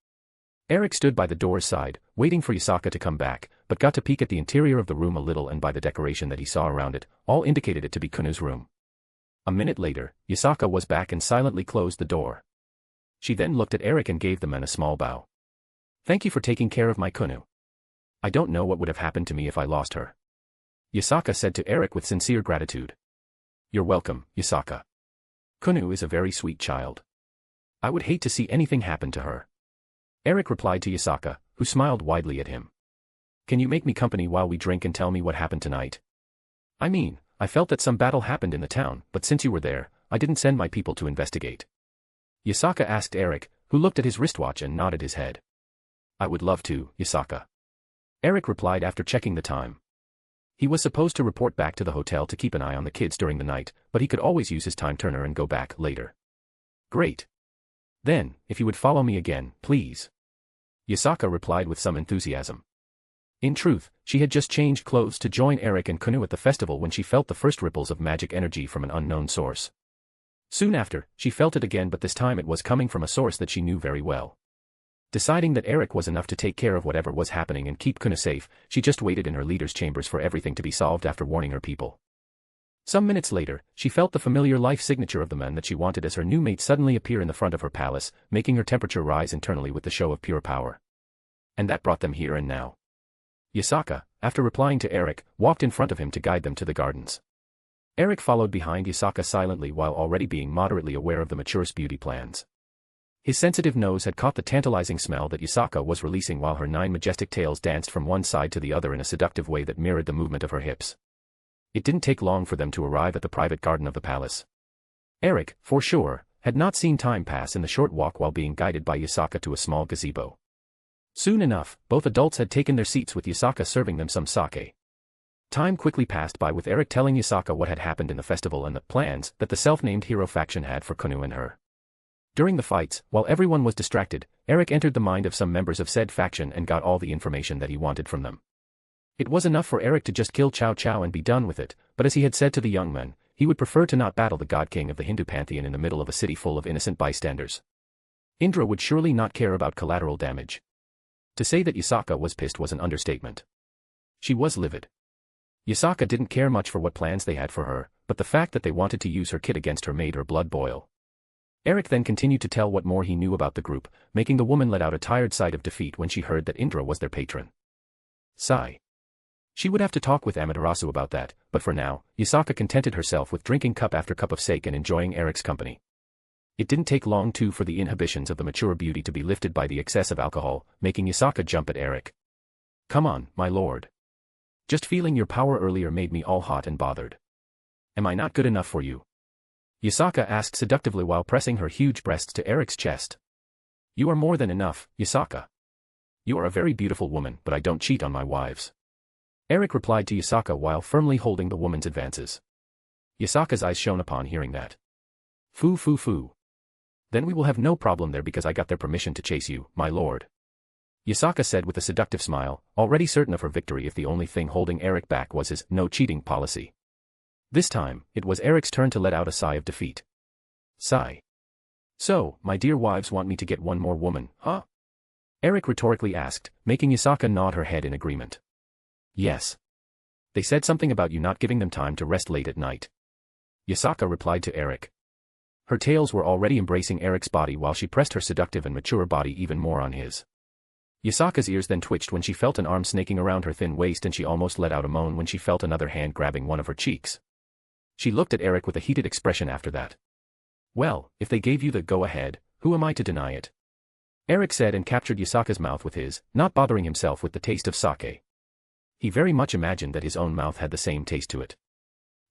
Eric stood by the door's side, waiting for Yasaka to come back, but got to peek at the interior of the room a little, and by the decoration that he saw around it, all indicated it to be Kunou's room. A minute later, Yasaka was back and silently closed the door. She then looked at Eric and gave the man a small bow. Thank you for taking care of my Kunou. I don't know what would have happened to me if I lost her. Yasaka said to Eric with sincere gratitude. You're welcome, Yasaka. Kunou is a very sweet child. I would hate to see anything happen to her. Eric replied to Yasaka, who smiled widely at him. Can you make me company while we drink and tell me what happened tonight? I mean, I felt that some battle happened in the town, but since you were there, I didn't send my people to investigate. Yasaka asked Eric, who looked at his wristwatch and nodded his head. I would love to, Yasaka. Eric replied after checking the time. He was supposed to report back to the hotel to keep an eye on the kids during the night, but he could always use his time turner and go back later. Great. Then, if you would follow me again, please. Yasaka replied with some enthusiasm. In truth, she had just changed clothes to join Eric and Kunou at the festival when she felt the first ripples of magic energy from an unknown source. Soon after, she felt it again, but this time it was coming from a source that she knew very well. Deciding that Eric was enough to take care of whatever was happening and keep Kunou safe, she just waited in her leader's chambers for everything to be solved after warning her people. Some minutes later, she felt the familiar life signature of the man that she wanted as her new mate suddenly appear in the front of her palace, making her temperature rise internally with the show of pure power. And that brought them here and now. Yasaka, after replying to Eric, walked in front of him to guide them to the gardens. Eric followed behind Yasaka silently while already being moderately aware of the mature's beauty plans. His sensitive nose had caught the tantalizing smell that Yasaka was releasing while her 9 majestic tails danced from one side to the other in a seductive way that mirrored the movement of her hips. It didn't take long for them to arrive at the private garden of the palace. Eric, for sure, had not seen time pass in the short walk while being guided by Yasaka to a small gazebo. Soon enough, both adults had taken their seats with Yasaka serving them some sake. Time quickly passed by with Eric telling Yasaka what had happened in the festival and the plans that the self-named hero faction had for Kunou and her. During the fights, while everyone was distracted, Eric entered the mind of some members of said faction and got all the information that he wanted from them. It was enough for Eric to just kill Cao Cao and be done with it, but as he had said to the young men, he would prefer to not battle the god king of the Hindu pantheon in the middle of a city full of innocent bystanders. Indra would surely not care about collateral damage. To say that Yasaka was pissed was an understatement. She was livid. Yasaka didn't care much for what plans they had for her, but the fact that they wanted to use her kid against her made her blood boil. Eric then continued to tell what more he knew about the group, making the woman let out a tired sigh of defeat when she heard that Indra was their patron. Sigh. She would have to talk with Amaterasu about that, but for now, Yasaka contented herself with drinking cup after cup of sake and enjoying Eric's company. It didn't take long too for the inhibitions of the mature beauty to be lifted by the excess of alcohol, making Yasaka jump at Eric. Come on, my lord. Just feeling your power earlier made me all hot and bothered. Am I not good enough for you? Yasaka asked seductively while pressing her huge breasts to Eric's chest. You are more than enough, Yasaka. You are a very beautiful woman, but I don't cheat on my wives. Eric replied to Yasaka while firmly holding the woman's advances. Yasaka's eyes shone upon hearing that. Foo foo foo. Then we will have no problem there because I got their permission to chase you, my lord. Yasaka said with a seductive smile, already certain of her victory if the only thing holding Eric back was his no-cheating policy. This time, it was Eric's turn to let out a sigh of defeat. Sigh. So, my dear wives want me to get one more woman, huh? Eric rhetorically asked, making Yasaka nod her head in agreement. Yes. They said something about you not giving them time to rest late at night. Yasaka replied to Eric. Her tails were already embracing Eric's body while she pressed her seductive and mature body even more on his. Yasaka's ears then twitched when she felt an arm snaking around her thin waist and she almost let out a moan when she felt another hand grabbing one of her cheeks. She looked at Eric with a heated expression after that. Well, if they gave you the go-ahead, who am I to deny it? Eric said and captured Yasaka's mouth with his, not bothering himself with the taste of sake. He very much imagined that his own mouth had the same taste to it.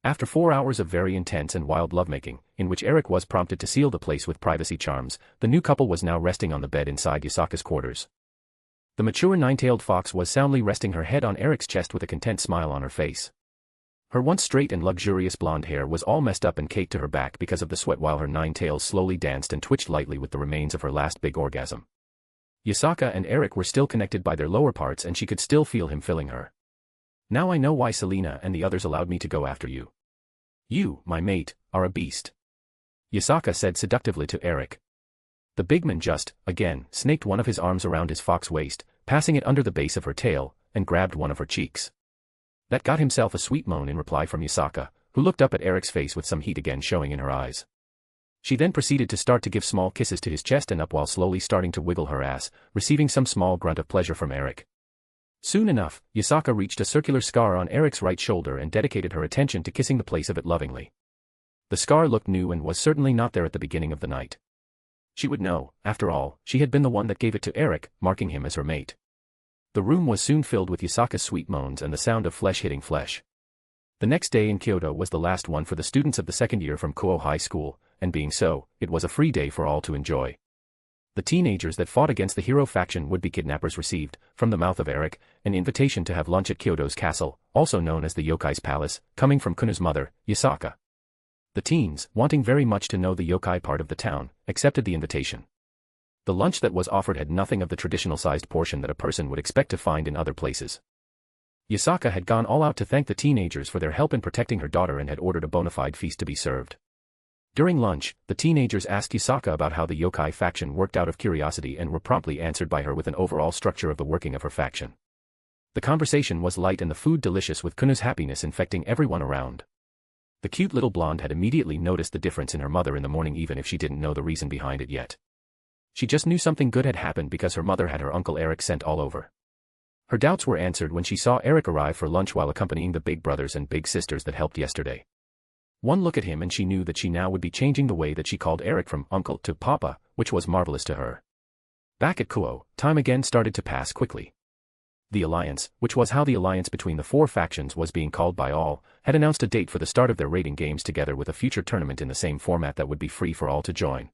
After 4 hours of very intense and wild lovemaking, in which Eric was prompted to seal the place with privacy charms, the new couple was now resting on the bed inside Yasaka's quarters. The mature nine-tailed fox was soundly resting her head on Eric's chest with a content smile on her face. Her once straight and luxurious blonde hair was all messed up and caked to her back because of the sweat while her nine tails slowly danced and twitched lightly with the remains of her last big orgasm. Yasaka and Eric were still connected by their lower parts and she could still feel him filling her. Now I know why Selena and the others allowed me to go after you. You, my mate, are a beast. Yasaka said seductively to Eric. The big man just, again, snaked one of his arms around his fox waist, passing it under the base of her tail, and grabbed one of her cheeks. That got himself a sweet moan in reply from Yasaka, who looked up at Eric's face with some heat again showing in her eyes. She then proceeded to start to give small kisses to his chest and up while slowly starting to wiggle her ass, receiving some small grunt of pleasure from Eric. Soon enough, Yasaka reached a circular scar on Eric's right shoulder and dedicated her attention to kissing the place of it lovingly. The scar looked new and was certainly not there at the beginning of the night. She would know, after all, she had been the one that gave it to Eric, marking him as her mate. The room was soon filled with Yasaka's sweet moans and the sound of flesh hitting flesh. The next day in Kyoto was the last one for the students of the second year from Kunou High School, and being so, it was a free day for all to enjoy. The teenagers that fought against the hero faction would-be kidnappers received, from the mouth of Eric, an invitation to have lunch at Kyoto's castle, also known as the Yokai's Palace, coming from Kunou's mother, Yasaka. The teens, wanting very much to know the yokai part of the town, accepted the invitation. The lunch that was offered had nothing of the traditional-sized portion that a person would expect to find in other places. Yasaka had gone all out to thank the teenagers for their help in protecting her daughter and had ordered a bona fide feast to be served. During lunch, the teenagers asked Yasaka about how the yokai faction worked out of curiosity and were promptly answered by her with an overall structure of the working of her faction. The conversation was light and the food delicious with Kunou's happiness infecting everyone around. The cute little blonde had immediately noticed the difference in her mother in the morning even if she didn't know the reason behind it yet. She just knew something good had happened because her mother had her uncle Eric sent all over. Her doubts were answered when she saw Eric arrive for lunch while accompanying the big brothers and big sisters that helped yesterday. One look at him and she knew that she now would be changing the way that she called Eric from uncle to papa, which was marvelous to her. Back at Kunou, time again started to pass quickly. The Alliance, which was how the alliance between the four factions was being called by all, had announced a date for the start of their raiding games together with a future tournament in the same format that would be free for all to join.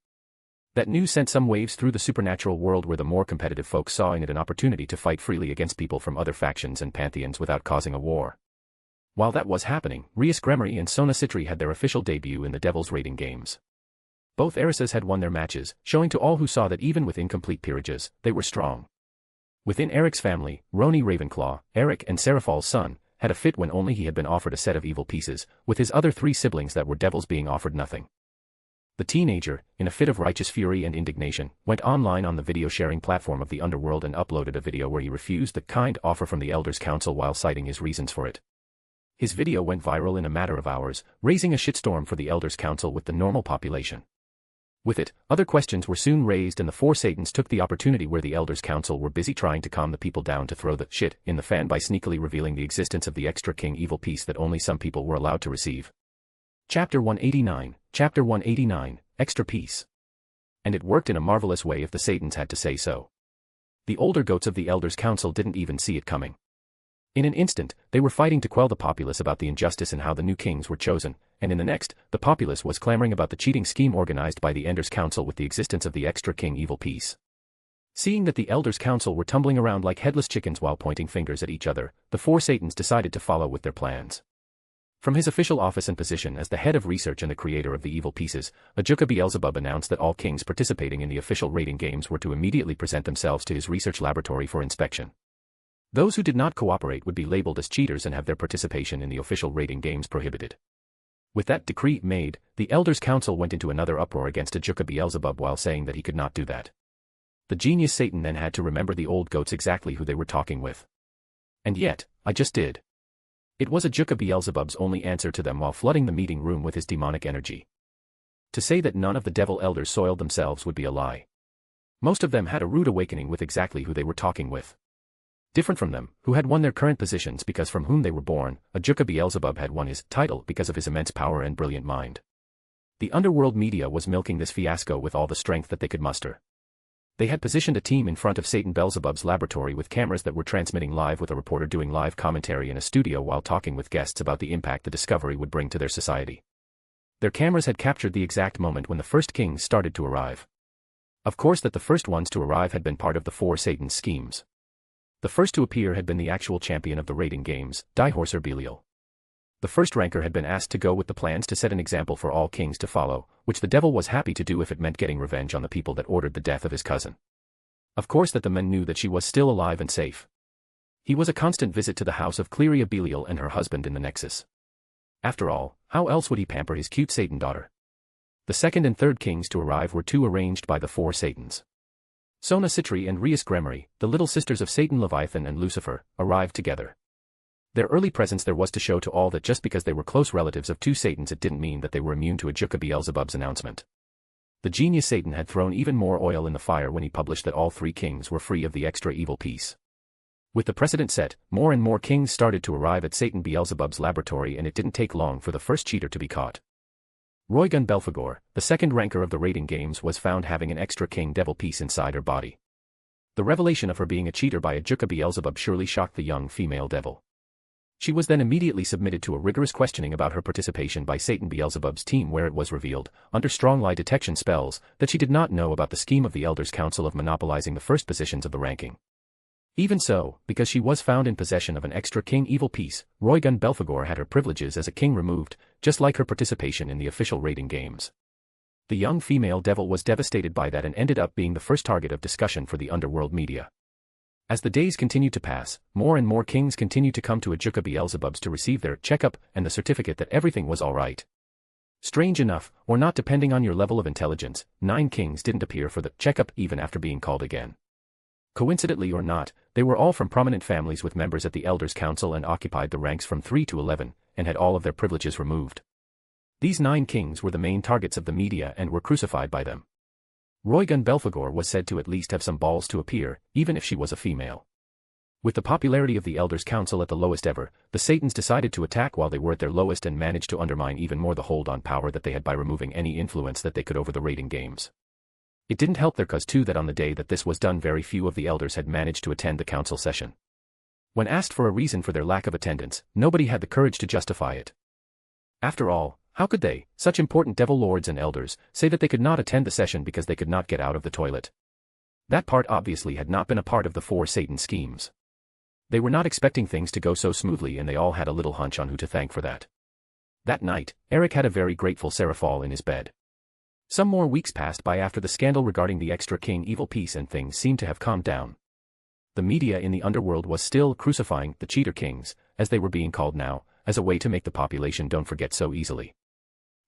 That news sent some waves through the supernatural world where the more competitive folks saw in it an opportunity to fight freely against people from other factions and pantheons without causing a war. While that was happening, Rias Gremory and Sona Citri had their official debut in the Devil's Raiding Games. Both heiresses had won their matches, showing to all who saw that even with incomplete peerages, they were strong. Within Eric's family, Roni Ravenclaw, Eric and Seraphil's son, had a fit when only he had been offered a set of evil pieces, with his other three siblings that were devils being offered nothing. The teenager, in a fit of righteous fury and indignation, went online on the video-sharing platform of the Underworld and uploaded a video where he refused the kind offer from the Elders' Council while citing his reasons for it. His video went viral in a matter of hours, raising a shitstorm for the Elders' Council with the normal population. With it, other questions were soon raised and the four Satans took the opportunity where the Elders' Council were busy trying to calm the people down to throw the shit in the fan by sneakily revealing the existence of the extra king evil piece that only some people were allowed to receive. Chapter 189, Extra Piece. And it worked in a marvelous way if the Satans had to say so. The older goats of the Elders' Council didn't even see it coming. In an instant, they were fighting to quell the populace about the injustice and how the new kings were chosen, and in the next, the populace was clamoring about the cheating scheme organized by the Elders' Council with the existence of the extra king evil piece. Seeing that the Elders' Council were tumbling around like headless chickens while pointing fingers at each other, the four Satans decided to follow with their plans. From his official office and position as the head of research and the creator of the evil pieces, Ajuka Beelzebub announced that all kings participating in the official raiding games were to immediately present themselves to his research laboratory for inspection. Those who did not cooperate would be labeled as cheaters and have their participation in the official raiding games prohibited. With that decree made, the Elders' Council went into another uproar against Ajuka Beelzebub while saying that he could not do that. The genius Satan then had to remember the old goats exactly who they were talking with. And yet, I just did. It was Ajuka Beelzebub's only answer to them while flooding the meeting room with his demonic energy. To say that none of the devil elders soiled themselves would be a lie. Most of them had a rude awakening with exactly who they were talking with. Different from them, who had won their current positions because from whom they were born, Ajuka Beelzebub had won his title because of his immense power and brilliant mind. The Underworld media was milking this fiasco with all the strength that they could muster. They had positioned a team in front of Satan Beelzebub's laboratory with cameras that were transmitting live with a reporter doing live commentary in a studio while talking with guests about the impact the discovery would bring to their society. Their cameras had captured the exact moment when the first kings started to arrive. Of course that the first ones to arrive had been part of the four Satan's schemes. The first to appear had been the actual champion of the raiding games, Dihorser Belial. The first ranker had been asked to go with the plans to set an example for all kings to follow, which the devil was happy to do if it meant getting revenge on the people that ordered the death of his cousin. Of course that the men knew that she was still alive and safe. He was a constant visit to the house of Cleria Belial and her husband in the Nexus. After all, how else would he pamper his cute Satan daughter? The second and third kings to arrive were two arranged by the four Satans. Sona Citri and Rias Gremory, the little sisters of Satan Leviathan and Lucifer, arrived together. Their early presence there was to show to all that just because they were close relatives of two Satans it didn't mean that they were immune to Ajuka Beelzebub's announcement. The genius Satan had thrown even more oil in the fire when he published that all three kings were free of the extra evil piece. With the precedent set, more and more kings started to arrive at Satan Beelzebub's laboratory and it didn't take long for the first cheater to be caught. Roygun Belphegor, the second ranker of the raiding games, was found having an extra king devil piece inside her body. The revelation of her being a cheater by Ajuka Beelzebub surely shocked the young female devil. She was then immediately submitted to a rigorous questioning about her participation by Satan Beelzebub's team where it was revealed, under strong lie detection spells, that she did not know about the scheme of the Elders' Council of monopolizing the first positions of the ranking. Even so, because she was found in possession of an extra king evil piece, Roygun Belphegor had her privileges as a king removed, just like her participation in the official raiding games. The young female devil was devastated by that and ended up being the first target of discussion for the Underworld media. As the days continued to pass, more and more kings continued to come to Ajuka Beelzebub's to receive their checkup and the certificate that everything was alright. Strange enough, or not depending on your level of intelligence, 9 kings didn't appear for the checkup even after being called again. Coincidentally or not, they were all from prominent families with members at the Elders' Council and occupied the ranks from 3 to 11, and had all of their privileges removed. These 9 kings were the main targets of the media and were crucified by them. Roygun Belphegor was said to at least have some balls to appear, even if she was a female. With the popularity of the Elders' Council at the lowest ever, the Satans decided to attack while they were at their lowest and managed to undermine even more the hold on power that they had by removing any influence that they could over the raiding games. It didn't help their cause too that on the day that this was done very few of the elders had managed to attend the council session. When asked for a reason for their lack of attendance, nobody had the courage to justify it. After all, how could they, such important devil lords and elders, say that they could not attend the session because they could not get out of the toilet? That part obviously had not been a part of the four Satan schemes. They were not expecting things to go so smoothly, and they all had a little hunch on who to thank for that. That night, Eric had a very grateful Seraphal in his bed. Some more weeks passed by after the scandal regarding the extra king evil peace, and things seemed to have calmed down. The media in the underworld was still crucifying the cheater kings, as they were being called now, as a way to make the population don't forget so easily.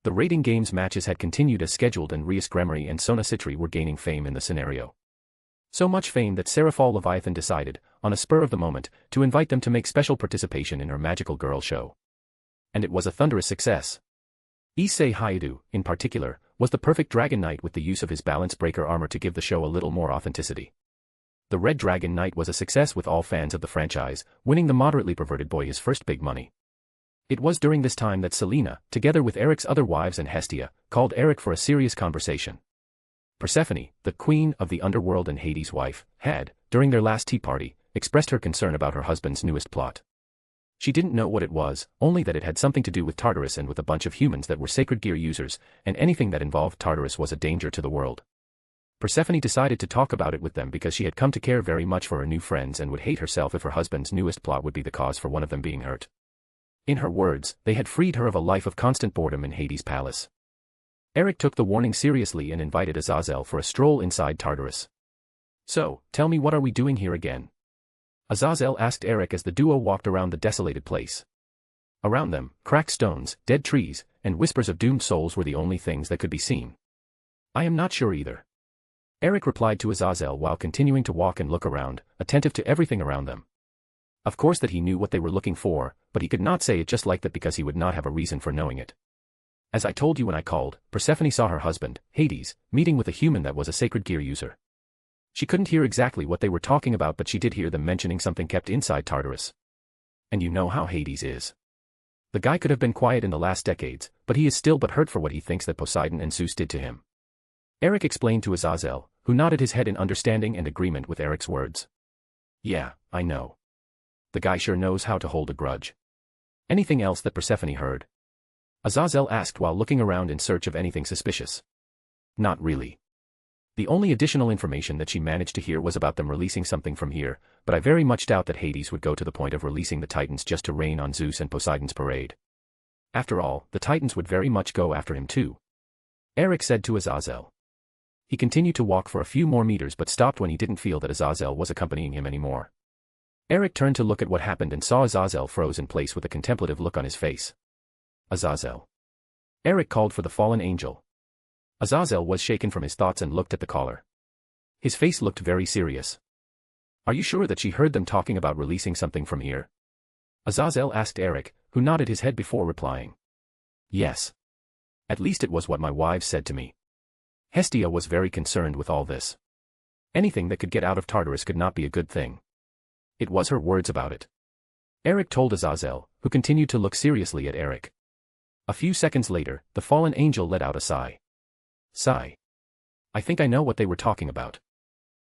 The raiding games matches had continued as scheduled, and Rias Gremory and Sona Citri were gaining fame in the scenario. So much fame that Seraphal Leviathan decided, on a spur of the moment, to invite them to make special participation in her magical girl show. And it was a thunderous success. Issei Hayadu, in particular, was the perfect Dragon Knight with the use of his balance breaker armor to give the show a little more authenticity. The Red Dragon Knight was a success with all fans of the franchise, winning the moderately perverted boy his first big money. It was during this time that Selena, together with Eric's other wives and Hestia, called Eric for a serious conversation. Persephone, the queen of the underworld and Hades' wife, had, during their last tea party, expressed her concern about her husband's newest plot. She didn't know what it was, only that it had something to do with Tartarus and with a bunch of humans that were sacred gear users, and anything that involved Tartarus was a danger to the world. Persephone decided to talk about it with them because she had come to care very much for her new friends and would hate herself if her husband's newest plot would be the cause for one of them being hurt. In her words, they had freed her of a life of constant boredom in Hades' palace. Eric took the warning seriously and invited Azazel for a stroll inside Tartarus. "So, tell me, what are we doing here again?" Azazel asked Eric as the duo walked around the desolated place. Around them, cracked stones, dead trees, and whispers of doomed souls were the only things that could be seen. "I am not sure either," Eric replied to Azazel while continuing to walk and look around, attentive to everything around them. Of course that he knew what they were looking for, but he could not say it just like that because he would not have a reason for knowing it. "As I told you when I called, Persephone saw her husband, Hades, meeting with a human that was a sacred gear user. She couldn't hear exactly what they were talking about, but she did hear them mentioning something kept inside Tartarus. And you know how Hades is. The guy could have been quiet in the last decades, but he is still but hurt for what he thinks that Poseidon and Zeus did to him." Eric explained to Azazel, who nodded his head in understanding and agreement with Eric's words. "Yeah, I know. The guy sure knows how to hold a grudge." "Anything else that Persephone heard?" Azazel asked while looking around in search of anything suspicious. "Not really. The only additional information that she managed to hear was about them releasing something from here, but I very much doubt that Hades would go to the point of releasing the Titans just to rain on Zeus and Poseidon's parade. After all, the Titans would very much go after him too," Eric said to Azazel. He continued to walk for a few more meters but stopped when he didn't feel that Azazel was accompanying him anymore. Eric turned to look at what happened and saw Azazel froze in place with a contemplative look on his face. "Azazel." Eric called for the fallen angel. Azazel was shaken from his thoughts and looked at the caller. His face looked very serious. "Are you sure that she heard them talking about releasing something from here?" Azazel asked Eric, who nodded his head before replying. "Yes. At least it was what my wives said to me." Hestia was very concerned with all this. Anything that could get out of Tartarus could not be a good thing. It was her words about it. Eric told Azazel, who continued to look seriously at Eric. A few seconds later, the fallen angel let out a sigh. "Sigh. I think I know what they were talking about.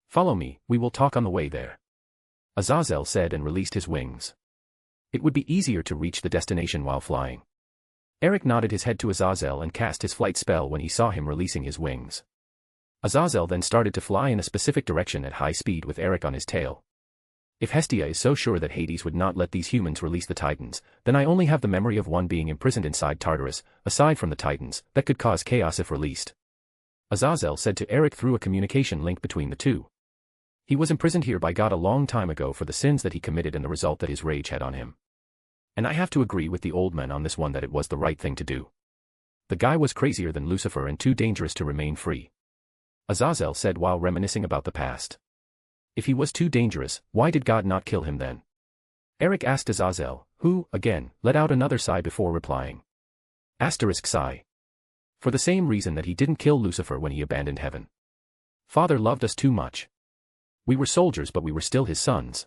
Follow me, we will talk on the way there," Azazel said and released his wings. It would be easier to reach the destination while flying. Eric nodded his head to Azazel and cast his flight spell when he saw him releasing his wings. Azazel then started to fly in a specific direction at high speed with Eric on his tail. If Hestia is so sure that Hades would not let these humans release the Titans, then I only have the memory of one being imprisoned inside Tartarus, aside from the Titans, that could cause chaos if released, Azazel said to Eric through a communication link between the two. He was imprisoned here by God a long time ago for the sins that he committed and the result that his rage had on him. And I have to agree with the old man on this one that it was the right thing to do. The guy was crazier than Lucifer and too dangerous to remain free, Azazel said while reminiscing about the past. If he was too dangerous, why did God not kill him then? Eric asked Azazel, who, again, let out another sigh before replying. Sigh. For the same reason that he didn't kill Lucifer when he abandoned heaven. Father loved us too much. We were soldiers but we were still his sons.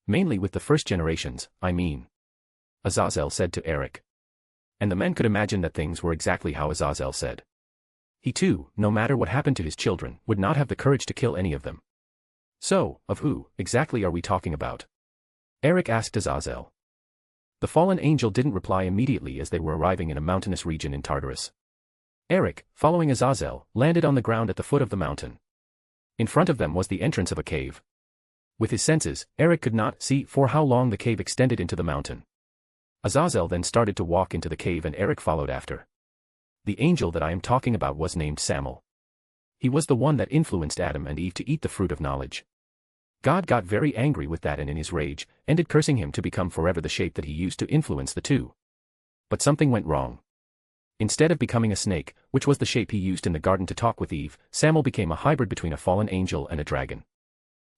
Mainly with the first generations, I mean, Azazel said to Eric. And the men could imagine that things were exactly how Azazel said. He too, no matter what happened to his children, would not have the courage to kill any of them. So, of who, exactly are we talking about? Eric asked Azazel. The fallen angel didn't reply immediately as they were arriving in a mountainous region in Tartarus. Eric, following Azazel, landed on the ground at the foot of the mountain. In front of them was the entrance of a cave. With his senses, Eric could not see for how long the cave extended into the mountain. Azazel then started to walk into the cave and Eric followed after. The angel that I am talking about was named Samuel. He was the one that influenced Adam and Eve to eat the fruit of knowledge. God got very angry with that and in his rage, ended cursing him to become forever the shape that he used to influence the two. But something went wrong. Instead of becoming a snake, which was the shape he used in the garden to talk with Eve, Samuel became a hybrid between a fallen angel and a dragon.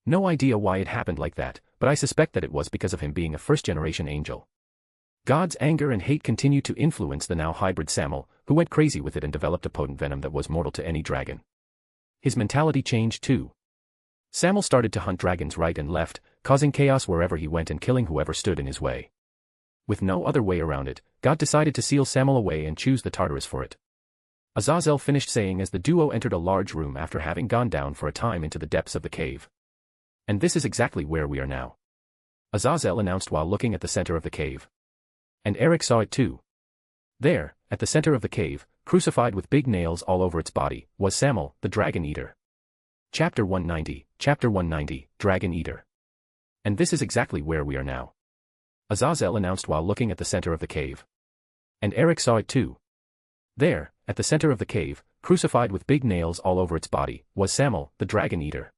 No idea why it happened like that, but I suspect that it was because of him being a first-generation angel. God's anger and hate continued to influence the now hybrid Samuel, who went crazy with it and developed a potent venom that was mortal to any dragon. His mentality changed too. Samuel started to hunt dragons right and left, causing chaos wherever he went and killing whoever stood in his way. With no other way around it, God decided to seal Samuel away and choose the Tartarus for it. Azazel finished saying as the duo entered a large room after having gone down for a time into the depths of the cave. And this is exactly where we are now. Azazel announced while looking at the center of the cave. And Eric saw it too. There, at the center of the cave, crucified with big nails all over its body, was Samuel, the Dragon Eater. Chapter 190, Dragon Eater. And this is exactly where we are now. Azazel announced while looking at the center of the cave. And Eric saw it too. There, at the center of the cave, crucified with big nails all over its body, was Samuel, the Dragon Eater.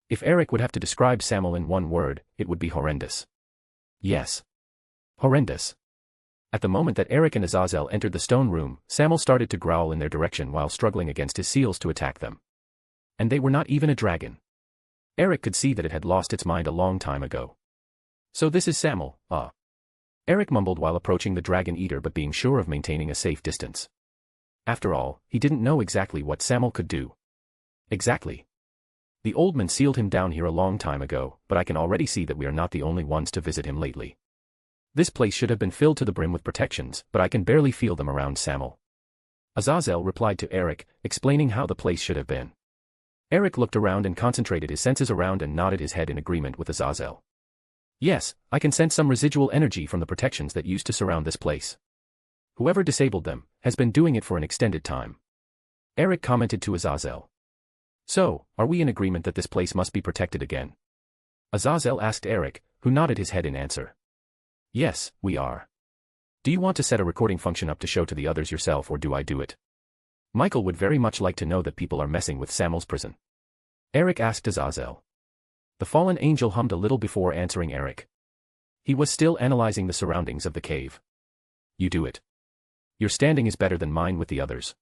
If Eric would have to describe Samuel in one word, it would be horrendous. Yes. Horrendous. At the moment that Eric and Azazel entered the stone room, Samuel started to growl in their direction while struggling against his seals to attack them. And they were not even a dragon. Eric could see that it had lost its mind a long time ago. So this is Samuel, Eric mumbled while approaching the Dragon Eater but being sure of maintaining a safe distance. After all, he didn't know exactly what Samuel could do. Exactly. The old man sealed him down here a long time ago, but I can already see that we are not the only ones to visit him lately. This place should have been filled to the brim with protections, but I can barely feel them around Samuel. Azazel replied to Eric, explaining how the place should have been. Eric looked around and concentrated his senses around and nodded his head in agreement with Azazel. Yes, I can sense some residual energy from the protections that used to surround this place. Whoever disabled them has been doing it for an extended time. Eric commented to Azazel. So, are we in agreement that this place must be protected again? Azazel asked Eric, who nodded his head in answer. Yes, we are. Do you want to set a recording function up to show to the others yourself or do I do it? Michael would very much like to know that people are messing with Samuel's prison. Eric asked Azazel. The fallen angel hummed a little before answering Eric. He was still analyzing the surroundings of the cave. You do it. Your standing is better than mine with the others.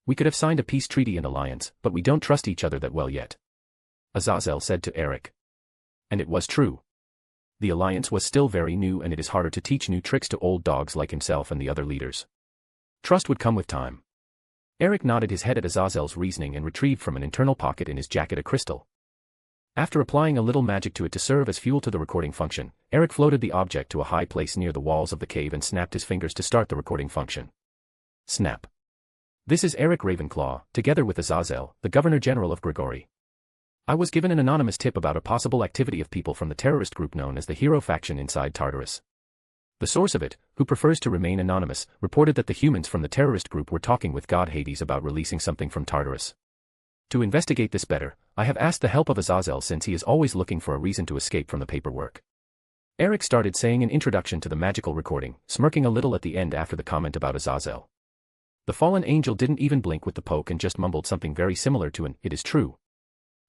We could have signed a peace treaty and alliance, but we don't trust each other that well yet. Azazel said to Eric. And it was true. The alliance was still very new and it is harder to teach new tricks to old dogs like himself and the other leaders. Trust would come with time. Eric nodded his head at Azazel's reasoning and retrieved from an internal pocket in his jacket a crystal. After applying a little magic to it to serve as fuel to the recording function, Eric floated the object to a high place near the walls of the cave and snapped his fingers to start the recording function. Snap. This is Eric Ravenclaw, together with Azazel, the Governor-General of Grigori. I was given an anonymous tip about a possible activity of people from the terrorist group known as the Hero Faction inside Tartarus. The source of it, who prefers to remain anonymous, reported that the humans from the terrorist group were talking with God Hades about releasing something from Tartarus. To investigate this better, I have asked the help of Azazel since he is always looking for a reason to escape from the paperwork. Eric started saying an introduction to the magical recording, smirking a little at the end after the comment about Azazel. The fallen angel didn't even blink with the poke and just mumbled something very similar to an "it is true."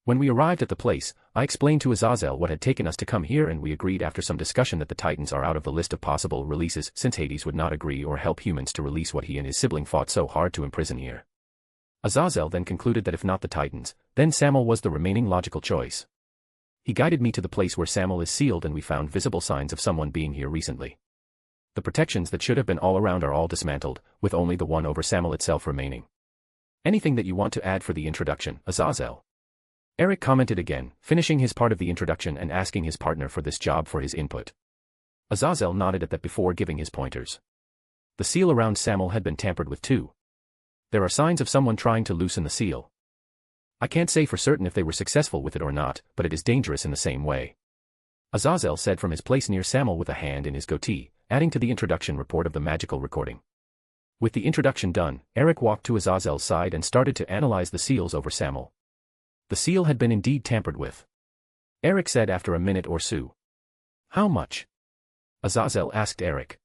When we arrived at the place, I explained to Azazel what had taken us to come here and we agreed after some discussion that the Titans are out of the list of possible releases since Hades would not agree or help humans to release what he and his sibling fought so hard to imprison here. Azazel then concluded that if not the Titans, then Samuel was the remaining logical choice. He guided me to the place where Samuel is sealed and we found visible signs of someone being here recently. The protections that should have been all around are all dismantled, with only the one over Samuel itself remaining. Anything that you want to add for the introduction, Azazel? Eric commented again, finishing his part of the introduction and asking his partner for this job for his input. Azazel nodded at that before giving his pointers. The seal around Samuel had been tampered with too. There are signs of someone trying to loosen the seal. I can't say for certain if they were successful with it or not, but it is dangerous in the same way. Azazel said from his place near Samuel with a hand in his goatee, adding to the introduction report of the magical recording. With the introduction done, Eric walked to Azazel's side and started to analyze the seals over Samuel. The seal had been indeed tampered with. Eric said after a minute or so. How much? Azazel asked Eric.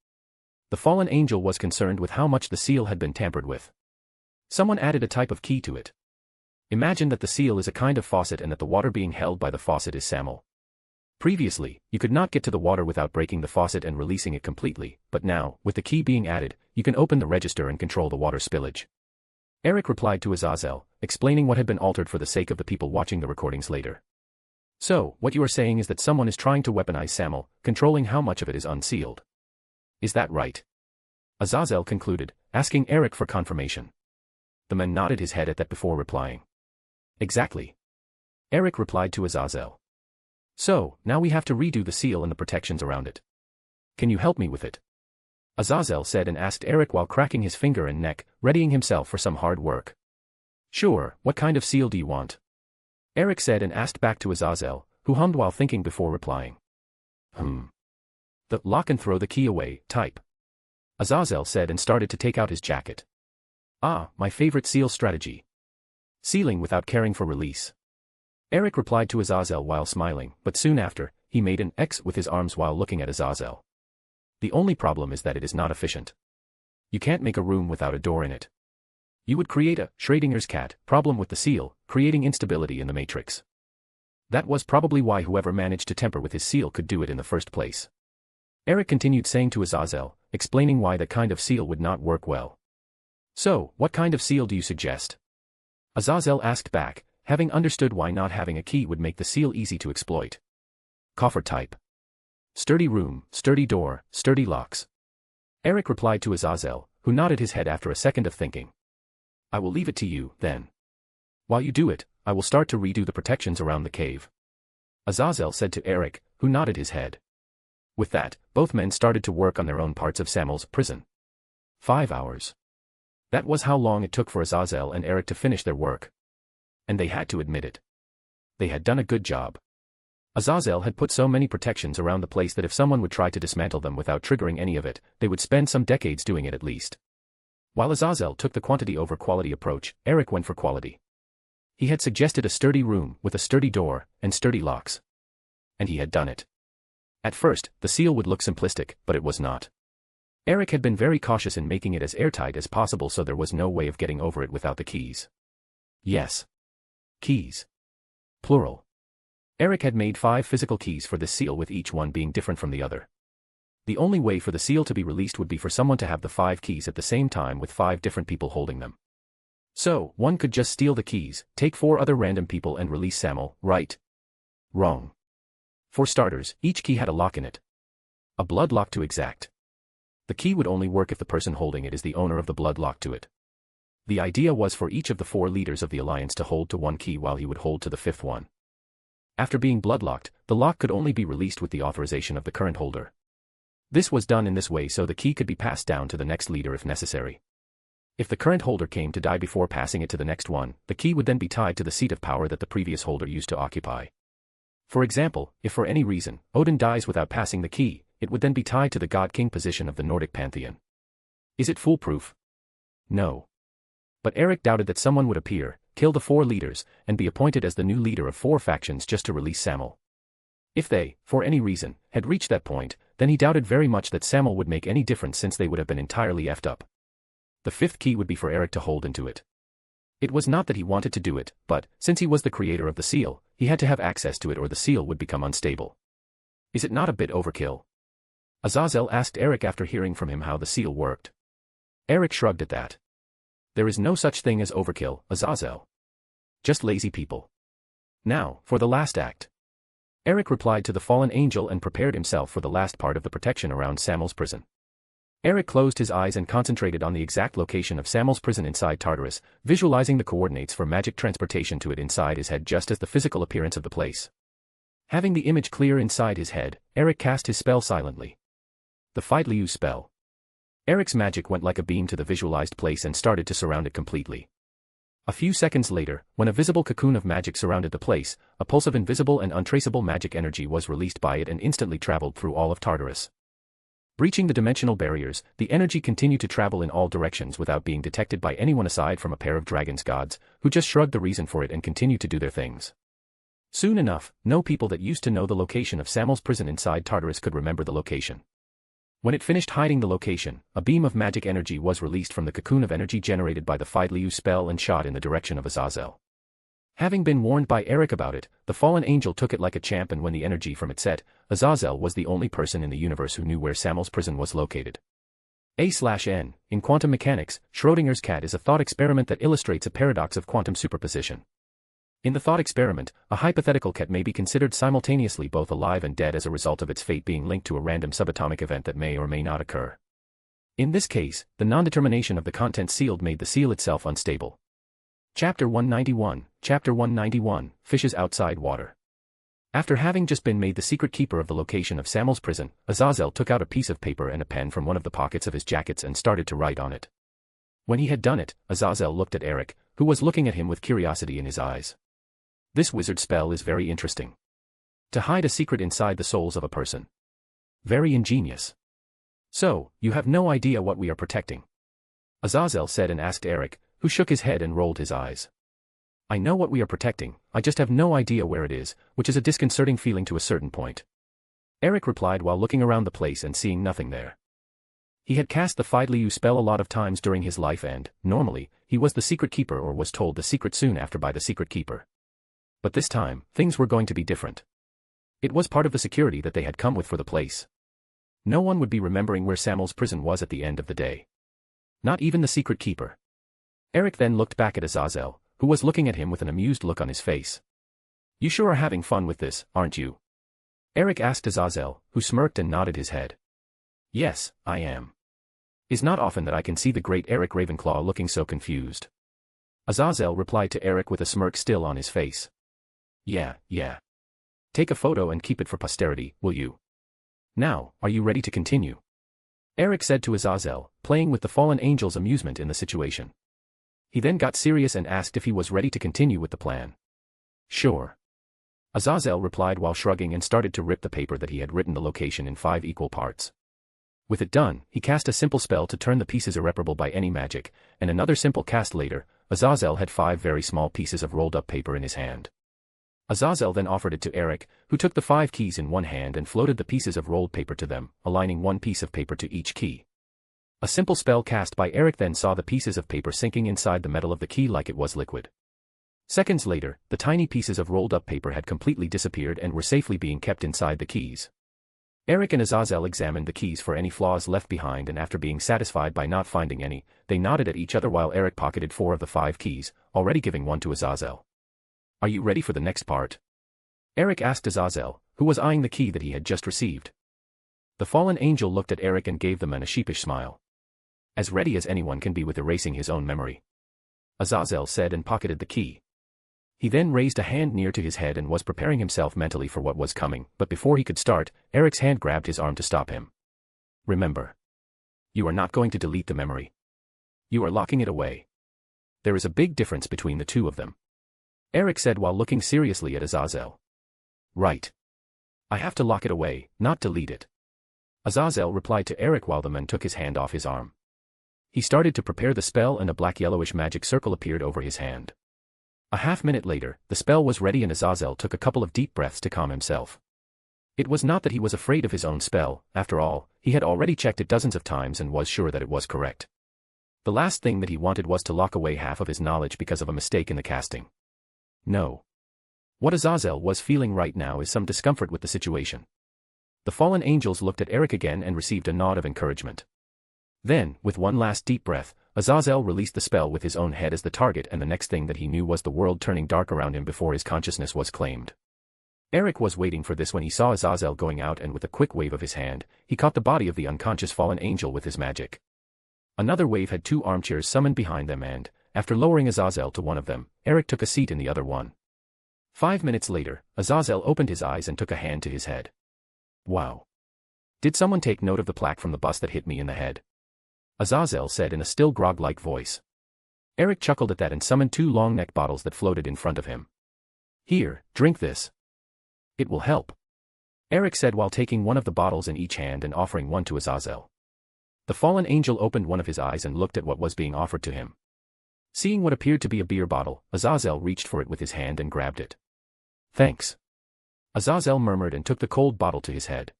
The fallen angel was concerned with how much the seal had been tampered with. Someone added a type of key to it. Imagine that the seal is a kind of faucet and that the water being held by the faucet is Samuel. Previously, you could not get to the water without breaking the faucet and releasing it completely, but now, with the key being added, you can open the register and control the water spillage. Eric replied to Azazel, explaining what had been altered for the sake of the people watching the recordings later. So, what you are saying is that someone is trying to weaponize Samuel, controlling how much of it is unsealed. Is that right? Azazel concluded, asking Eric for confirmation. The man nodded his head at that before replying. Exactly. Eric replied to Azazel. So, now we have to redo the seal and the protections around it. Can you help me with it? Azazel said and asked Eric while cracking his finger and neck, readying himself for some hard work. Sure, what kind of seal do you want? Eric said and asked back to Azazel, who hummed while thinking before replying. The lock and throw the key away type. Azazel said and started to take out his jacket. Ah, my favorite seal strategy. Sealing without caring for release. Eric replied to Azazel while smiling, but soon after, he made an X with his arms while looking at Azazel. The only problem is that it is not efficient. You can't make a room without a door in it. You would create a Schrodinger's cat problem with the seal, creating instability in the matrix. That was probably why whoever managed to tamper with his seal could do it in the first place. Eric continued saying to Azazel, explaining why that kind of seal would not work well. So, what kind of seal do you suggest? Azazel asked back, having understood why not having a key would make the seal easy to exploit. Coffer type. Sturdy room, sturdy door, sturdy locks. Eric replied to Azazel, who nodded his head after a second of thinking. I will leave it to you, then. While you do it, I will start to redo the protections around the cave. Azazel said to Eric, who nodded his head. With that, both men started to work on their own parts of Samuel's prison. 5 hours. That was how long it took for Azazel and Eric to finish their work. And they had to admit it. They had done a good job. Azazel had put so many protections around the place that if someone would try to dismantle them without triggering any of it, they would spend some decades doing it at least. While Azazel took the quantity over quality approach, Eric went for quality. He had suggested a sturdy room with a sturdy door and sturdy locks. And he had done it. At first, the seal would look simplistic, but it was not. Eric had been very cautious in making it as airtight as possible so there was no way of getting over it without the keys. Yes. Keys. Plural. Eric had made 5 physical keys for this seal with each one being different from the other. The only way for the seal to be released would be for someone to have the 5 keys at the same time with 5 different people holding them. So, one could just steal the keys, take 4 other random people and release Samuel, right? Wrong. For starters, each key had a lock in it. A blood lock to exact. The key would only work if the person holding it is the owner of the blood lock to it. The idea was for each of the 4 leaders of the alliance to hold to one key while he would hold to the 5th one. After being bloodlocked, the lock could only be released with the authorization of the current holder. This was done in this way so the key could be passed down to the next leader if necessary. If the current holder came to die before passing it to the next one, the key would then be tied to the seat of power that the previous holder used to occupy. For example, if for any reason, Odin dies without passing the key, it would then be tied to the god-king position of the Nordic pantheon. Is it foolproof? No. But Eric doubted that someone would appear, kill the 4 leaders, and be appointed as the new leader of 4 factions just to release Samuel. If they, for any reason, had reached that point, then he doubted very much that Samuel would make any difference since they would have been entirely effed up. The 5th key would be for Eric to hold into it. It was not that he wanted to do it, but, since he was the creator of the seal, he had to have access to it or the seal would become unstable. Is it not a bit overkill? Azazel asked Eric after hearing from him how the seal worked. Eric shrugged at that. There is no such thing as overkill, Azazel. Just lazy people. Now, for the last act. Eric replied to the fallen angel and prepared himself for the last part of the protection around Samuel's prison. Eric closed his eyes and concentrated on the exact location of Samuel's prison inside Tartarus, visualizing the coordinates for magic transportation to it inside his head just as the physical appearance of the place. Having the image clear inside his head, Eric cast his spell silently. The Fight Liu spell. Eric's magic went like a beam to the visualized place and started to surround it completely. A few seconds later, when a visible cocoon of magic surrounded the place, a pulse of invisible and untraceable magic energy was released by it and instantly traveled through all of Tartarus. Breaching the dimensional barriers, the energy continued to travel in all directions without being detected by anyone aside from a pair of dragons gods, who just shrugged the reason for it and continued to do their things. Soon enough, no people that used to know the location of Samuel's prison inside Tartarus could remember the location. When it finished hiding the location, a beam of magic energy was released from the cocoon of energy generated by the Fidliu spell and shot in the direction of Azazel. Having been warned by Eric about it, the fallen angel took it like a champ, and when the energy from it set, Azazel was the only person in the universe who knew where Samuel's prison was located. A/N, in quantum mechanics, Schrödinger's cat is a thought experiment that illustrates a paradox of quantum superposition. In the thought experiment, a hypothetical cat may be considered simultaneously both alive and dead as a result of its fate being linked to a random subatomic event that may or may not occur. In this case, the non-determination of the content sealed made the seal itself unstable. Chapter 191, Fishes Outside Water. After having just been made the secret keeper of the location of Samuel's prison, Azazel took out a piece of paper and a pen from one of the pockets of his jackets and started to write on it. When he had done it, Azazel looked at Eric, who was looking at him with curiosity in his eyes. This wizard spell is very interesting. To hide a secret inside the souls of a person. Very ingenious. So, you have no idea what we are protecting? Azazel said and asked Eric, who shook his head and rolled his eyes. I know what we are protecting, I just have no idea where it is, which is a disconcerting feeling to a certain point. Eric replied while looking around the place and seeing nothing there. He had cast the Fidliu spell a lot of times during his life and, normally, he was the secret keeper or was told the secret soon after by the secret keeper. But this time, things were going to be different. It was part of the security that they had come with for the place. No one would be remembering where Samuel's prison was at the end of the day. Not even the secret keeper. Eric then looked back at Azazel, who was looking at him with an amused look on his face. You sure are having fun with this, aren't you? Eric asked Azazel, who smirked and nodded his head. Yes, I am. It's not often that I can see the great Eric Ravenclaw looking so confused. Azazel replied to Eric with a smirk still on his face. Yeah. Take a photo and keep it for posterity, will you? Now, are you ready to continue? Eric said to Azazel, playing with the fallen angel's amusement in the situation. He then got serious and asked if he was ready to continue with the plan. Sure. Azazel replied while shrugging and started to rip the paper that he had written the location in 5 equal parts. With it done, he cast a simple spell to turn the pieces irreparable by any magic, and another simple cast later, Azazel had 5 very small pieces of rolled up paper in his hand. Azazel then offered it to Eric, who took the 5 keys in one hand and floated the pieces of rolled paper to them, aligning one piece of paper to each key. A simple spell cast by Eric then saw the pieces of paper sinking inside the metal of the key like it was liquid. Seconds later, the tiny pieces of rolled up paper had completely disappeared and were safely being kept inside the keys. Eric and Azazel examined the keys for any flaws left behind, and after being satisfied by not finding any, they nodded at each other while Eric pocketed 4 of the 5 keys, already giving one to Azazel. Are you ready for the next part? Eric asked Azazel, who was eyeing the key that he had just received. The fallen angel looked at Eric and gave the man a sheepish smile. As ready as anyone can be with erasing his own memory. Azazel said and pocketed the key. He then raised a hand near to his head and was preparing himself mentally for what was coming, but before he could start, Eric's hand grabbed his arm to stop him. Remember. You are not going to delete the memory. You are locking it away. There is a big difference between the two of them. Eric said while looking seriously at Azazel. Right. I have to lock it away, not delete it. Azazel replied to Eric while the man took his hand off his arm. He started to prepare the spell and a black-yellowish magic circle appeared over his hand. A half-minute later, the spell was ready and Azazel took a couple of deep breaths to calm himself. It was not that he was afraid of his own spell, after all, he had already checked it dozens of times and was sure that it was correct. The last thing that he wanted was to lock away half of his knowledge because of a mistake in the casting. No. What Azazel was feeling right now is some discomfort with the situation. The fallen angels looked at Eric again and received a nod of encouragement. Then, with one last deep breath, Azazel released the spell with his own head as the target, and the next thing that he knew was the world turning dark around him before his consciousness was claimed. Eric was waiting for this when he saw Azazel going out, and with a quick wave of his hand, he caught the body of the unconscious fallen angel with his magic. Another wave had 2 armchairs summoned behind them and, after lowering Azazel to one of them, Eric took a seat in the other one. 5 minutes later, Azazel opened his eyes and took a hand to his head. Wow. Did someone take note of the plaque from the bus that hit me in the head? Azazel said in a still grog-like voice. Eric chuckled at that and summoned 2 long neck bottles that floated in front of him. Here, drink this. It will help. Eric said while taking one of the bottles in each hand and offering one to Azazel. The fallen angel opened one of his eyes and looked at what was being offered to him. Seeing what appeared to be a beer bottle, Azazel reached for it with his hand and grabbed it. Thanks. Azazel murmured and took the cold bottle to his head.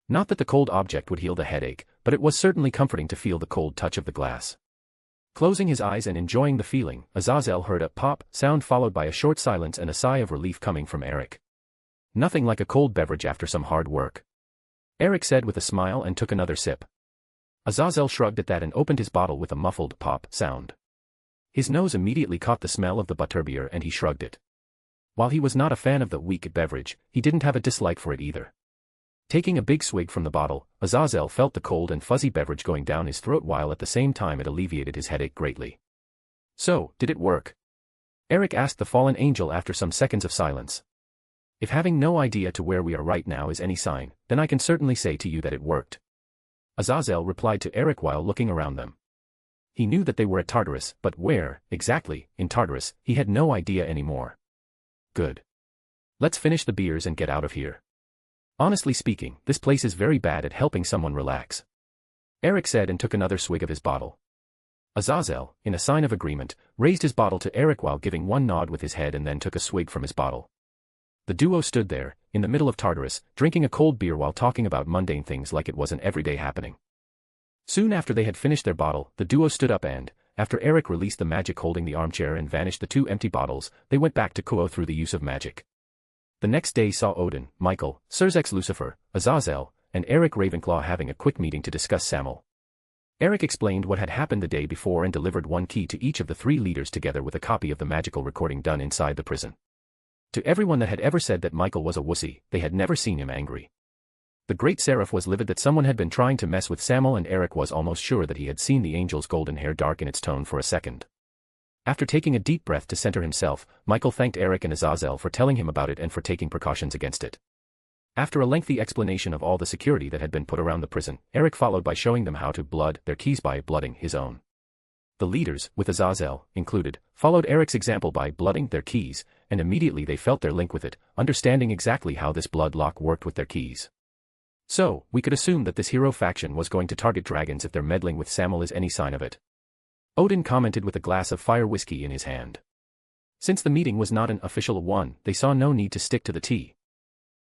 Not that the cold object would heal the headache, but it was certainly comforting to feel the cold touch of the glass. Closing his eyes and enjoying the feeling, Azazel heard a pop sound followed by a short silence and a sigh of relief coming from Eric. Nothing like a cold beverage after some hard work. Eric said with a smile and took another sip. Azazel shrugged at that and opened his bottle with a muffled pop sound. His nose immediately caught the smell of the butterbeer and he shrugged it. While he was not a fan of the weak beverage, he didn't have a dislike for it either. Taking a big swig from the bottle, Azazel felt the cold and fuzzy beverage going down his throat while at the same time it alleviated his headache greatly. So, did it work? Eric asked the fallen angel after some seconds of silence. If having no idea to where we are right now is any sign, then I can certainly say to you that it worked. Azazel replied to Eric while looking around them. He knew that they were at Tartarus, but where, exactly, in Tartarus, he had no idea anymore. Good. Let's finish the beers and get out of here. Honestly speaking, this place is very bad at helping someone relax. Eric said and took another swig of his bottle. Azazel, in a sign of agreement, raised his bottle to Eric while giving one nod with his head and then took a swig from his bottle. The duo stood there, in the middle of Tartarus, drinking a cold beer while talking about mundane things like it was an everyday happening. Soon after they had finished their bottle, the duo stood up and, after Eric released the magic holding the armchair and vanished the 2 empty bottles, they went back to Kunou through the use of magic. The next day saw Odin, Michael, Surzex Lucifer, Azazel, and Eric Ravenclaw having a quick meeting to discuss Samuel. Eric explained what had happened the day before and delivered one key to each of the 3 leaders together with a copy of the magical recording done inside the prison. To everyone that had ever said that Michael was a wussy, they had never seen him angry. The great seraph was livid that someone had been trying to mess with Samuel and Eric was almost sure that he had seen the angel's golden hair darken its tone for a second. After taking a deep breath to center himself, Michael thanked Eric and Azazel for telling him about it and for taking precautions against it. After a lengthy explanation of all the security that had been put around the prison, Eric followed by showing them how to blood their keys by blooding his own. The leaders, with Azazel included, followed Eric's example by blooding their keys, and immediately they felt their link with it, understanding exactly how this blood lock worked with their keys. So, we could assume that this hero faction was going to target dragons if their meddling with Samuel is any sign of it. Odin commented with a glass of fire whiskey in his hand. Since the meeting was not an official one, they saw no need to stick to the tea.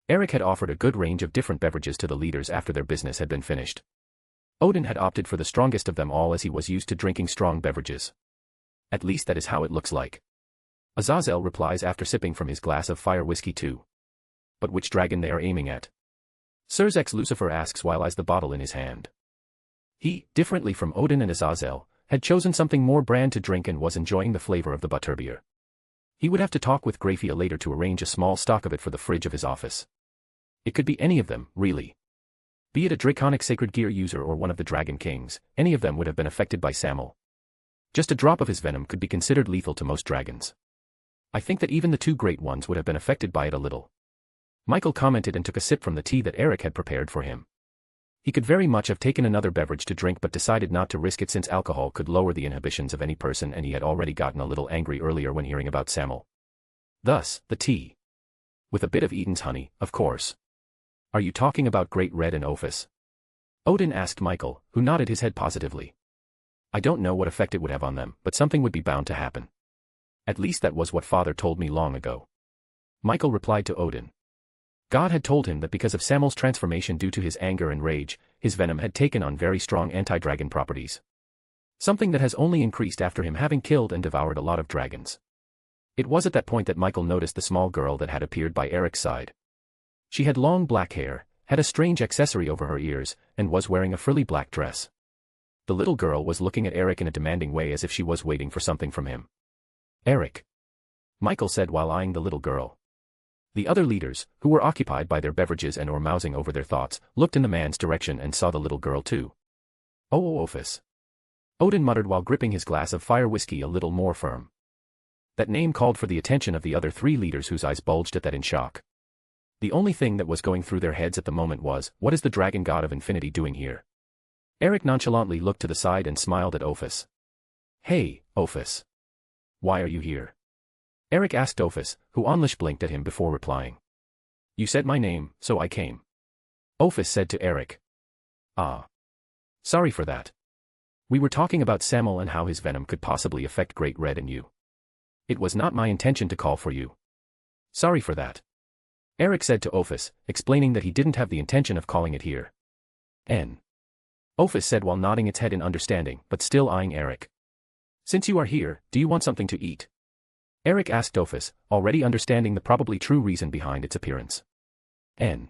Eric had offered a good range of different beverages to the leaders after their business had been finished. Odin had opted for the strongest of them all as he was used to drinking strong beverages. At least that is how it looks like. Azazel replies after sipping from his glass of fire whiskey too. But which dragon they are aiming at? Surzex Lucifer asks while eyes the bottle in his hand. He, differently from Odin and Azazel, had chosen something more bland to drink and was enjoying the flavor of the butterbeer. He would have to talk with Graphia later to arrange a small stock of it for the fridge of his office. It could be any of them, really. Be it a draconic sacred gear user or one of the Dragon Kings, any of them would have been affected by Samuel. Just a drop of his venom could be considered lethal to most dragons. I think that even the 2 great ones would have been affected by it a little. Michael commented and took a sip from the tea that Eric had prepared for him. He could very much have taken another beverage to drink but decided not to risk it since alcohol could lower the inhibitions of any person and he had already gotten a little angry earlier when hearing about Samuel. Thus, the tea. With a bit of Eden's honey, of course. Are you talking about Great Red and Ophis? Odin asked Michael, who nodded his head positively. I don't know what effect it would have on them, but something would be bound to happen. At least that was what Father told me long ago. Michael replied to Odin. God had told him that because of Samuel's transformation due to his anger and rage, his venom had taken on very strong anti-dragon properties. Something that has only increased after him having killed and devoured a lot of dragons. It was at that point that Michael noticed the small girl that had appeared by Eric's side. She had long black hair, had a strange accessory over her ears, and was wearing a frilly black dress. The little girl was looking at Eric in a demanding way as if she was waiting for something from him. Eric. Michael said while eyeing the little girl. The other leaders, who were occupied by their beverages and or mousing over their thoughts, looked in the man's direction and saw the little girl too. Oh, Ophis. Odin muttered while gripping his glass of fire whiskey a little more firm. That name called for the attention of the other 3 leaders whose eyes bulged at that in shock. The only thing that was going through their heads at the moment was, what is the dragon god of infinity doing here? Eric nonchalantly looked to the side and smiled at Ophis. Hey, Ophis. Why are you here? Eric asked Ophis, who only blinked at him before replying. You said my name, so I came. Ophis said to Eric. Ah. Sorry for that. We were talking about Samel and how his venom could possibly affect Great Red and you. It was not my intention to call for you. Sorry for that. Eric said to Ophis, explaining that he didn't have the intention of calling it here. N. Ophis said while nodding its head in understanding, but still eyeing Eric. Since you are here, do you want something to eat? Eric asked Ophis, already understanding the probably true reason behind its appearance. N.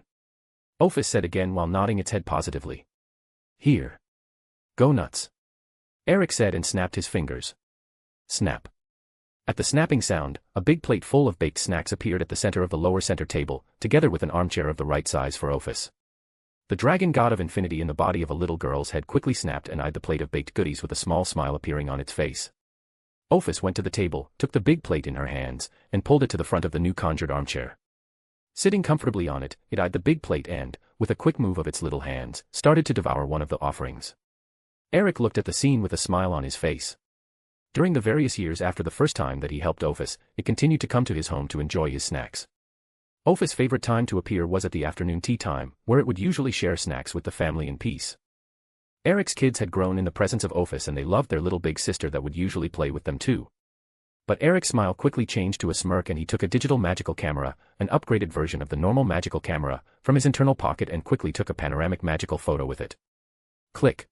Ophis said again while nodding its head positively. Here. Go nuts. Eric said and snapped his fingers. Snap. At the snapping sound, a big plate full of baked snacks appeared at the center of the lower center table, together with an armchair of the right size for Ophis. The dragon god of infinity in the body of a little girl's head quickly snapped and eyed the plate of baked goodies with a small smile appearing on its face. Ophis went to the table, took the big plate in her hands, and pulled it to the front of the new conjured armchair. Sitting comfortably on it, it eyed the big plate and, with a quick move of its little hands, started to devour one of the offerings. Eric looked at the scene with a smile on his face. During the various years after the first time that he helped Ophis, it continued to come to his home to enjoy his snacks. Ophis' favorite time to appear was at the afternoon tea time, where it would usually share snacks with the family in peace. Eric's kids had grown in the presence of Ophis and they loved their little big sister that would usually play with them too. But Eric's smile quickly changed to a smirk and he took a digital magical camera, an upgraded version of the normal magical camera, from his internal pocket and quickly took a panoramic magical photo with it. Click.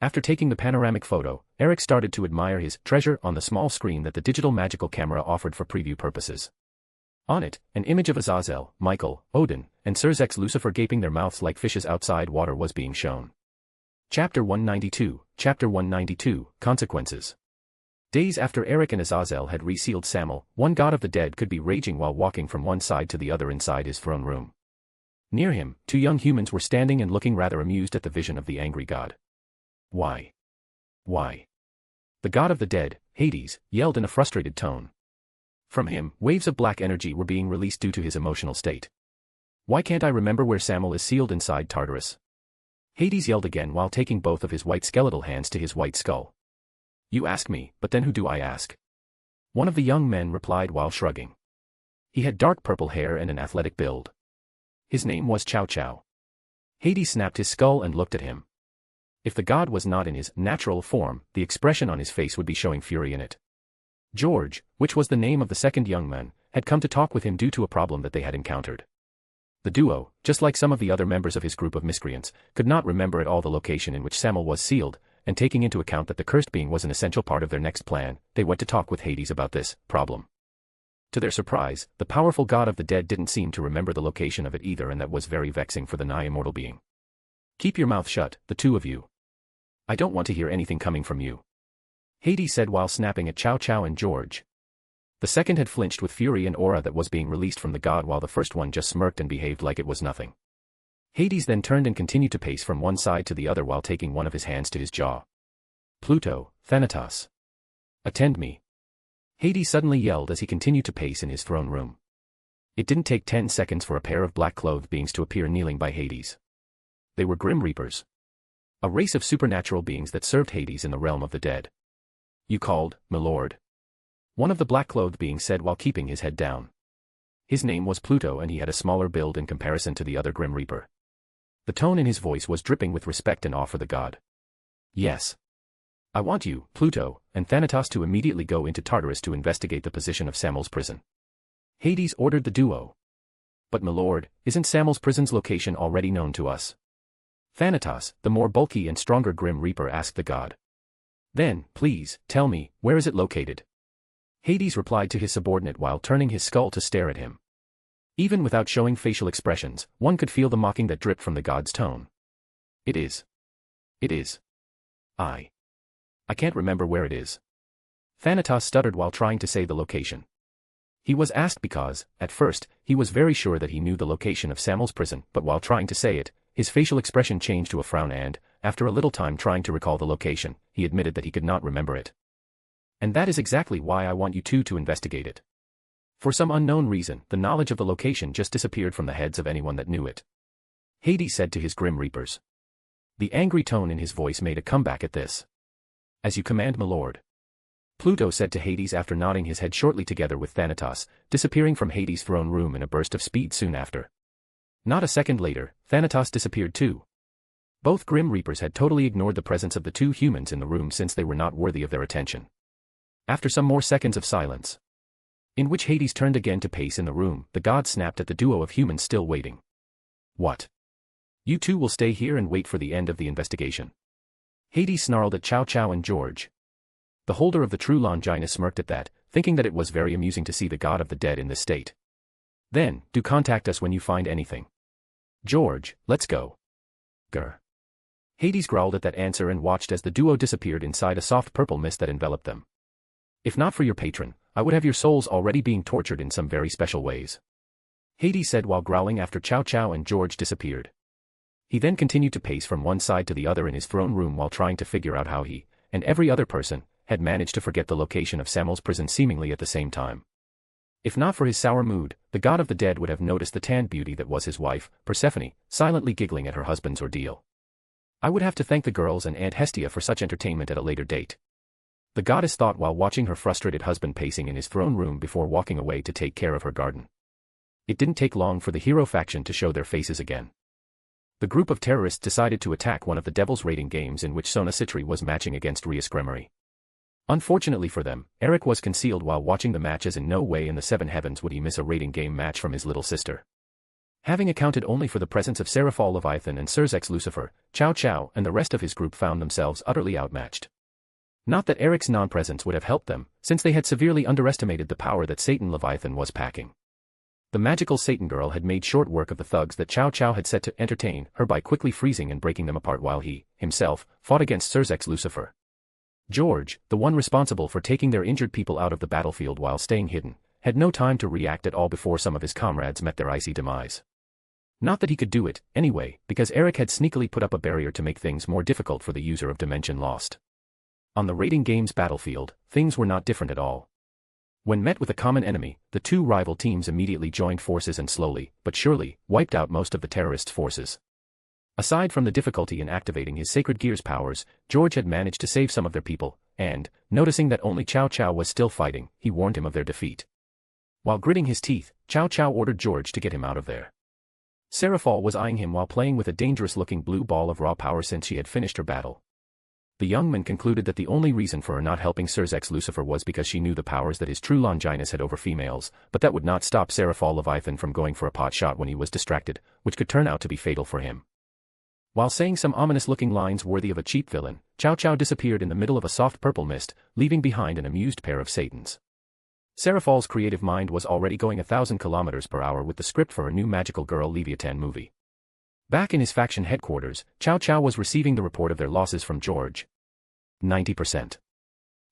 After taking the panoramic photo, Eric started to admire his treasure on the small screen that the digital magical camera offered for preview purposes. On it, an image of Azazel, Michael, Odin, and Serzex Lucifer gaping their mouths like fishes outside water was being shown. Chapter 192, Consequences. Days after Eric and Azazel had resealed Samel, one god of the dead could be raging while walking from one side to the other inside his throne room. Near him, two young humans were standing and looking rather amused at the vision of the angry god. Why? Why? The god of the dead, Hades, yelled in a frustrated tone. From him, waves of black energy were being released due to his emotional state. Why can't I remember where Samel is sealed inside Tartarus? Hades yelled again while taking both of his white skeletal hands to his white skull. You ask me, but then who do I ask? One of the young men replied while shrugging. He had dark purple hair and an athletic build. His name was Chow Chow. Hades snapped his skull and looked at him. If the god was not in his natural form, the expression on his face would be showing fury in it. George, which was the name of the second young man, had come to talk with him due to a problem that they had encountered. The duo, just like some of the other members of his group of miscreants, could not remember at all the location in which Samel was sealed, and taking into account that the cursed being was an essential part of their next plan, they went to talk with Hades about this problem. To their surprise, the powerful god of the dead didn't seem to remember the location of it either, and that was very vexing for the nigh immortal being. Keep your mouth shut, the two of you. I don't want to hear anything coming from you. Hades said while snapping at Chow Chow and George. The second had flinched with fury and aura that was being released from the god while the first one just smirked and behaved like it was nothing. Hades then turned and continued to pace from one side to the other while taking one of his hands to his jaw. Pluto, Thanatos. Attend me. Hades suddenly yelled as he continued to pace in his throne room. It didn't take 10 seconds for a pair of black-clothed beings to appear kneeling by Hades. They were Grim Reapers. A race of supernatural beings that served Hades in the realm of the dead. You called, my lord? One of the black-clothed beings said while keeping his head down. His name was Pluto and he had a smaller build in comparison to the other Grim Reaper. The tone in his voice was dripping with respect and awe for the god. Yes. I want you, Pluto, and Thanatos to immediately go into Tartarus to investigate the position of Samel's prison. Hades ordered the duo. But my lord, isn't Samel's prison's location already known to us? Thanatos, the more bulky and stronger Grim Reaper, asked the god. Then, please, tell me, where is it located? Hades replied to his subordinate while turning his skull to stare at him. Even without showing facial expressions, one could feel the mocking that dripped from the god's tone. It is. I can't remember where it is. Thanatos stuttered while trying to say the location. He was asked because, at first, he was very sure that he knew the location of Samel's prison, but while trying to say it, his facial expression changed to a frown and, after a little time trying to recall the location, he admitted that he could not remember it. And that is exactly why I want you two to investigate it. For some unknown reason, the knowledge of the location just disappeared from the heads of anyone that knew it. Hades said to his Grim Reapers. The angry tone in his voice made a comeback at this. As you command, my lord. Pluto said to Hades after nodding his head shortly together with Thanatos, disappearing from Hades' throne room in a burst of speed soon after. Not a second later, Thanatos disappeared too. Both Grim Reapers had totally ignored the presence of the two humans in the room since they were not worthy of their attention. After some more seconds of silence, in which Hades turned again to pace in the room, the god snapped at the duo of humans still waiting. What? You two will stay here and wait for the end of the investigation. Hades snarled at Chow Chow and George. The holder of the True Longinus smirked at that, thinking that it was very amusing to see the god of the dead in this state. Then, do contact us when you find anything. George, let's go. Grr. Hades growled at that answer and watched as the duo disappeared inside a soft purple mist that enveloped them. If not for your patron, I would have your souls already being tortured in some very special ways. Hades said while growling after Chow Chow and George disappeared. He then continued to pace from one side to the other in his throne room while trying to figure out how he, and every other person, had managed to forget the location of Samuel's prison seemingly at the same time. If not for his sour mood, the god of the dead would have noticed the tanned beauty that was his wife, Persephone, silently giggling at her husband's ordeal. I would have to thank the girls and Aunt Hestia for such entertainment at a later date. The goddess thought while watching her frustrated husband pacing in his throne room before walking away to take care of her garden. It didn't take long for the hero faction to show their faces again. The group of terrorists decided to attack one of the Devil's Raiding games in which Sona Citri was matching against Rias Gremory. Unfortunately for them, Eric was concealed while watching the match as in no way in the seven heavens would he miss a raiding game match from his little sister. Having accounted only for the presence of Seraphol Leviathan and Serzex Lucifer, Chow Chow and the rest of his group found themselves utterly outmatched. Not that Eric's non-presence would have helped them, since they had severely underestimated the power that Satan Leviathan was packing. The magical Satan girl had made short work of the thugs that Chow Chow had set to entertain her by quickly freezing and breaking them apart while he, himself, fought against Serzex Lucifer. George, the one responsible for taking their injured people out of the battlefield while staying hidden, had no time to react at all before some of his comrades met their icy demise. Not that he could do it, anyway, because Eric had sneakily put up a barrier to make things more difficult for the user of Dimension Lost. On the raiding game's battlefield, things were not different at all. When met with a common enemy, the two rival teams immediately joined forces and slowly, but surely, wiped out most of the terrorists' forces. Aside from the difficulty in activating his Sacred Gear's powers, George had managed to save some of their people, and, noticing that only Chow Chow was still fighting, he warned him of their defeat. While gritting his teeth, Chow Chow ordered George to get him out of there. Seraphol was eyeing him while playing with a dangerous-looking blue ball of raw power since she had finished her battle. The young man concluded that the only reason for her not helping Serzex Lucifer was because she knew the powers that his True Longinus had over females, but that would not stop Seraphol Leviathan from going for a pot shot when he was distracted, which could turn out to be fatal for him. While saying some ominous-looking lines worthy of a cheap villain, Chow Chow disappeared in the middle of a soft purple mist, leaving behind an amused pair of Satans. Seraphol's creative mind was already going 1,000 kilometers per hour with the script for a new magical girl Leviathan movie. Back in his faction headquarters, Chow Chow was receiving the report of their losses from George. 90%.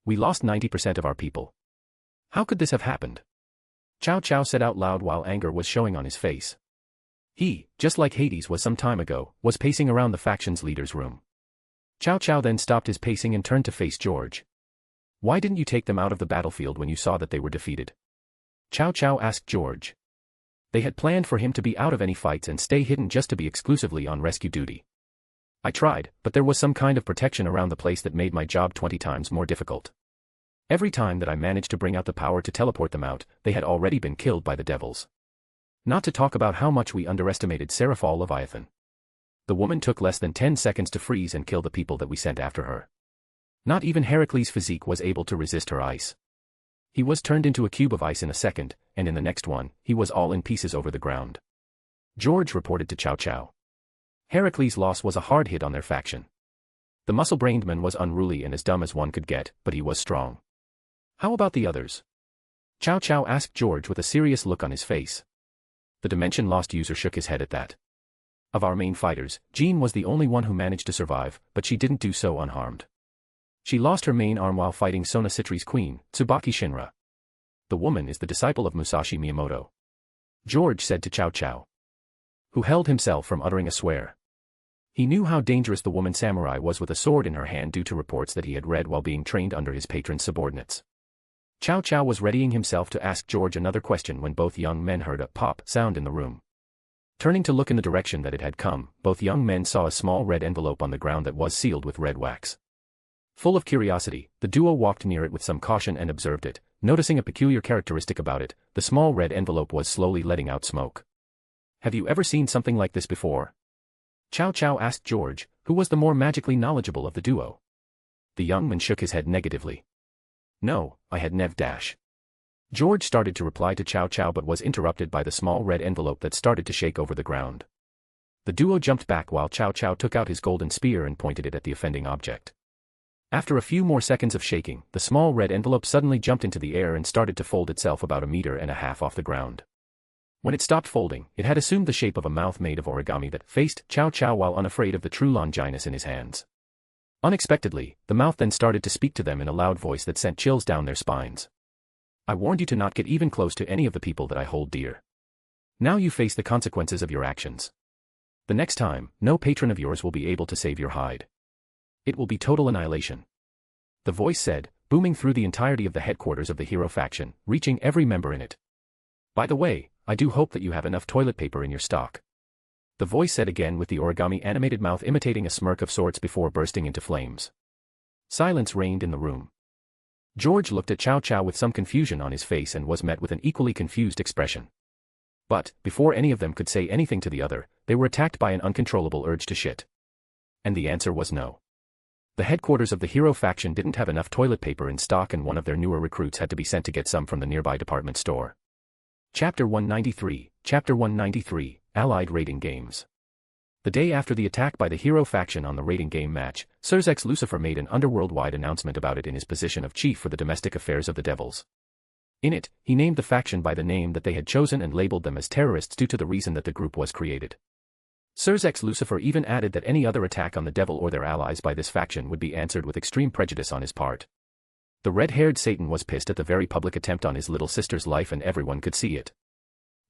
We lost 90% of our people. How could this have happened? Chow Chow said out loud while anger was showing on his face. He, just like Hades was some time ago, was pacing around the faction's leader's room. Chow Chow then stopped his pacing and turned to face George. Why didn't you take them out of the battlefield when you saw that they were defeated? Chow Chow asked George. They had planned for him to be out of any fights and stay hidden just to be exclusively on rescue duty. I tried, but there was some kind of protection around the place that made my job 20 times more difficult. Every time that I managed to bring out the power to teleport them out, they had already been killed by the devils. Not to talk about how much we underestimated Seraphol Leviathan. The woman took less than 10 seconds to freeze and kill the people that we sent after her. Not even Heracles' physique was able to resist her ice. He was turned into a cube of ice in a second, and in the next one, he was all in pieces over the ground. George reported to Chow Chow. Heracles' loss was a hard hit on their faction. The muscle-brained man was unruly and as dumb as one could get, but he was strong. How about the others? Chow Chow asked George with a serious look on his face. The Dimension Lost user shook his head at that. Of our main fighters, Jean was the only one who managed to survive, but she didn't do so unharmed. She lost her main arm while fighting Sona Citri's queen, Tsubaki Shinra. The woman is the disciple of Musashi Miyamoto. George said to Chow Chow, who held himself from uttering a swear. He knew how dangerous the woman samurai was with a sword in her hand due to reports that he had read while being trained under his patron's subordinates. Chow Chow was readying himself to ask George another question when both young men heard a pop sound in the room. Turning to look in the direction that it had come, both young men saw a small red envelope on the ground that was sealed with red wax. Full of curiosity, the duo walked near it with some caution and observed it, noticing a peculiar characteristic about it: the small red envelope was slowly letting out smoke. "Have you ever seen something like this before?" Chow Chow asked George, who was the more magically knowledgeable of the duo. The young man shook his head negatively. "No, I had nev dash." George started to reply to Chow Chow but was interrupted by the small red envelope that started to shake over the ground. The duo jumped back while Chow Chow took out his golden spear and pointed it at the offending object. After a few more seconds of shaking, the small red envelope suddenly jumped into the air and started to fold itself about 1.5 meters off the ground. When it stopped folding, it had assumed the shape of a mouth made of origami that faced Chow Chow while unafraid of the True Longinus in his hands. Unexpectedly, the mouth then started to speak to them in a loud voice that sent chills down their spines. "I warned you to not get even close to any of the people that I hold dear. Now you face the consequences of your actions. The next time, no patron of yours will be able to save your hide. It will be total annihilation." The voice said, booming through the entirety of the headquarters of the hero faction, reaching every member in it. "By the way, I do hope that you have enough toilet paper in your stock." The voice said again with the origami animated mouth imitating a smirk of sorts before bursting into flames. Silence reigned in the room. George looked at Chow Chow with some confusion on his face and was met with an equally confused expression. But, before any of them could say anything to the other, they were attacked by an uncontrollable urge to shit. And the answer was no. The headquarters of the hero faction didn't have enough toilet paper in stock and one of their newer recruits had to be sent to get some from the nearby department store. Chapter 193, Allied Raiding Games. The day after the attack by the hero faction on the raiding game match, Sirzex Lucifer made an underworld-wide announcement about it in his position of chief for the domestic affairs of the devils. In it, he named the faction by the name that they had chosen and labeled them as terrorists due to the reason that the group was created. Sirzex Lucifer even added that any other attack on the devil or their allies by this faction would be answered with extreme prejudice on his part. The red-haired Satan was pissed at the very public attempt on his little sister's life and everyone could see it.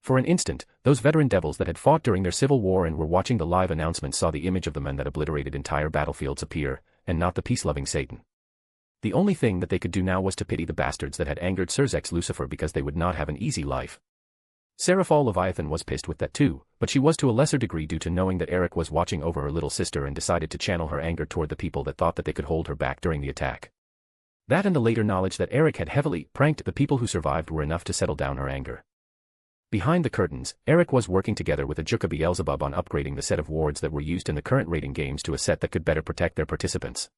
For an instant, those veteran devils that had fought during their civil war and were watching the live announcement saw the image of the men that obliterated entire battlefields appear, and not the peace-loving Satan. The only thing that they could do now was to pity the bastards that had angered Sirzex Lucifer because they would not have an easy life. Seraphal Leviathan was pissed with that too, but she was to a lesser degree due to knowing that Eric was watching over her little sister and decided to channel her anger toward the people that thought that they could hold her back during the attack. That and the later knowledge that Eric had heavily pranked the people who survived were enough to settle down her anger. Behind the curtains, Eric was working together with Ajuka Beelzebub on upgrading the set of wards that were used in the current raiding games to a set that could better protect their participants.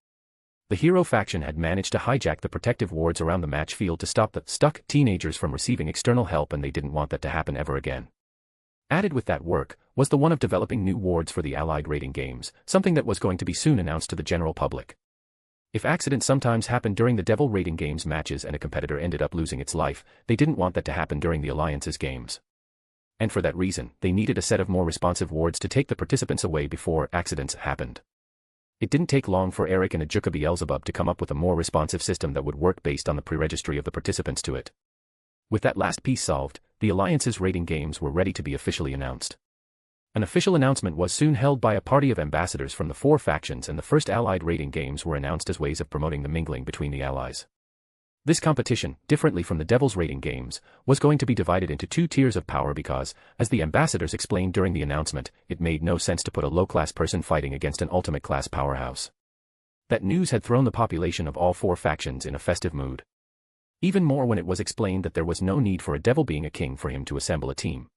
The hero faction had managed to hijack the protective wards around the match field to stop the stuck teenagers from receiving external help and they didn't want that to happen ever again. Added with that work, was the one of developing new wards for the Allied raiding games, something that was going to be soon announced to the general public. If accidents sometimes happened during the Devil raiding games matches and a competitor ended up losing its life, they didn't want that to happen during the Alliance's games. And for that reason, they needed a set of more responsive wards to take the participants away before accidents happened. It didn't take long for Eric and Ajuka Beelzebub to come up with a more responsive system that would work based on the pre-registry of the participants to it. With that last piece solved, the Alliance's raiding games were ready to be officially announced. An official announcement was soon held by a party of ambassadors from the 4 factions and the first Allied raiding games were announced as ways of promoting the mingling between the allies. This competition, differently from the Devil's raiding games, was going to be divided into 2 tiers of power because, as the ambassadors explained during the announcement, it made no sense to put a low-class person fighting against an ultimate-class powerhouse. That news had thrown the population of all 4 factions in a festive mood. Even more when it was explained that there was no need for a devil being a king for him to assemble a team.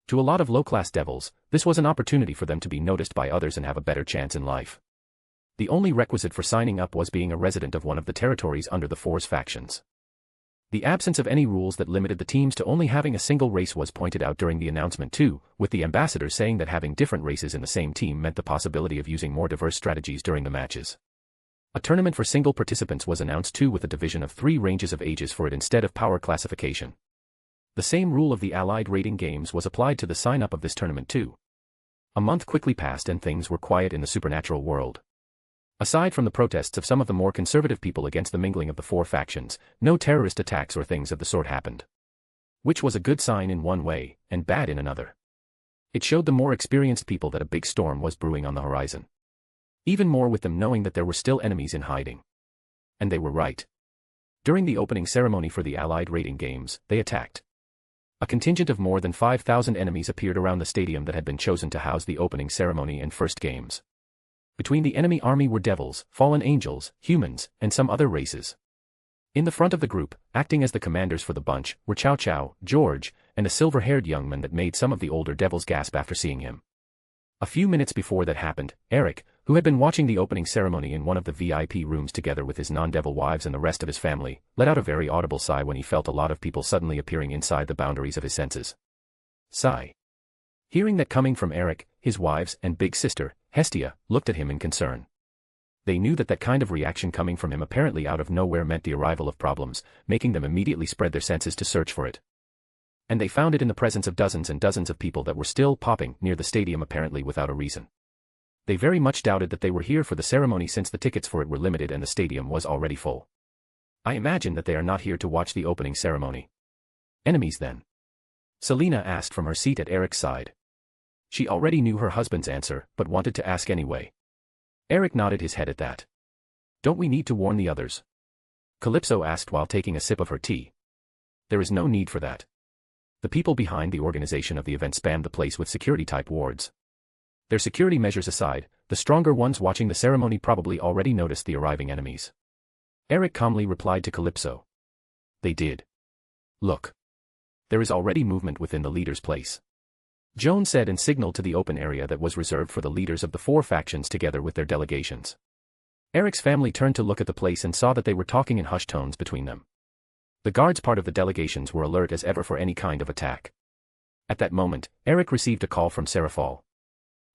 To a lot of low-class devils, this was an opportunity for them to be noticed by others and have a better chance in life. The only requisite for signing up was being a resident of one of the territories under the 4's factions. The absence of any rules that limited the teams to only having a single race was pointed out during the announcement too, with the ambassadors saying that having different races in the same team meant the possibility of using more diverse strategies during the matches. A tournament for single participants was announced too with a division of 3 ranges of ages for it instead of power classification. The same rule of the Allied raiding games was applied to the sign-up of this tournament too. A month quickly passed and things were quiet in the supernatural world. Aside from the protests of some of the more conservative people against the mingling of the 4 factions, no terrorist attacks or things of the sort happened. Which was a good sign in one way, and bad in another. It showed the more experienced people that a big storm was brewing on the horizon. Even more with them knowing that there were still enemies in hiding. And they were right. During the opening ceremony for the Allied raiding games, they attacked. A contingent of more than 5,000 enemies appeared around the stadium that had been chosen to house the opening ceremony and first games. Between the enemy army were devils, fallen angels, humans, and some other races. In the front of the group, acting as the commanders for the bunch, were Chow Chow, George, and a silver-haired young man that made some of the older devils gasp after seeing him. A few minutes before that happened, Eric, who had been watching the opening ceremony in one of the VIP rooms together with his non-devil wives and the rest of his family, let out a very audible sigh when he felt a lot of people suddenly appearing inside the boundaries of his senses. Sigh. Hearing that coming from Eric, his wives, and big sister, Hestia, looked at him in concern. They knew that kind of reaction coming from him apparently out of nowhere meant the arrival of problems, making them immediately spread their senses to search for it. And they found it in the presence of dozens and dozens of people that were still popping near the stadium apparently without a reason. They very much doubted that they were here for the ceremony since the tickets for it were limited and the stadium was already full. I imagine that they are not here to watch the opening ceremony. Enemies then? Selena asked from her seat at Eric's side. She already knew her husband's answer, but wanted to ask anyway. Eric nodded his head at that. Don't we need to warn the others? Calypso asked while taking a sip of her tea. There is no need for that. The people behind the organization of the event spammed the place with security-type wards. Their security measures aside, the stronger ones watching the ceremony probably already noticed the arriving enemies. Eric calmly replied to Calypso. They did. Look. There is already movement within the leader's place. Joan said and signaled to the open area that was reserved for the leaders of the 4 factions together with their delegations. Eric's family turned to look at the place and saw that they were talking in hushed tones between them. The guards part of the delegations were alert as ever for any kind of attack. At that moment, Eric received a call from Seraphal.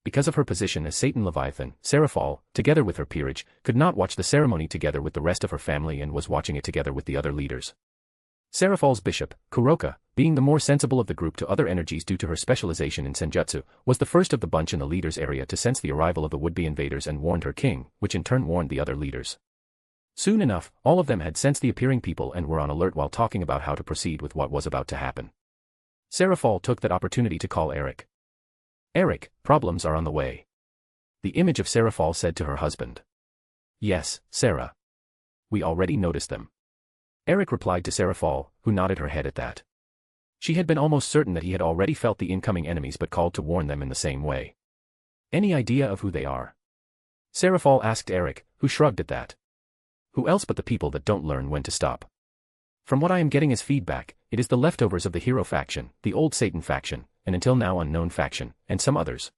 Because of her position as Satan Leviathan, Seraphal, together with her peerage, could not watch the ceremony together with the rest of her family and was watching it together with the other leaders. Seraphal's bishop, Kuroka, being the more sensible of the group to other energies due to her specialization in senjutsu, was the first of the bunch in the leaders' area to sense the arrival of the would-be invaders and warned her king, which in turn warned the other leaders. Soon enough, all of them had sensed the appearing people and were on alert while talking about how to proceed with what was about to happen. Seraphal took that opportunity to call Eric. Eric, problems are on the way. The image of Seraphal said to her husband. Yes, Sarah. We already noticed them. Eric replied to Seraphal, who nodded her head at that. She had been almost certain that he had already felt the incoming enemies but called to warn them in the same way. Any idea of who they are? Seraphal asked Eric, who shrugged at that. Who else but the people that don't learn when to stop? From what I am getting as feedback, it is the leftovers of the hero faction, the old Satan faction, an until now unknown faction, and some others.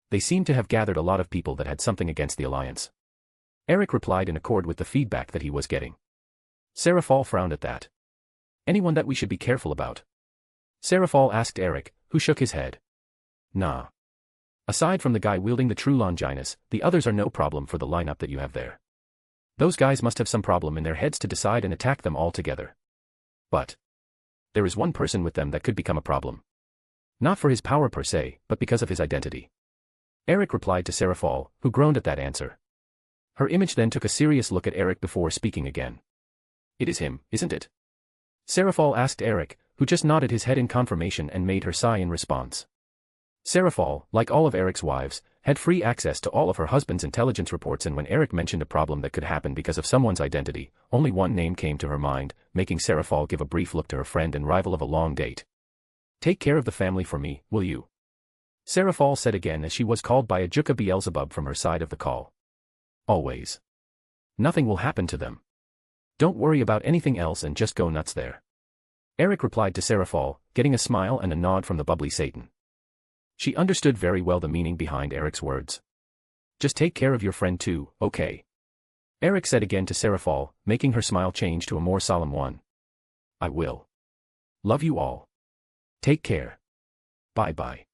They seem to have gathered a lot of people that had something against the alliance. Eric replied in accord with the feedback that he was getting. Seraphal frowned at that. Anyone that we should be careful about? Seraphal asked Eric, who shook his head. Nah. Aside from the guy wielding the True Longinus, the others are no problem for the lineup that you have there. Those guys must have some problem in their heads to decide and attack them all together. But there is one person with them that could become a problem. Not for his power per se, but because of his identity. Eric replied to Seraphal, who groaned at that answer. Her image then took a serious look at Eric before speaking again. It is him, isn't it? Seraphal asked Eric, who just nodded his head in confirmation and made her sigh in response. Seraphal, like all of Eric's wives, had free access to all of her husband's intelligence reports, and when Eric mentioned a problem that could happen because of someone's identity, only one name came to her mind, making Seraphal give a brief look to her friend and rival of a long date. Take care of the family for me, will you? Seraphal said again as she was called by a Juka Beelzebub from her side of the call. Always. Nothing will happen to them. Don't worry about anything else and just go nuts there. Eric replied to Seraphal, getting a smile and a nod from the bubbly Satan. She understood very well the meaning behind Eric's words. Just take care of your friend too, okay? Eric said again to Seraphal, making her smile change to a more solemn one. I will. Love you all. Take care. Bye-bye.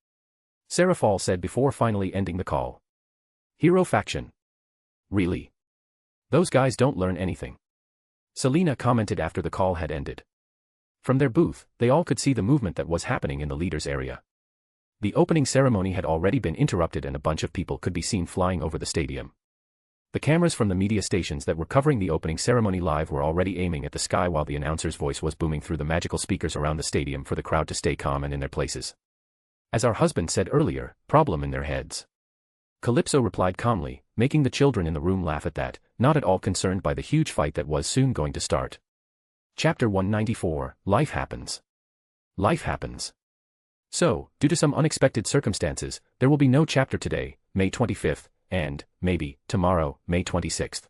Seraphal said before finally ending the call. Hero faction. Really? Those guys don't learn anything. Selena commented after the call had ended. From their booth, they all could see the movement that was happening in the leaders' area. The opening ceremony had already been interrupted and a bunch of people could be seen flying over the stadium. The cameras from the media stations that were covering the opening ceremony live were already aiming at the sky while the announcer's voice was booming through the magical speakers around the stadium for the crowd to stay calm and in their places. As our husband said earlier, problem in their heads. Calypso replied calmly, making the children in the room laugh at that, not at all concerned by the huge fight that was soon going to start. Chapter 194, Life Happens. Life happens. So, due to some unexpected circumstances, there will be no chapter today, May 25th, and, maybe, tomorrow, May 26th.